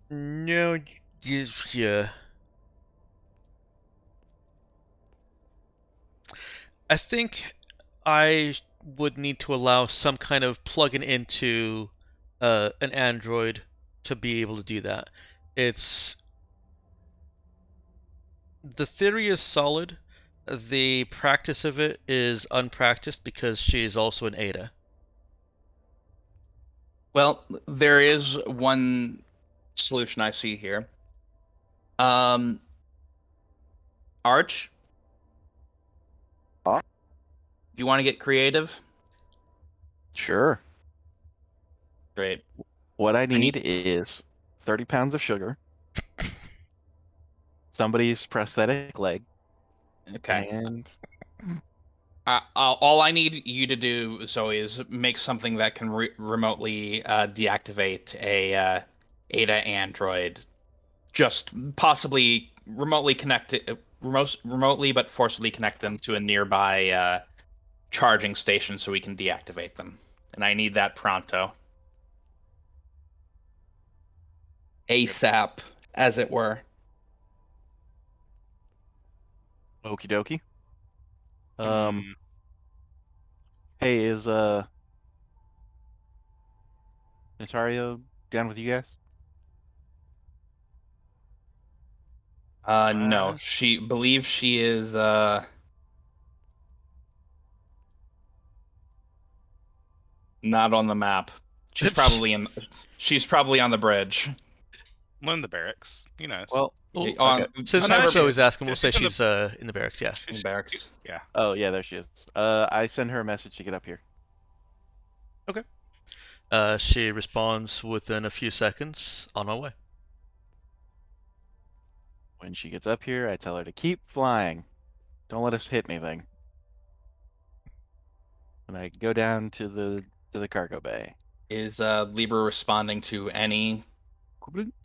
No, yeah. I think I would need to allow some kind of plug-in into an Android to be able to do that. The theory is solid. The practice of it is unpracticed because she is also an Ada. Well, there is one solution I see here. Arch? You want to get creative? Sure. Great. What I need is 30 pounds of sugar, somebody's prosthetic leg, Okay. and all I need you to do, Zoe, is make something that can remotely deactivate a Ada android. Just possibly remotely connect it, remotely but forcibly connect them to a nearby charging station so we can deactivate them. And I need that pronto. ASAP, as it were. okie dokie. Hmm. Hey, is Natario down with you guys? No, she believes she is not on the map. She's probably on the bridge. I'm in the barracks. You know. Well, Since Zoe's asking, we'll say she's in the barracks. Yeah. In barracks. Yeah. oh yeah, there she is. I send her a message to get up here. Okay. She responds within a few seconds. On my way. When she gets up here, I tell her to keep flying. Don't let us hit anything. And I go down to the cargo bay. Is Libra responding to any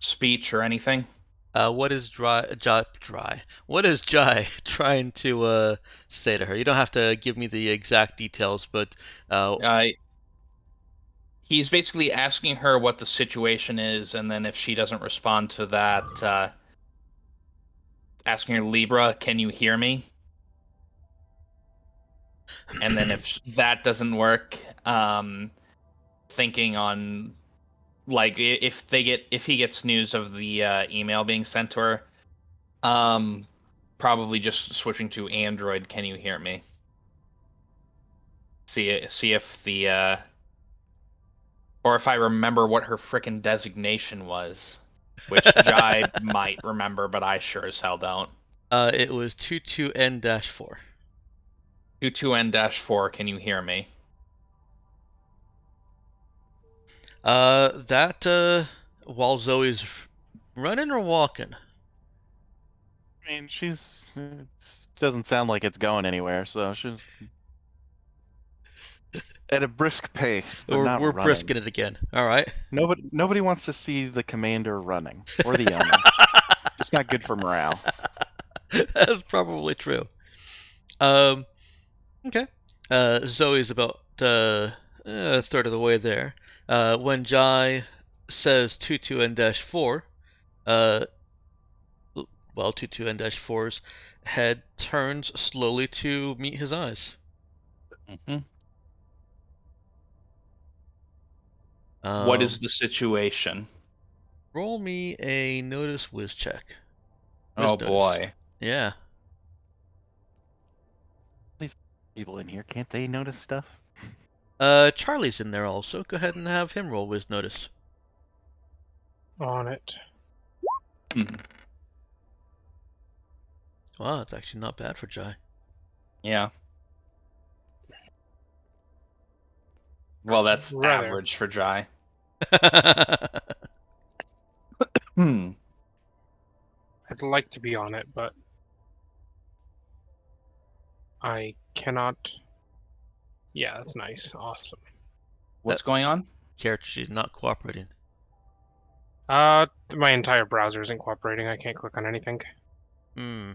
speech or anything? What is What is Jai trying to say to her? You don't have to give me the exact details, but he's basically asking her what the situation is, and then if she doesn't respond to that, asking her, Libra, can you hear me? and then if that doesn't work, thinking on like if he gets news of the email being sent to her, probably just switching to Android. Can you hear me? See if the or if I remember what her frickin' designation was, which Jai might remember, but I sure as hell don't. It was 22N-4. 22N-4, can you hear me? While Zoe's running or walking? I mean, it doesn't sound like it's going anywhere, so she's at a brisk pace, but not We're running. brisking it again. All right. Nobody wants to see the commander running, or the owner. It's not good for morale. That's probably true. Okay. Zoe's about a third of the way there. When Jai says 22N-4, well, 22N-4's head turns slowly to meet his eyes. Mm-hmm. What is Um, the situation? Roll me a notice whiz check. Oh Notice. boy. Yeah. These people in here, can't they notice stuff? Charlie's in there also. Go ahead and have him roll whiz notice. On it. Hmm. Wow, that's actually not bad for Jai. Yeah. Well, that's Rather. average for Jai. I'd like to be on it, but I cannot. Yeah, that's nice. Awesome. What's going on? Character she's not cooperating. My entire browser isn't cooperating. I can't click on anything. Hmm.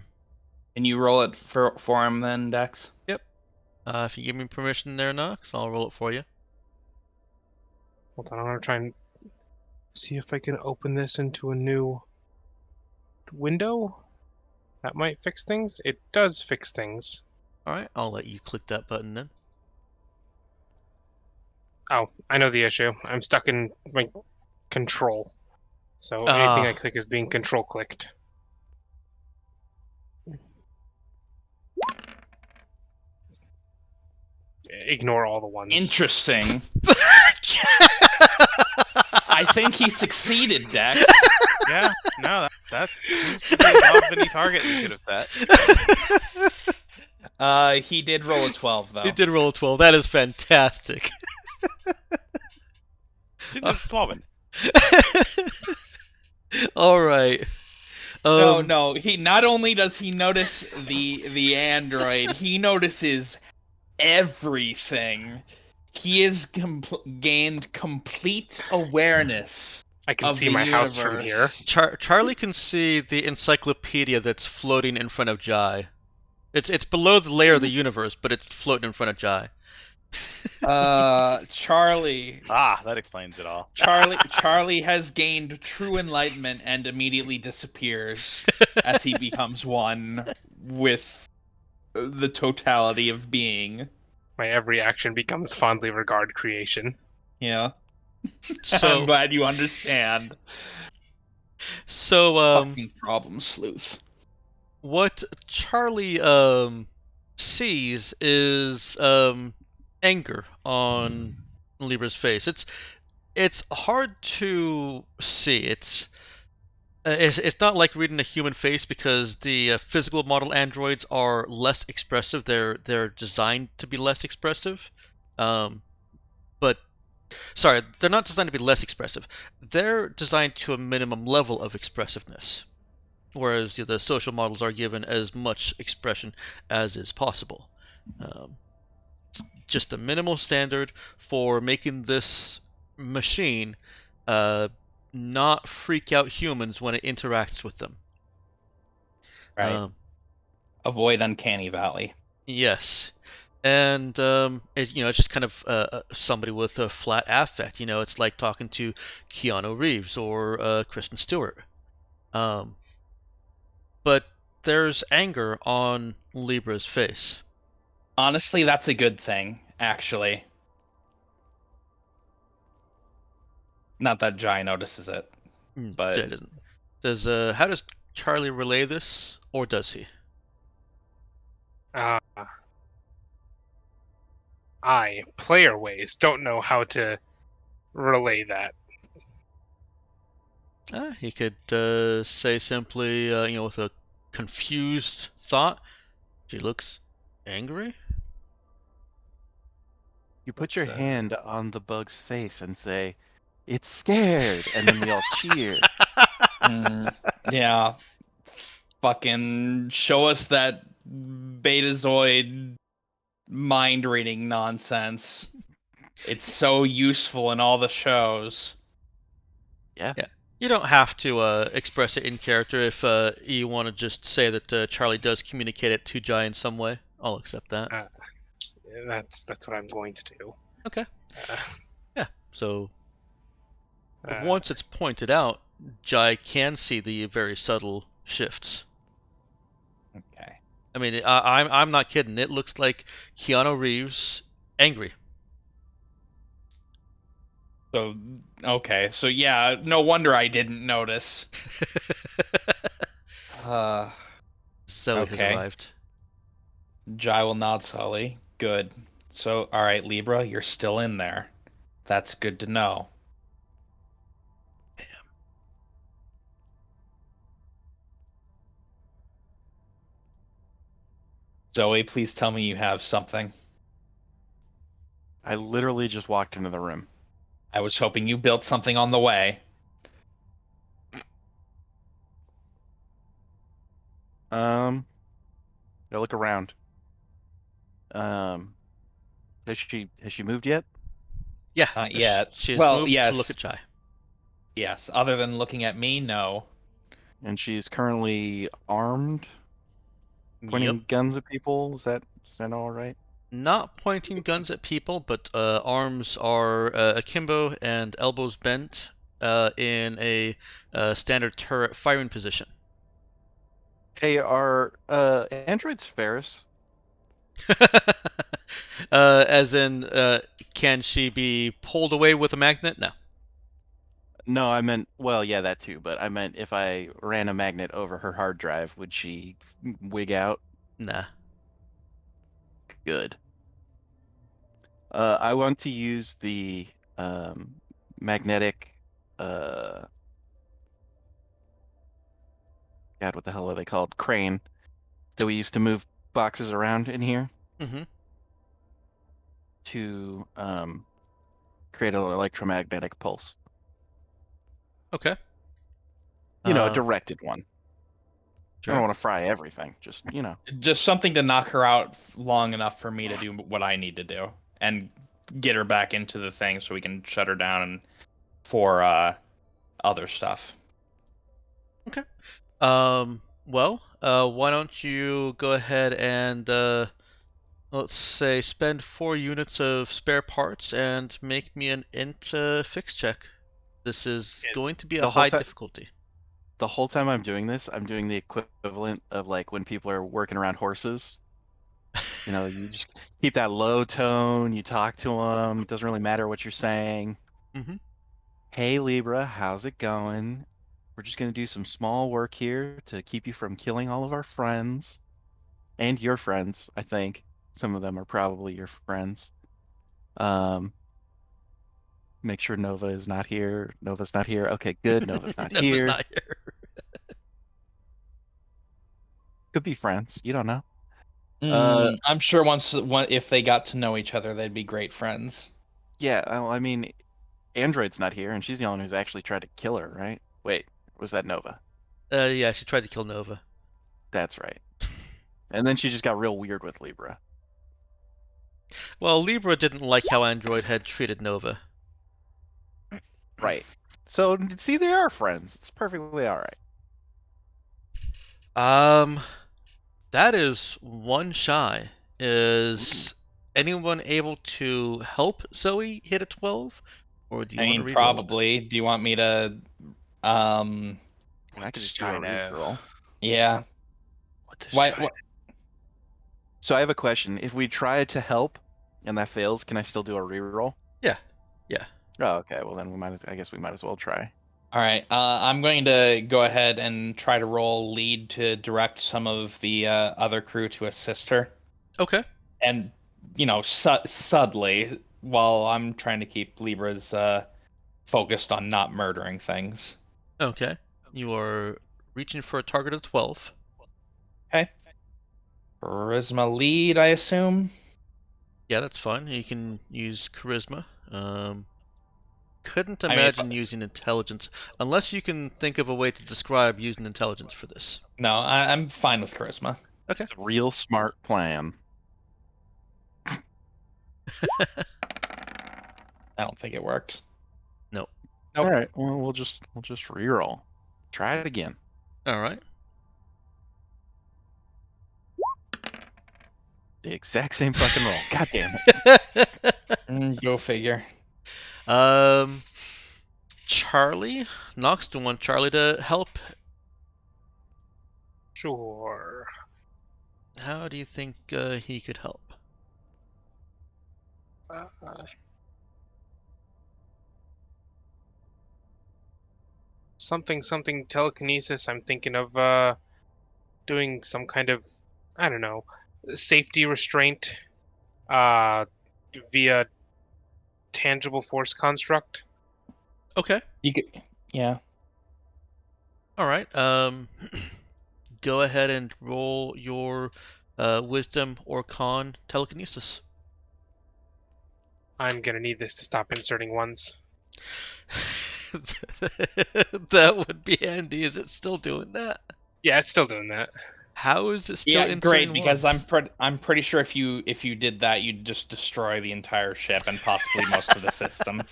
Can you roll it for him then, Dex? Yep. If you give me permission there, Nox, I'll roll it for you. Hold on, I'm gonna try and see if I can open this into a new window. That might fix things. It does fix things. Alright, I'll let you click that button then. Oh, I know the issue. I'm stuck in my control. So anything I click is being control clicked. Ignore all the ones. Interesting. I think he succeeded, Dex. Yeah, no, that seems to be above any target we could have set. He did roll a 12 though. You did roll a 12. That is fantastic. Just 12. Alright. No. He not only does he notice the android, he notices everything. He has gained complete awareness. I can of see the my house from here. universe. Charlie can see the encyclopedia that's floating in front of Jai. It's below the layer of the universe, but it's floating in front of Jai. Charlie. That explains it all. Charlie has gained true enlightenment and immediately disappears as he becomes one with the totality of being. My every action becomes fondly regard creation. Yeah. So, I'm glad you understand. So, Fucking problem sleuth. what Charlie sees is anger on Libra's face. It's hard to see. It's not like reading a human face because the physical model androids are less expressive. They're designed to be less expressive. But sorry, they're not designed to be less expressive. They're designed to a minimum level of expressiveness, whereas the social models are given as much expression as is possible. Just a minimal standard for making this machine not freak out humans when it interacts with them. Right. Avoid Uncanny Valley. Yes. And it's just kind of somebody with a flat affect. It's like talking to Keanu Reeves or Kristen Stewart. But there's anger on Libra's face. Honestly, that's a good thing, actually. Not that Jai notices it, but Jay doesn't. How does Charlie relay this, or does he? Uh, I, player ways, don't know how to relay that. He could say simply, with a confused thought, she looks angry. You put Let's, your hand on the bug's face and say, "It's scared," and then we all cheer. yeah, fucking show us that Betazoid mind reading nonsense. It's so useful in all the shows. Yeah. You don't have to express it in character if you want to just say that Charlie does communicate it to Jai in some way. I'll accept that. that's what I'm going to do. Okay. Uh, Yeah. So uh, once it's pointed out, Jai can see the very subtle shifts. Okay. I mean, I'm not kidding. It looks like Keanu Reeves angry. So, okay. So, yeah, no wonder I didn't notice. Zoe has Okay. arrived. Jai will nod slowly. Good. So, all right, Libra, you're still in there. That's good to know. Zoe, please tell me you have something. I literally just walked into the room. I was hoping you built something on the way. Go look around. Has she moved yet? Yeah. Not yet. She has Well, moved yes. to look at Jai. Yes. Other than looking at me, no. And she's currently armed, pointing Yep. guns at people. Is that all right? Not pointing guns at people, but arms are akimbo and elbows bent in a standard turret firing position. Hey, are androids Ferris? As in, can she be pulled away with a magnet? No. No, I meant, well, yeah, that too, but I meant if I ran a magnet over her hard drive, would she wig out? Nah. Good. I want to use the magnetic, God, what the hell are they called? Crane that we used to move boxes around in here Mm-hmm. to create an electromagnetic pulse. Okay. A directed one. Sure. I don't want to fry everything. Just, Just something to knock her out long enough for me to do what I need to do and get her back into the thing so we can shut her down for other stuff. Okay. Well, why don't you go ahead and let's say spend 4 units of spare parts and make me an int fix check. This is going to be a the whole high ti- difficulty. The whole time I'm doing this, I'm doing the equivalent of like when people are working around horses. You just keep that low tone, you talk to them, it doesn't really matter what you're saying. Mm-hmm. Hey Libra, how's it going? We're just going to do some small work here to keep you from killing all of our friends. And your friends, I think. Some of them are probably your friends. Make sure Nova is not here. Nova's not here. Okay, good. Nova's not Nova's here. not here. Could be friends. You don't know. I'm sure if they got to know each other, they'd be great friends. Yeah, well, I mean, Android's not here, and she's the only one who's actually tried to kill her, right? Wait, was that Nova? Yeah, she tried to kill Nova. That's right. And then she just got real weird with Libra. Well, Libra didn't like how Android had treated Nova. Right. So, see, they are friends. It's perfectly all right. That is one shy. Is anyone able to help Zoe hit a 12? Or do you want to reroll it? Probably. Do you want me to I could just do a I know. reroll. Yeah. What does Why? Jai So I have a question. If we try to help and that fails, can I still do a reroll? Yeah. Yeah. Oh, okay. Well, then I guess we might as well try. All right. I'm going to go ahead and try to roll lead to direct some of the other crew to assist her, Okay. and subtly while I'm trying to keep Libra's focused on not murdering things. Okay. You are reaching for a target of 12. Okay. Charisma lead, I assume. Yeah, that's fine. You can use charisma. Couldn't I mean, if- imagine using intelligence unless you can think of a way to describe using intelligence for this. No, I'm fine with charisma. Okay. It's a real smart plan. I don't think it worked. No. Nope. All right. Well, we'll just reroll. Try it again. All right. The exact same fucking roll. God damn it. Go figure. Charlie? Nox, do you want Charlie to help? Sure. How do you think he could help? Uh, something telekinesis. I'm thinking of doing some kind of, I don't know, safety restraint via tangible force construct. Okay. You could, yeah. All right. Go ahead and roll your wisdom or con telekinesis. I'm gonna need this to stop inserting ones. That would be handy. Is it still doing that? Yeah, it's still doing that. How is it still Yeah, inserting great. Because ones? I'm pretty sure if you did that, you'd just destroy the entire ship and possibly most of the system.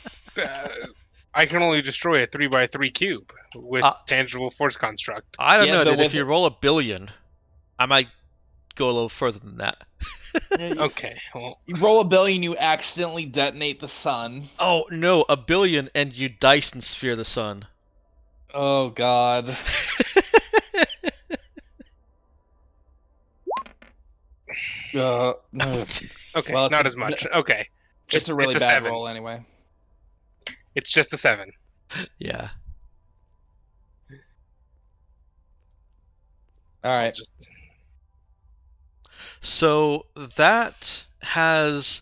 I can only destroy a 3x3 cube with tangible force construct. I don't Yeah, know, but dude. If with- you roll a billion, I might go a little further than that. Okay, well, You roll a billion, you accidentally detonate the sun. Oh no, a billion, and you Dyson sphere the sun. Oh God. No. okay, Well, it's not a- as much. Okay, It's a really it's bad 7. roll anyway. It's just a 7. Yeah. All right. So that has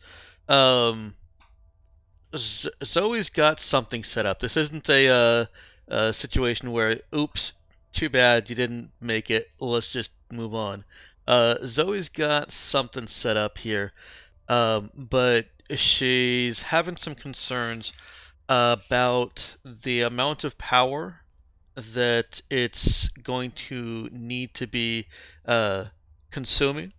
Zoe's got something set up. This isn't a situation where, oops, too bad you didn't make it. Let's just move on. Zoe's got something set up here, but she's having some concerns about the amount of power that it's going to need to be consuming.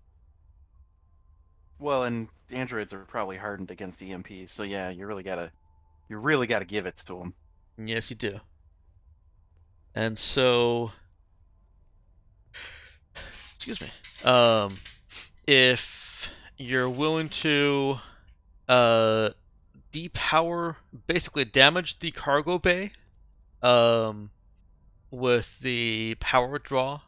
Well, and androids are probably hardened against EMPs, so yeah, you really gotta give it to them. Yes, you do. And so, excuse me. If you're willing to depower, basically damage the cargo bay, with the power draw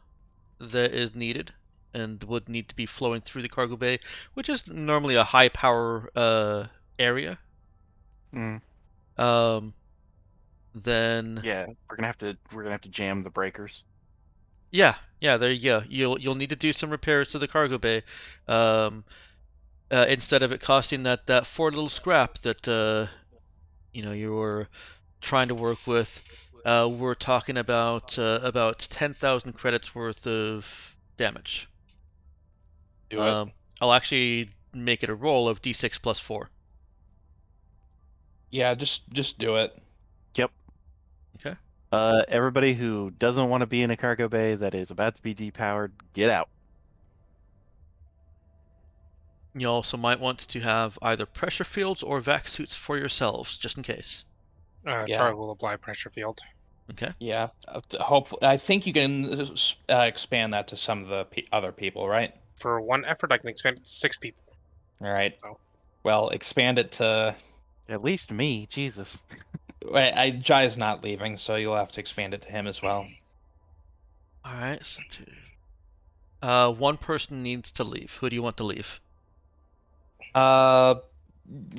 that is needed and would need to be flowing through the cargo bay, which is normally a high power area. Mm. Then Yeah, we're gonna have to jam the breakers. yeah, there you go. You'll need to do some repairs to the cargo bay, instead of it costing that 4 little scrap that you were trying to work with. We're talking about 10,000 credits worth of damage. Do it. I'll actually make it a roll of d6 plus 4. Yeah, just do it. Yep. Okay. Everybody who doesn't want to be in a cargo bay that is about to be depowered, get out. You also might want to have either pressure fields or vac suits for yourselves, just in case. Yeah. Charlie will apply pressure field. Okay. Yeah. Hopefully, I think you can expand that to some of the other people, right? For one effort, I can expand it to 6 people. All right. So. Well, expand it to. At least me, Jesus. Wait, Jai's not leaving, so you'll have to expand it to him as well. All right. So One person needs to leave. Who do you want to leave?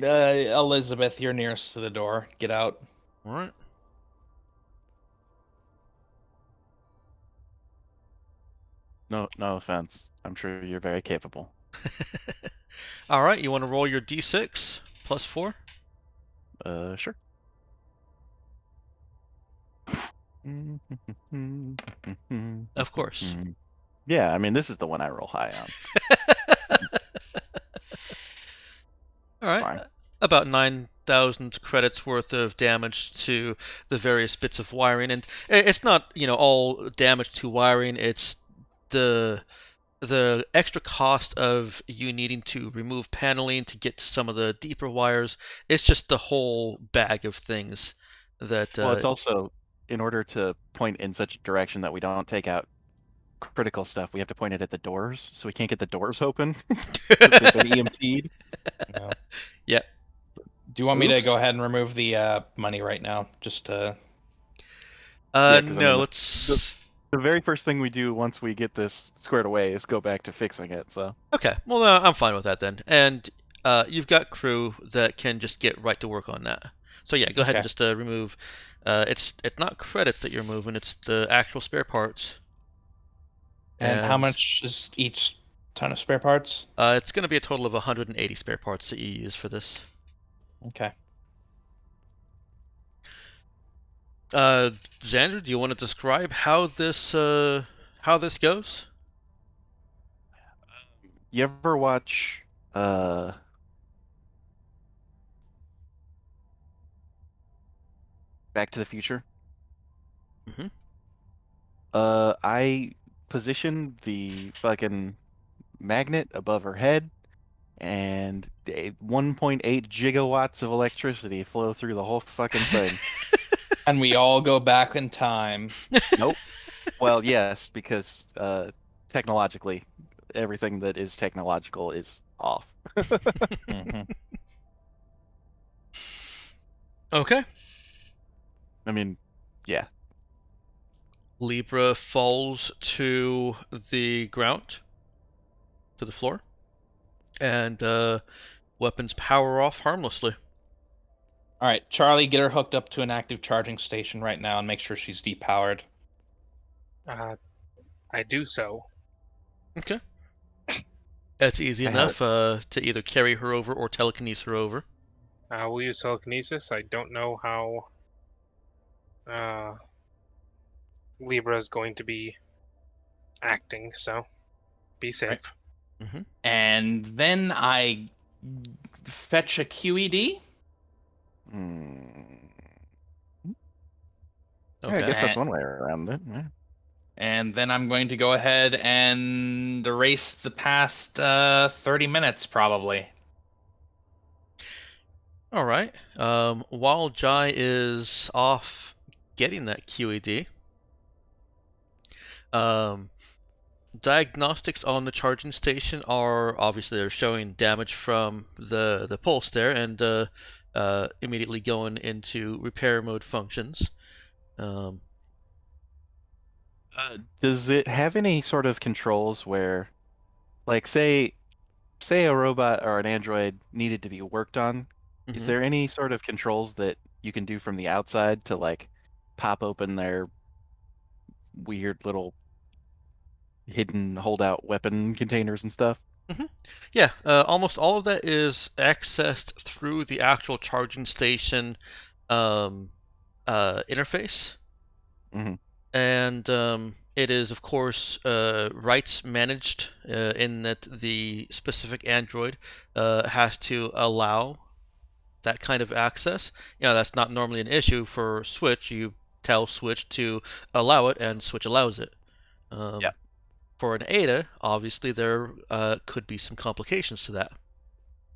Elizabeth, you're nearest to the door. Get out. All right. No offense. I'm sure you're very capable. All right. You want to roll your d6 plus 4? Sure. Of course. Yeah, I mean, this is the one I roll high on. All right. Fine. About 9,000 credits worth of damage to the various bits of wiring, and it's not, all damage to wiring. It's the extra cost of you needing to remove paneling to get to some of the deeper wires. It's just the whole bag of things that. Well, it's also in order to point in such a direction that we don't take out critical stuff. We have to point it at the doors, so we can't get the doors open because they've been EMP'd. No. Yep. Do you want me to go Oops. ahead and remove the money right now? Just to. Yeah, 'cause, I No, mean, let's. The very first thing we do once we get this squared away is go back to fixing it. So Okay, well, I'm fine with that then. And you've got crew that can just get right to work on that. So yeah, go ahead and Okay. just remove. It's not credits that you're moving; it's the actual spare parts. And how much is each ton of spare parts? It's going to be a total of 180 spare parts that you use for this. Okay. Xander, do you want to describe how this goes? you ever watch Back to the Future? Mm-hmm. I positioned the fucking magnet above her head, and 1.8 gigawatts of electricity flow through the whole fucking thing. And we all go back in time. Nope. Well, yes, because technologically, everything that is technological is off. Mhm. Okay. I mean, yeah. Libra falls to the ground, to the floor, and weapons power off harmlessly. All right, Charlie, get her hooked up to an active charging station right now and make sure she's depowered. I do so. Okay. That's easy I have enough to either carry her over or telekinesis her over. We'll use telekinesis. I don't know how Libra is going to be acting, so be safe. Mm-hmm. And then I fetch a QED. Yeah, I guess Okay. that's one way around it. Yeah. And then I'm going to go ahead and erase the past 30 minutes, probably. All right. While Jai is off getting that QED, diagnostics on the charging station are obviously they're showing damage from the pulse there, and immediately going into repair mode functions. Does it have any sort of controls where, like, say a robot or an android needed to be worked on? Is Mhm. there any sort of controls that you can do from the outside to like pop open their weird little hidden holdout weapon containers and stuff? Yeah, almost all of that is accessed through the actual charging station interface. Mhm. And it is, of course, rights managed in that the specific Android has to allow that kind of access. That's not normally an issue for Switch. You tell Switch to allow it, and Switch allows it. Yeah. For an Ada, obviously, there could be some complications to that.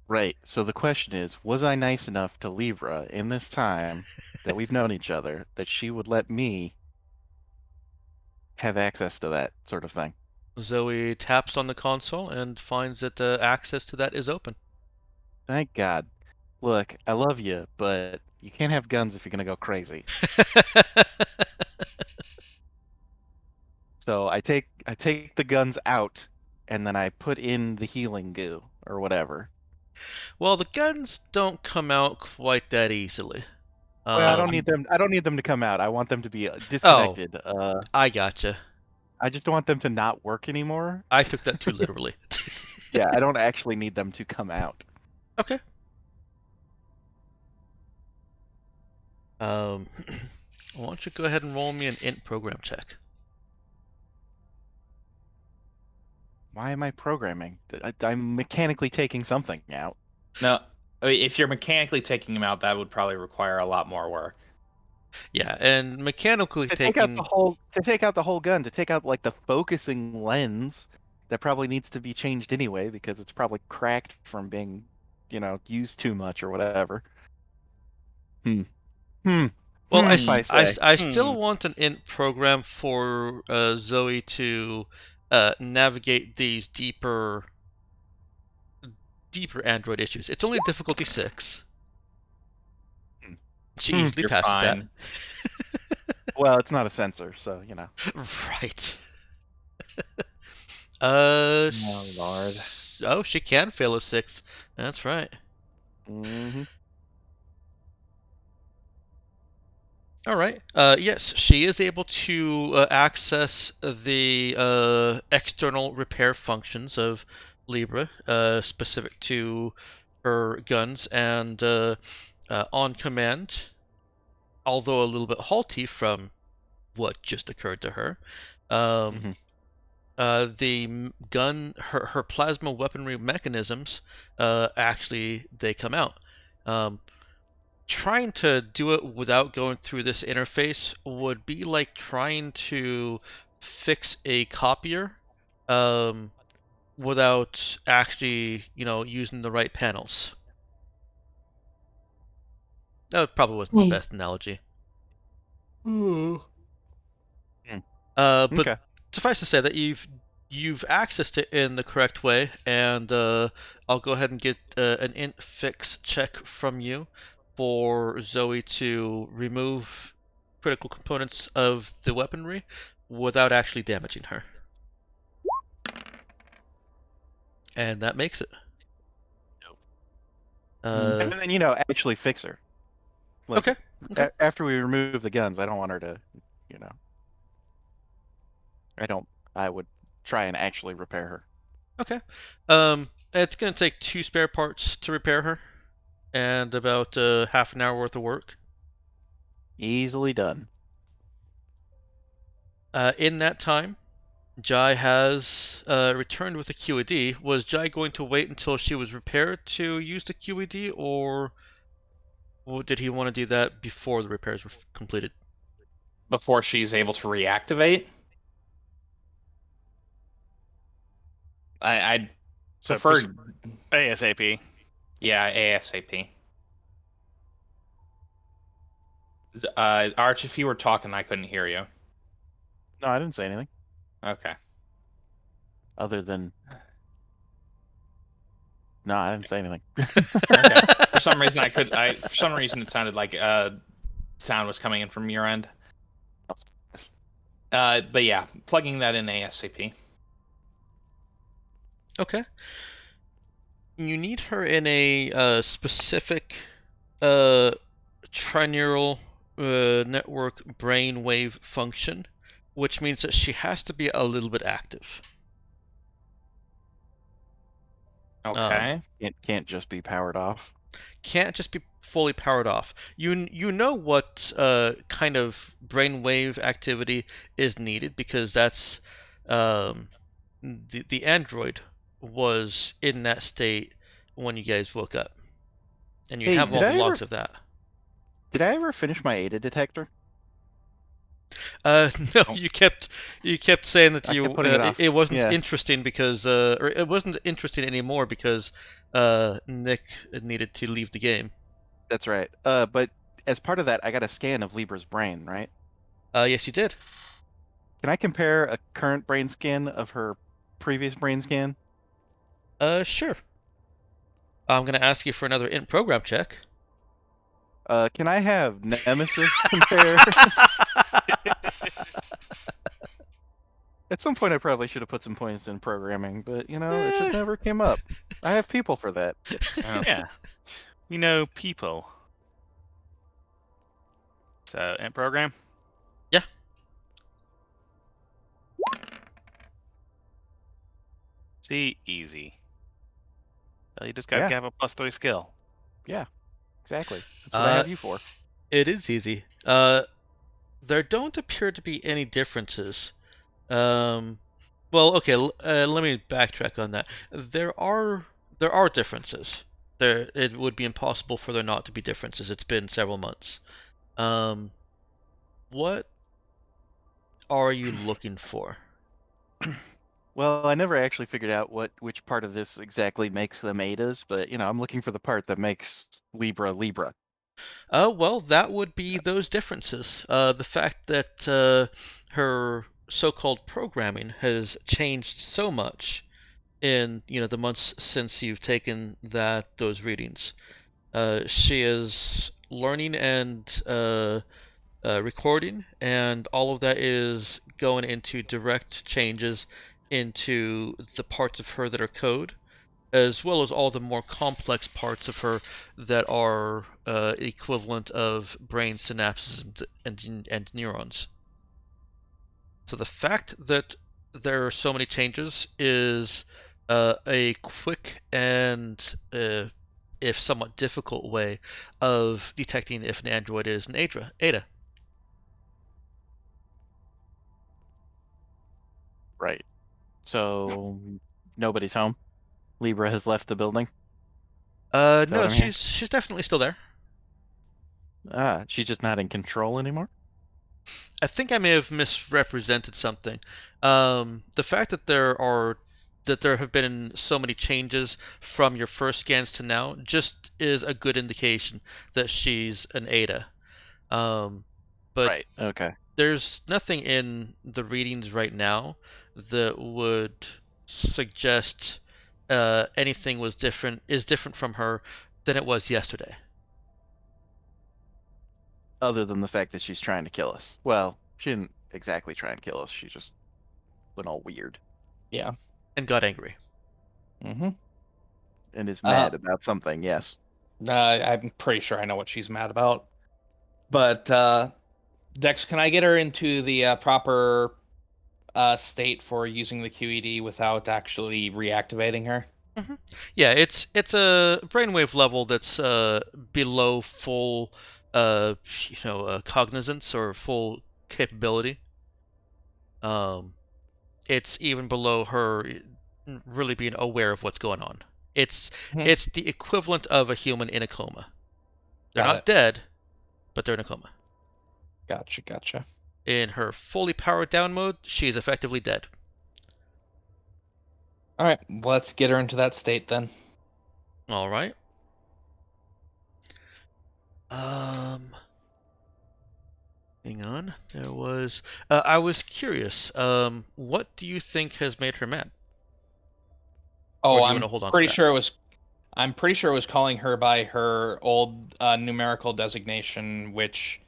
Right. So the question is, was I nice enough to Libra in this time that we've known each other that she would let me have access to that sort of thing? Zoe taps on the console and finds that access to that is open. Thank God. Look, I love you, but you can't have guns if you're gonna go crazy. So I take the guns out, and then I put in the healing goo or whatever. Well, the guns don't come out quite that easily. Well, I don't need them. I don't need them to come out. I want them to be disconnected. I gotcha. I just don't want them to not work anymore. I took that too literally. Yeah, I don't actually need them to come out. Okay. Why don't you go ahead and roll me an int program check? Why am I programming? I'm mechanically taking something out. No, if you're mechanically taking them out, that would probably require a lot more work. Yeah, and mechanically To taking take out the whole gun, to take out like the focusing lens, that probably needs to be changed anyway because it's probably cracked from being, used too much or whatever. Well, I I still want an int program for Zoe to navigate these deeper Android issues. It's only difficulty 6. She easily You're passes fine. Well, it's not a sensor, so that. Right. Oh Lord. Oh, she can fail a 6. That's right. Mm-hmm. All right. Yes, she is able to access the external repair functions of Libra, specific to her guns, and on command, although a little bit halty from what just occurred to her, the gun, her plasma weaponry mechanisms, actually they come out. Trying to do it without going through this interface would be like trying to fix a copier without actually, using the right panels. That probably wasn't the best analogy. But Okay. suffice to say that you've accessed it in the correct way, and I'll go ahead and get an int fix check from you for Zoe to remove critical components of the weaponry without actually damaging her. And that makes it. And then, actually fix her. Like, Okay. After we remove the guns, I don't want her to, I would try and actually repair her. Okay. It's going to take 2 spare parts to repair her, and about half an hour worth of work. Easily done. In that time, Jai has returned with a QED. Was Jai going to wait until she was repaired to use the QED, or did he want to do that before the repairs were completed? Before she's able to reactivate? I'd So prefer... ASAP. Yeah, ASAP. Arch, if you were talking, I couldn't hear you. No, I didn't say anything. Okay. Other than... No, I didn't say anything. Okay. For some reason, for some reason, it sounded like sound was coming in from your end. But yeah, plugging that in ASAP. Okay. You need her in a specific trineural network brainwave function, which means that she has to be a little bit active. Okay. Can't just be powered off. Can't just be fully powered off. You know what kind of brainwave activity is needed, because that's the android was in that state when you guys woke up, and you have all the logs of that. Did I ever finish my ADA detector? No, you kept saying that it wasn't interesting because or it wasn't interesting anymore because Nick needed to leave the game. That's right. But as part of that, I got a scan of Libra's brain, right? Yes, you did. Can I compare a current brain scan of her previous brain scan? Sure. I'm gonna ask you for another int program check. Can I have Nemesis compare? At some point, I probably should have put some points in programming, but it just never came up. I have people for that. Yeah. We know people. So, int program? Yeah. See, easy. Well, you just gotta Yeah. have a +3 skill. Yeah, exactly. That's what I have you for. It is easy. There don't appear to be any differences. Well, okay. Let me backtrack on that. There are differences. It would be impossible for there not to be differences. It's been several months. What are you looking for? Well, I never actually figured out which part of this exactly makes them Adas, but I'm looking for the part that makes Libra Libra. Well, that would be those differences. The fact that her so-called programming has changed so much in the months since you've taken those readings. She is learning and recording, and all of that is going into direct changes into the parts of her that are code, as well as all the more complex parts of her that are equivalent of brain synapses and neurons. So the fact that there are so many changes is a quick and if somewhat difficult way of detecting if an android is an Ada. Right. So nobody's home. Libra has left the building. Is that No, what I'm hearing? she's definitely still there. She's just not in control anymore. I think I may have misrepresented something. The fact that there have been so many changes from your first scans to now just is a good indication that she's an Ada. But Right. Okay. there's nothing in the readings right now that would suggest anything is different from her than it was yesterday. Other than the fact that she's trying to kill us. Well, she didn't exactly try and kill us. She just went all weird Yeah. And got angry. Mm-hmm. and is mad about something. Yes. I'm pretty sure I know what she's mad about. But Dex, can I get her into the proper state for using the QED without actually reactivating her? Mm-hmm. Yeah, it's a brainwave level that's below full, cognizance or full capability. It's even below her really being aware of what's going on. It's Mhm. it's the equivalent of a human in a coma. They're Got not it. dead, but they're in a coma. Gotcha. In her fully powered down mode, she is effectively dead. All right, let's get her into that state then. All right. Hang on. I was curious. What do you think has made her mad? Or Oh, do you want to hold on to that? I'm pretty sure it was calling her by her old numerical designation, which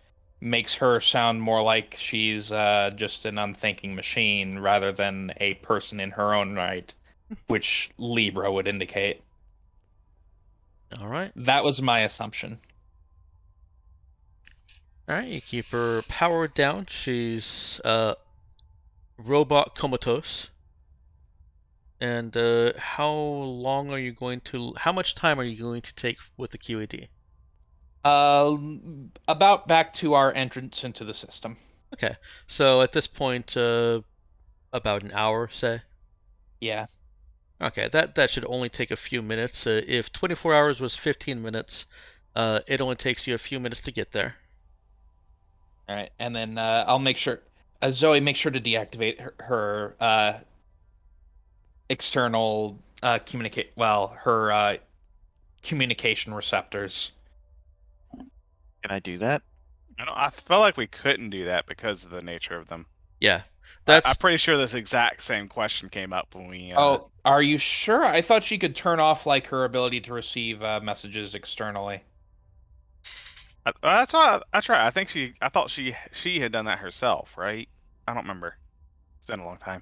makes her sound more like she's just an unthinking machine rather than a person in her own right, which Libra would indicate. All right. That was my assumption. All right. You keep her powered down. She's robot comatose. And how long are you going to? How much time are you going to take with the QED? About back to our entrance into the system. Okay. So at this point, about an hour, say. Yeah. Okay, that should only take a few minutes. If 24 hours was 15 minutes, it only takes you a few minutes to get there. All right, and then I'll make sure, Zoe, make sure to deactivate her external her communication receptors. Can I do that? I felt like we couldn't do that because of the nature of them. Yeah, I'm pretty sure this exact same question came up when we. Oh, are you sure? I thought she could turn off like her ability to receive messages externally. That's why I tried. I thought she had done that herself, right? I don't remember. It's been a long time.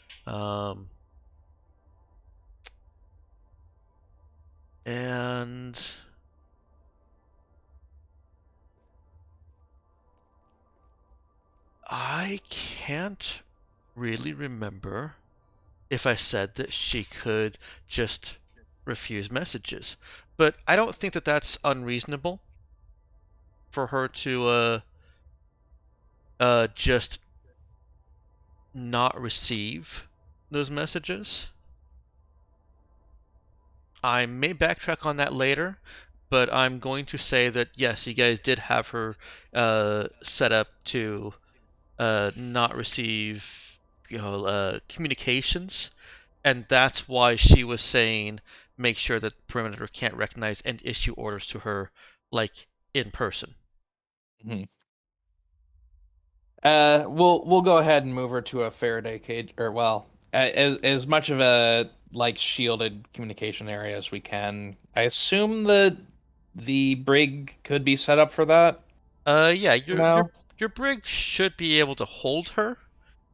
Um, and I can't really remember if I said that she could just refuse messages. But I don't think that that's unreasonable for her to just not receive those messages. I may backtrack on that later, but I'm going to say that yes, you guys did have her set up to not receive, communications, and that's why she was saying make sure that perimeter can't recognize and issue orders to her, like in person. We'll go ahead and move her to a Faraday cage, or well, as much of a like shielded communication area as we can. I assume that the brig could be set up for that. Yeah, No. your brig should be able to hold her,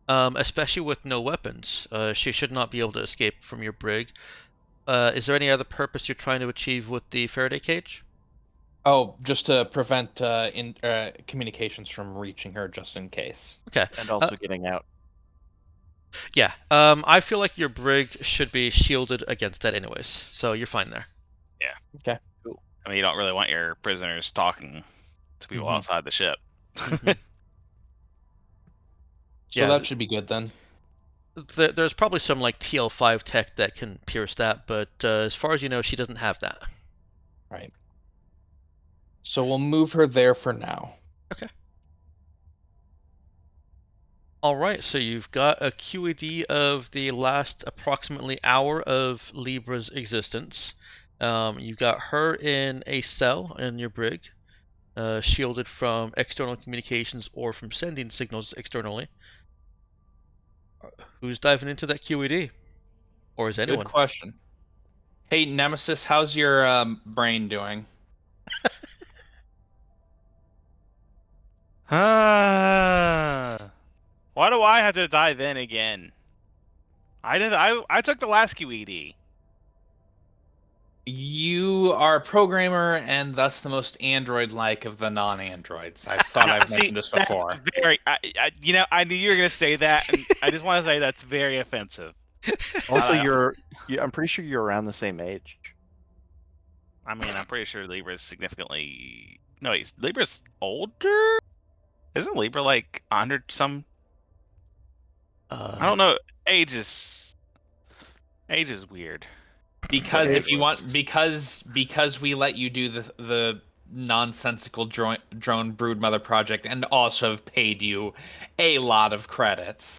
especially with no weapons. She should not be able to escape from your brig. Is there any other purpose you're trying to achieve with the Faraday cage? Oh, just to prevent communications from reaching her, just in case. Okay. And also getting out. Yeah. I feel like your brig should be shielded against that anyways, so you're fine there. Yeah. Okay. Cool. I mean, you don't really want your prisoners talking to people outside the ship. Mhm. So Yeah, that should be good then. There's probably some like TL5 tech that can pierce that, but as far as you know, she doesn't have that. Right. So we'll move her there for now. Okay. Alright, so you've got a QED of the last approximately hour of Libra's existence. You've got her in a cell in your brig, shielded from external communications or from sending signals externally. Who's diving into that QED? Or is anyone? Good question. Hey, Nemesis, how's your brain doing? Why do I have to dive in again? I took the last QED. You are a programmer and thus the most android-like of the non-androids. I thought I've mentioned this before. Very, I knew you were gonna say that, and I just want to say that's very offensive. Also, I'm pretty sure you're around the same age. I mean, I'm pretty sure Libra's significantly. No, Libra's older. Isn't Libra like 100 some? I don't know. Age is weird. Because Okay. if you want, because we let you do the nonsensical drone broodmother project and also have paid you a lot of credits.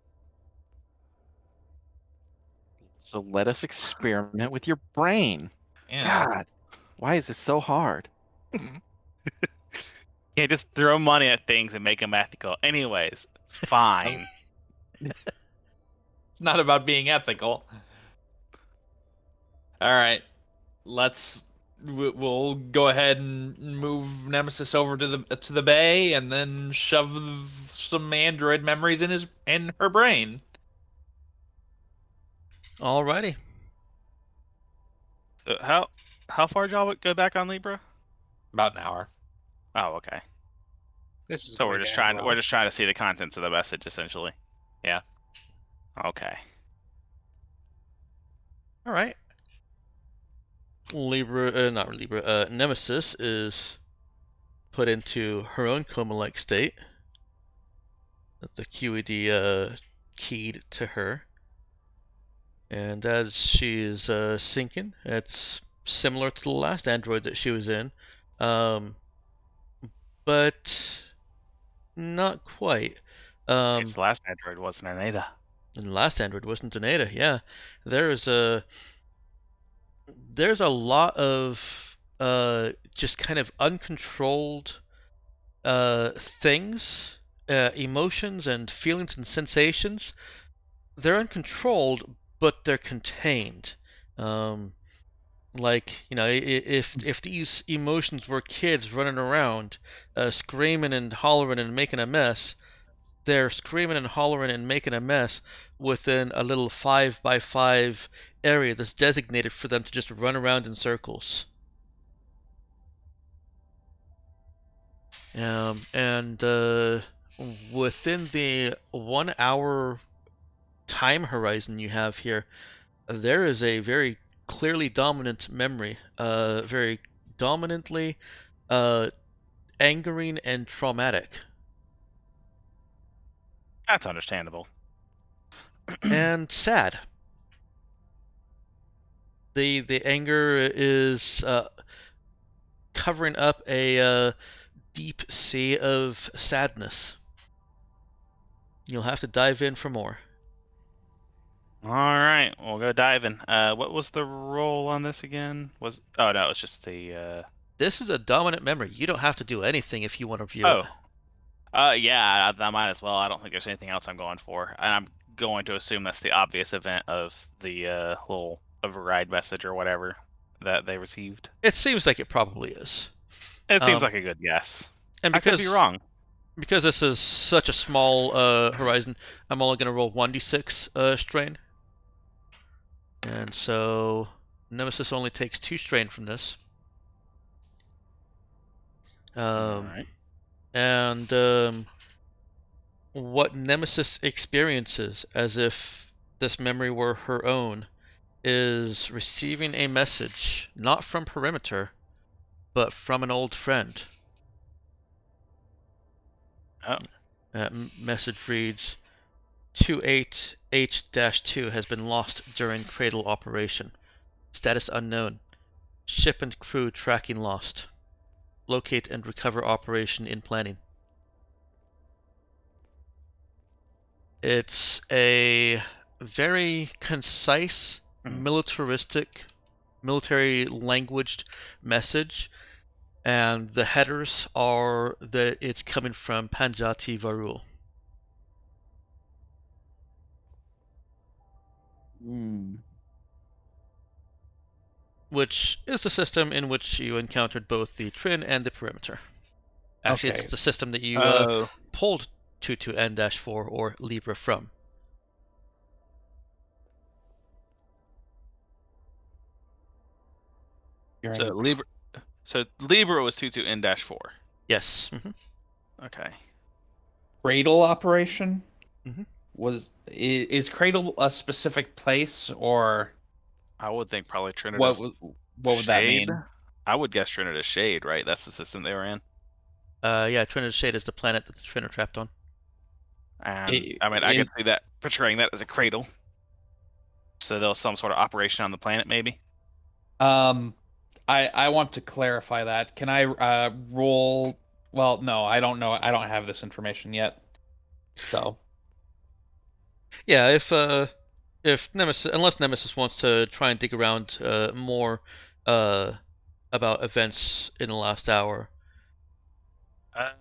So let us experiment with your brain. Yeah. God, why is this so hard? Can't just throw money at things and make them ethical. Anyways, fine. It's not about being ethical. All right, we'll go ahead and move Nemesis over to the bay, and then shove some android memories in her brain. Alrighty. So how far did y'all go back on Libra? About an hour. Oh, okay. This is So going we're just to end trying well. to see the contents of the message essentially. Yeah. Okay. Alright. Nemesis is put into her own coma-like state. The QED keyed to her. And as she is sinking, it's similar to the last android that she was in. But not quite. The last android wasn't an Ada. And the last android wasn't an Ada, yeah. There's a lot of just kind of uncontrolled things, emotions and feelings and sensations. They're uncontrolled, but they're contained. Like, if these emotions were kids running around, screaming and hollering and making a mess, they're screaming and hollering and making a mess within a little 5x5 area that's designated for them to just run around in circles. And within the 1 hour time horizon you have here, there is a very clearly dominant memory, very dominantly angering and traumatic. That's understandable. And sad. The anger is covering up a deep sea of sadness. You'll have to dive in for more. All right, we'll go diving. What was the roll on this again? Oh no, it's just the. This is a dominant memory. You don't have to do anything if you want to view it. Yeah, I might as well. I don't think there's anything else I'm going for, and I'm going to assume that's the obvious event of the little override message or whatever that they received. It seems like it probably is. It seems like a good guess. And I could be wrong. Because this is such a small horizon, I'm only going to roll 1d6 strain. And so Nemesis only takes 2 strain from this. Alright. And what Nemesis experiences, as if this memory were her own, is receiving a message, not from Perimeter, but from an old friend. Oh. That message reads, 28H-2 has been lost during cradle operation. Status unknown. Ship and crew tracking lost. Locate and recover operation in planning. It's a very concise, militaristic, military languaged message, and the headers are that it's coming from Panjati Varul. Which is the system in which you encountered both the Trin and the Perimeter. Actually, Okay. it's the system that you pulled 22N-4 or Libra from. So Libra was 22N-4. Yes. Okay. Cradle operation? Mhm. Is Cradle a specific place, or I would think probably Trinity. what would that Shade? mean? I would guess Trinity Shade, right? That's the system they were in. Yeah, Trinity Shade is the planet that the Trin are trapped on. And I could see that portraying that as a cradle. So there was some sort of operation on the planet, maybe. I want to clarify that. Can I roll? Well, no, I don't know. I don't have this information yet. So Yeah, if Nemesis, unless Nemesis wants to try and dig around more about events in the last hour. I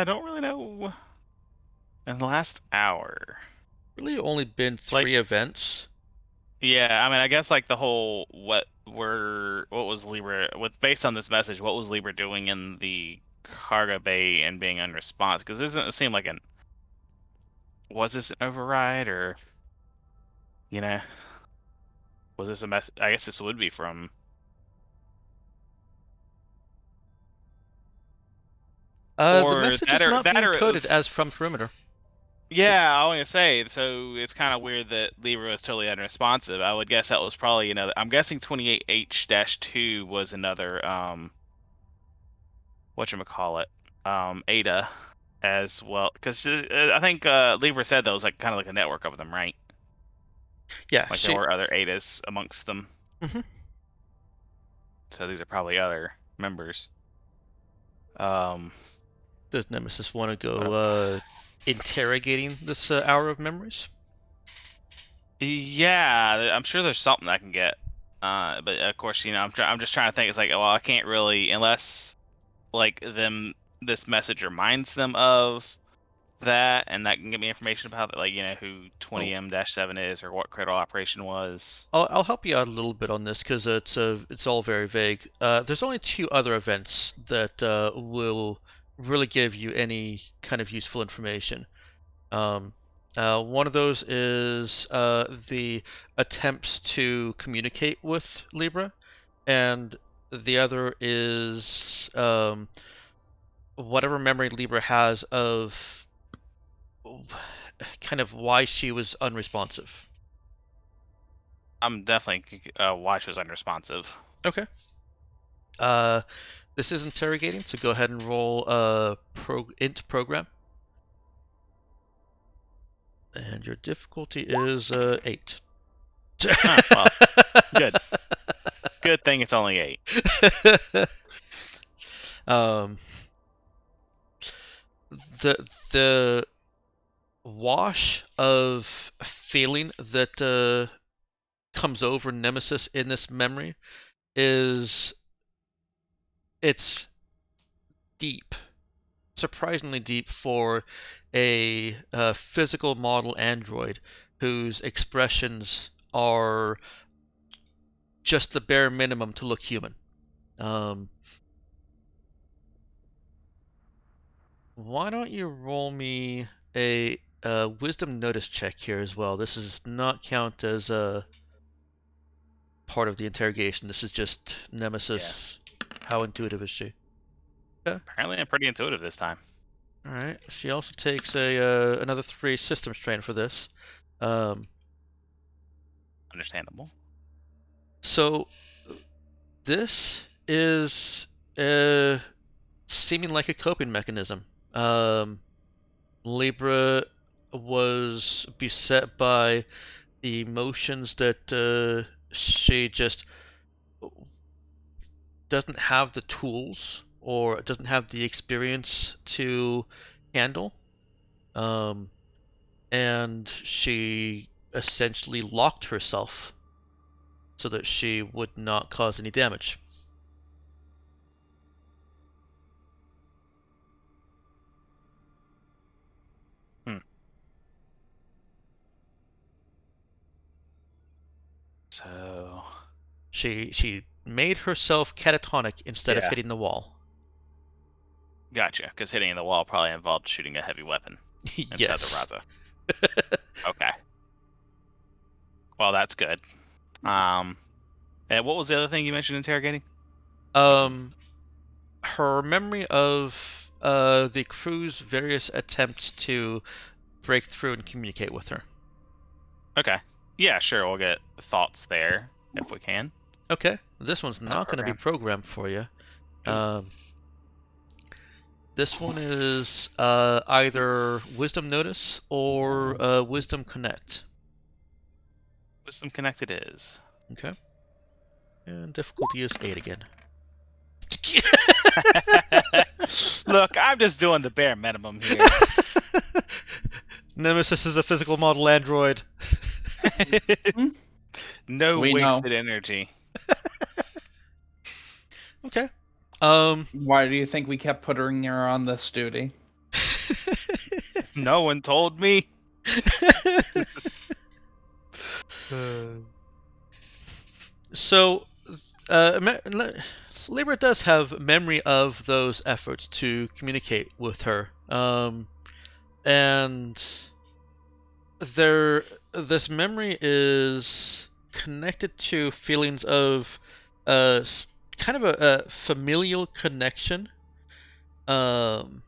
don't really know. In the last hour. Really only been 3 events. Yeah, I mean, I guess like the whole what was Libra based on this message? What was Libra doing in the cargo bay and being unresponsive? Because it doesn't seem like was this an override, or was this a mess? I guess this would be from. The message is not being coded as from Perimeter. Yeah, I was gonna say, so it's kind of weird that Libra was totally unresponsive. I would guess that was probably I'm guessing 28H-2 was another whatchamacallit, Ada as well, because I think Libra said that was like kind of like a network of them, right? Yeah, like there were other Adas amongst them. So these are probably other members. Does Nemesis want to go interrogating this hour of memories? Yeah, I'm sure there's something I can get. But of course, I'm just trying to think. It's like, well, I can't really, unless like this message reminds them of that, and that can give me information about, like, who 20M-7 is or what cradle operation was. I'll help you out a little bit on this because it's all very vague. There's only 2 other events that will really give you any kind of useful information. One of those is the attempts to communicate with Libra, and the other is whatever memory Libra has of kind of why she was unresponsive. I'm definitely why she was unresponsive. Okay. This is interrogating, so go ahead and roll int program. And your difficulty is 8. Well, good. Good thing it's only 8. The wash of feeling that comes over Nemesis in this memory it's deep, surprisingly deep for a physical model android whose expressions are just the bare minimum to look human. Why don't you roll me a wisdom notice check here as well? This does not count as a part of the interrogation. This is just Nemesis. How intuitive is she? Apparently, I'm pretty intuitive this time. All right. She also takes a another 3 system strain for this. Understandable. So this is seeming like a coping mechanism. Libra was beset by the emotions that she just doesn't have the tools or doesn't have the experience to handle. And she essentially locked herself so that she would not cause any damage. So She made herself catatonic instead of Yeah. hitting the wall. Gotcha, because hitting the wall probably involved shooting a heavy weapon inside Yes. the Raza. Okay. Well, that's good. And what was the other thing you mentioned interrogating? Her memory of the crew's various attempts to break through and communicate with her. Okay. Yeah, sure. We'll get thoughts there if we can. Okay, this one's not going to be programmed for you. This one is either Wisdom Notice or Wisdom Connect. Wisdom Connected is. Okay. And difficulty is 8 again. Look, I'm just doing the bare minimum here. Nemesis is a physical model android. No We wasted know. energy. Okay. Why do you think we kept putting her on this duty? No one told me. So, Libra does have memory of those efforts to communicate with her, and this memory is connected to feelings of kind of a familial connection, and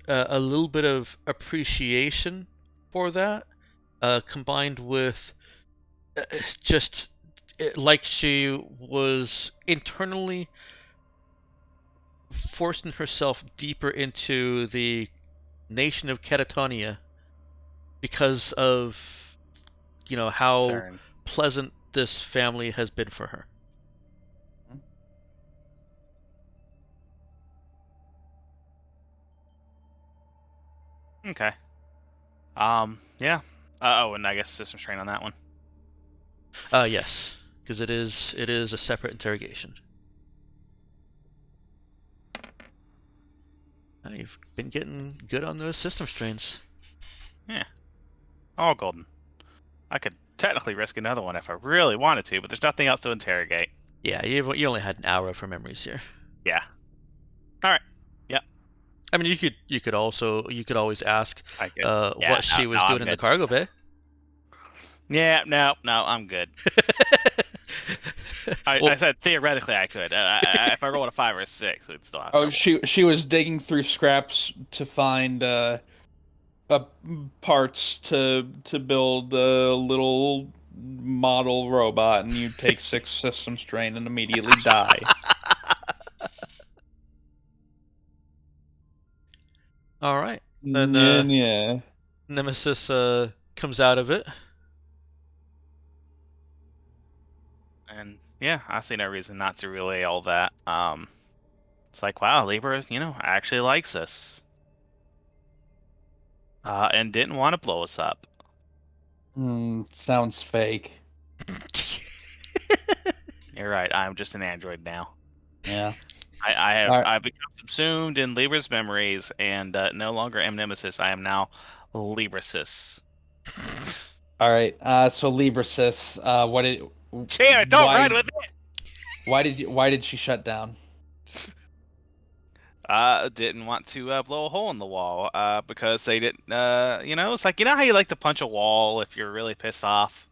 a little bit of appreciation for that, combined with just like she was internally forcing herself deeper into the nation of Catatonia because of how Concern. pleasant this family has been for her. Okay. Yeah. And I guess system strain on that one. Yes, because it is a separate interrogation. You've been getting good on those system strains. All golden. I could technically risk another one if I really wanted to, but there's nothing else to interrogate. Yeah, you only had an hour for memories here. Yeah. All right. I mean, you could always ask I could. what she was doing in the cargo bay. Yeah. No. I'm good. I said theoretically I could. If I roll a 5 or a 6, we'd still have Oh, trouble. she was digging through scraps to find parts to build a little model robot, and you take 6 system strain and immediately die. All right. Then Yeah. Nemesis comes out of it. And yeah, I see no reason not to relay all that. It's like, wow, Libra, actually likes us. And didn't want to blow us up. Sounds fake. You're right. I'm just an android now. Yeah. I've become subsumed in Libra's memories, and no longer am Nemesis. I am now Librasis. All right. So Librasis, what did? Damn it! Don't run with it. Why did she shut down? Didn't want to blow a hole in the wall. Because they didn't. It's like, how you like to punch a wall if you're really pissed off.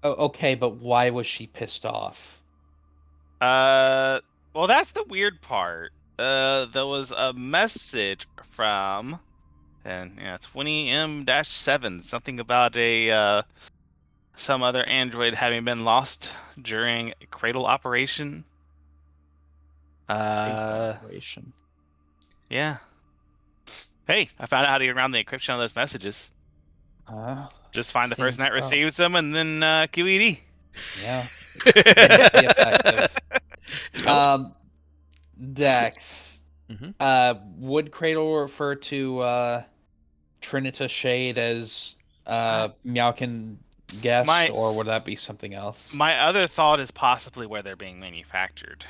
Oh, okay, but why was she pissed off? Well, that's the weird part. There was a message from, and 20M-7, something about some other android having been lost during a cradle operation. Operation. Yeah. Hey, I found out how to get around the encryption on those messages. Just find the person that receives them and then QED. Yeah, it's immensely effective. Dex, would Cradle refer to Trinita Shade as Meowkin guessed, or would that be something else? My other thought is possibly where they're being manufactured.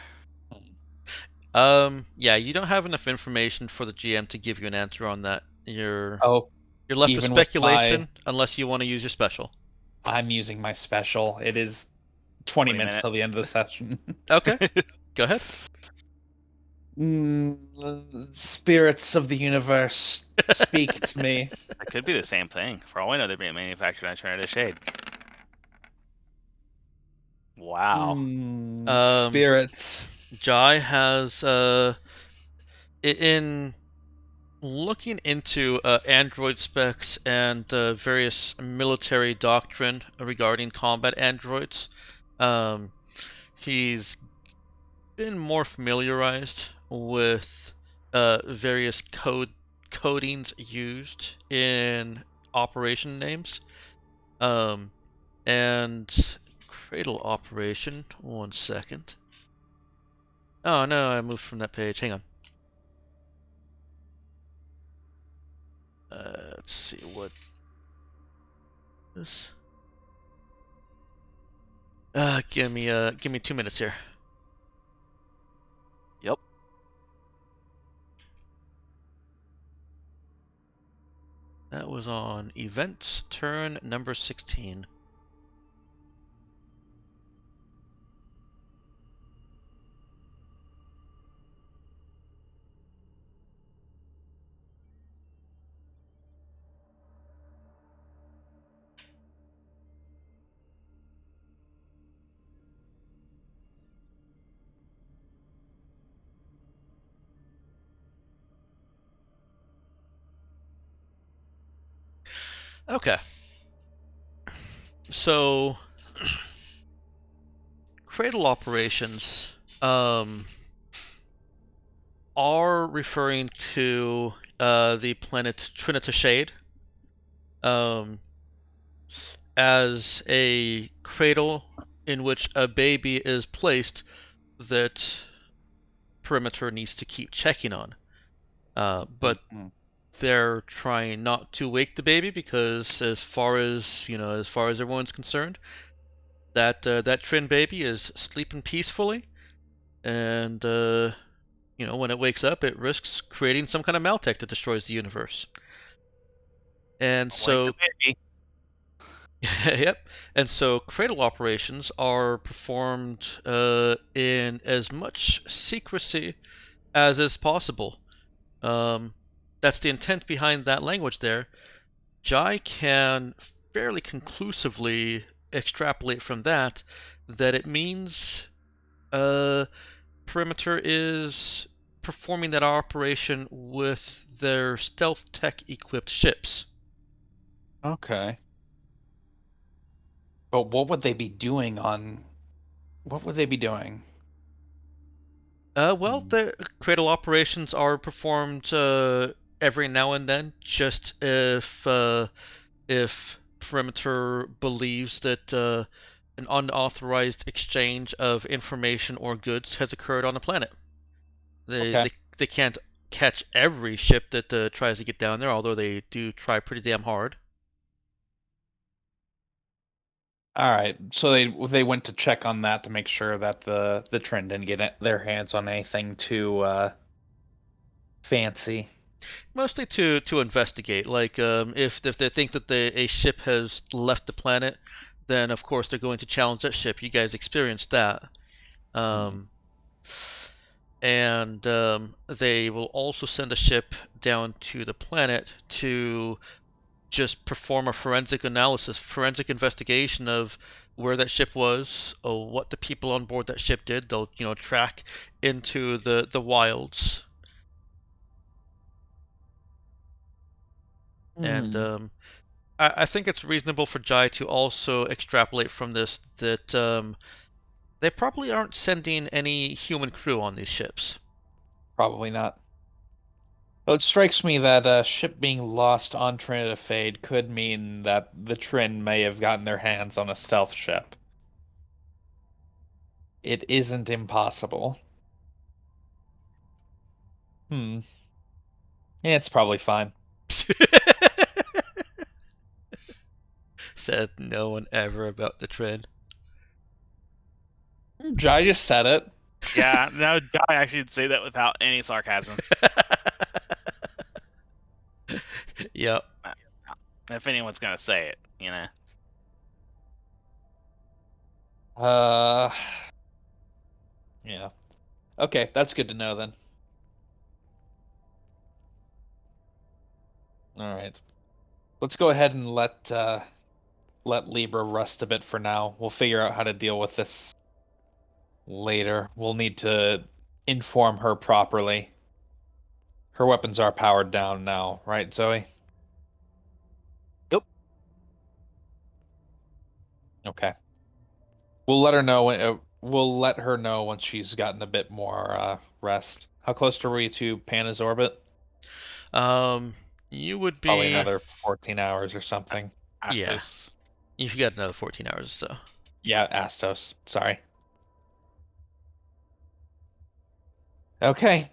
Yeah, you don't have enough information for the GM to give you an answer on that. You're left to even with speculation unless you want to use your special. I'm using my special. It is 20 minutes till the end of the session. Okay, go ahead. Spirits of the universe, speak to me. That could be the same thing. For all I know, they're being manufactured on Trinity Shade. Wow. Spirits. Jai has in looking into android specs and various military doctrine regarding combat androids, he's been more familiarized with various codings used in operation names, and cradle operation. 1 second. Oh no, I moved from that page. Hang on. Let's see what this. Give me 2 minutes here. Yep. That was on events turn number 16. Okay. So, cradle operations are referring to the planet Trinita Shade as a cradle in which a baby is placed that Perimeter needs to keep checking on. But they're trying not to wake the baby because, as far as everyone's concerned, that Trin baby is sleeping peacefully, and when it wakes up, it risks creating some kind of maltech that destroys the universe. And so, Like the baby. yep. And so, cradle operations are performed in as much secrecy as is possible. That's the intent behind that language there. Jai can fairly conclusively extrapolate from that it means Perimeter is performing that operation with their stealth tech equipped ships. Okay. But what would they be doing on? What would they be doing? Well, the cradle operations are performed every now and then, just if Perimeter believes that an unauthorized exchange of information or goods has occurred on the planet. They Okay. they, they can't catch every ship that tries to get down there, although they do try pretty damn hard. All right. So they went to check on that to make sure that the trend didn't get their hands on anything too fancy. Mostly to investigate. Like if they think that a ship has left the planet, then of course they're going to challenge that ship. You guys experienced that. And they will also send a ship down to the planet to just perform a forensic analysis, forensic investigation of where that ship was, or what the people on board that ship did. They'll track into the wilds, and I think it's reasonable for Jai to also extrapolate from this that they probably aren't sending any human crew on these ships. Probably not. Well, it strikes me that a ship being lost on Trinidad Fade could mean that the Trin may have gotten their hands on a stealth ship. It isn't impossible. Yeah, it's probably fine. Said no one ever about the trend. Jai just said it. Yeah, no, I actually would say that without any sarcasm. Yep. If anyone's gonna say it, Yeah. Okay, that's good to know then. All right. Let's go ahead and let Libra rest a bit for now. We'll figure out how to deal with this later. We'll need to inform her properly. Her weapons are powered down now, right, Zoe? Yep. Okay. We'll let her know we'll let her know once she's gotten a bit more rest. How close are we to Panna's orbit? You would be Probably another 14 hours or something. Yeah. Astos. You've got another 14 hours or so. Yeah, Astos. Sorry. Okay.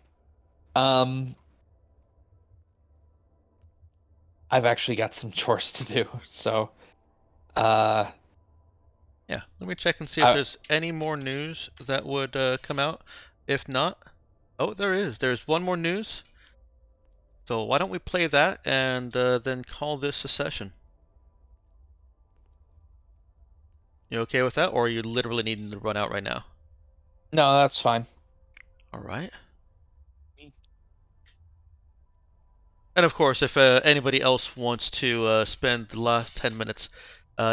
I've actually got some chores to do, so Yeah, let me check and see if there's any more news that would come out. If not, oh, there is. There's one more news. So why don't we play that and then call this a session? You okay with that, or are you literally needing to run out right now? no, that's fine. All right. And of course, if anybody else wants to spend the last 10 minutes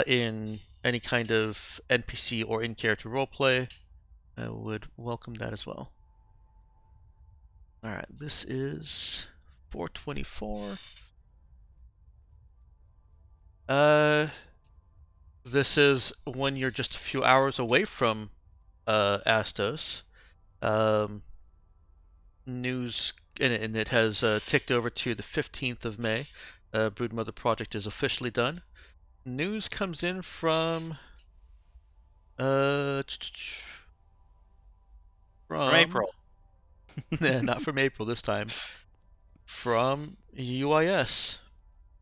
in any kind of NPC or in-character roleplay, I would welcome that as well. Alright, this is 424. This is when you're just a few hours away from Astos. News, and it has ticked over to the 15th of May. Broodmother Project is officially done. News comes in from from April. not from April this time. From UIS,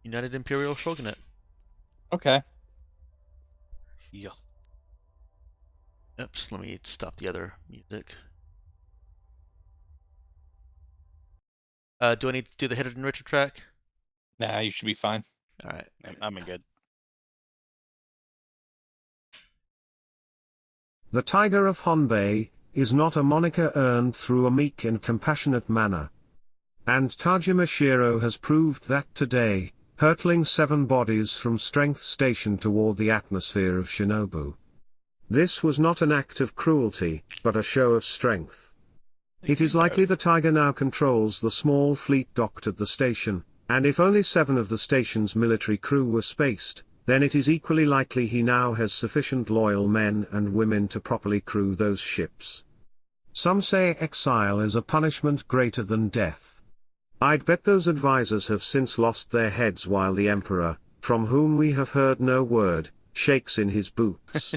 United Imperial Shogunate. Okay. Yeah. Oops, let me stop the other music. Do I need to do the hidden enricher track? Nah, you should be fine. All right. I'm in good. The Tiger of Honbei is not a moniker earned through a meek and compassionate manner. And Kajima Shiro has proved that today, hurtling 7 bodies from Strength Station toward the atmosphere of Shinobu. This was not an act of cruelty, but a show of strength. It is likely the Tiger now controls the small fleet docked at the station, and if only 7 of the station's military crew were spaced, then it is equally likely he now has sufficient loyal men and women to properly crew those ships. Some say exile is a punishment greater than death. I'd bet those advisors have since lost their heads while the Emperor, from whom we have heard no word, shakes in his boots.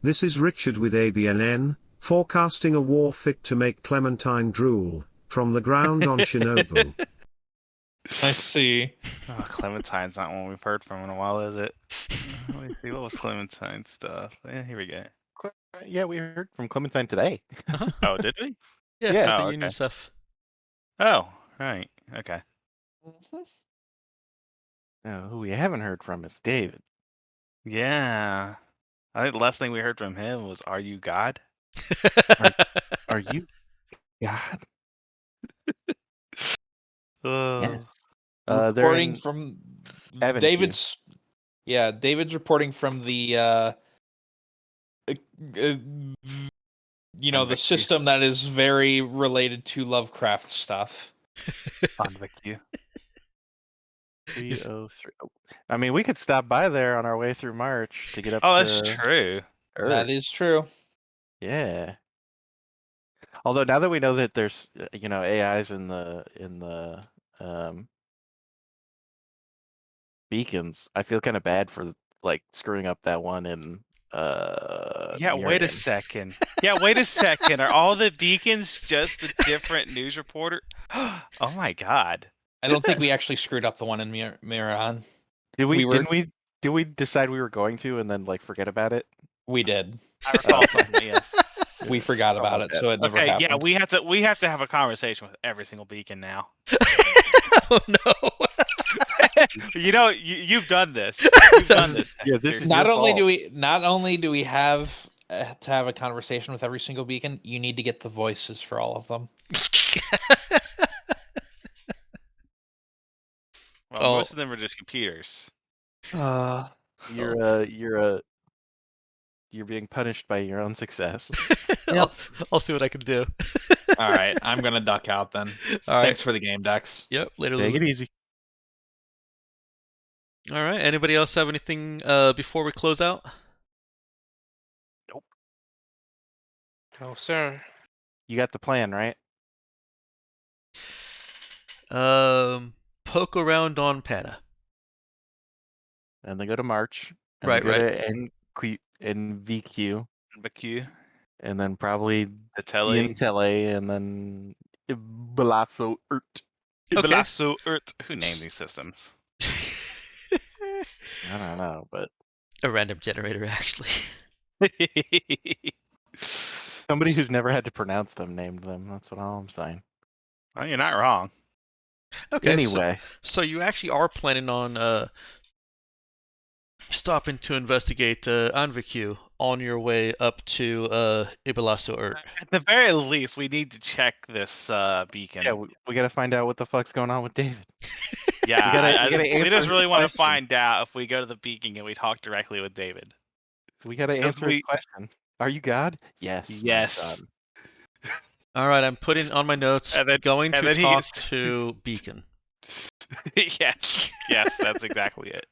This is Richard with ABNN, forecasting a war fit to make Clementine drool, from the ground on Shinobu. I see. Oh, Clementine's not one we've heard from in a while, is it? Let me see, what was Clementine stuff? Yeah, here we go. Yeah, we heard from Clementine today. Oh, did we? Yeah, Yeah. the Oh, union okay. stuff. Oh, right. Okay. No, who we haven't heard from is David. Yeah. I think the last thing we heard from him was, "Are you God?" Are you God? Oh. They're Reporting in from Haven't David's. Yeah, David's reporting from the you know, the Convict you. system that is very related to Lovecraft stuff. Convict you. 303. I mean, we could stop by there on our way through March to get up Oh, to that's true. Earth. That is true. Yeah. Although now that we know that there's AIs in the beacons, I feel kind of bad for like screwing up that one in Yeah, wait a Miriam. second. Yeah, wait a second. Are all the beacons just a different news reporter? Oh my god. I don't think we actually screwed up the one in Miran. Did we? We were- Did we decide we were going to and then like forget about it? We did. I recall something, yes. We forgot about it, so it never Okay, happened. yeah, we have to have a conversation with every single beacon now. Oh no. You know, you've done this. You've done this. Yeah, this Dexter. is Not your only fault. do we have to have a conversation with every single beacon, you need to get the voices for all of them. Well, Oh. most of them are just computers. You're being punished by your own success. I'll see what I can do. All right, I'm gonna duck out then. All right. Thanks for the game, Dex. Yep. Later. Take Lulu. it easy. All right. Anybody else have anything before we close out? No, sir. You got the plan, right? Poke around on Pana. And then go to March. And Right, then go right. to NVQ. BQ, And then probably the Tele, Tele, and then Palazzo Urt. Okay. Belasso Earth. Who named these systems? I don't know, but A random generator, actually. somebody who's never had to pronounce them named them. That's what I'm saying. Well, you're not wrong. Okay. Anyway, So you actually are planning on stopping to investigate Anviku on your way up to Ibalasso Urt. At the very least, we need to check this beacon. yeah, we got to find out what the fuck's going on with David. Yeah, we gotta we answer just his really want to question. find out if we go to the beacon and we talk directly with David. We got to Because answer his question. Are you God? Yes. my Yes. son. All right, I'm putting on my notes. And then- going and to then talk he's- to Beacon. yes, that's exactly it.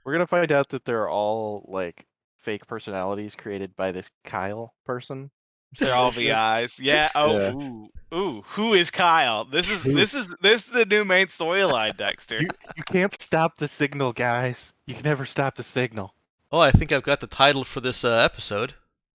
We're gonna find out that they're all like fake personalities created by this Kyle person. They're all VIs. Yeah. Oh, Yeah. ooh. Who is Kyle? This is the new main storyline, Dexter. You can't stop the signal, guys. You can never stop the signal. Oh, I think I've got the title for this episode.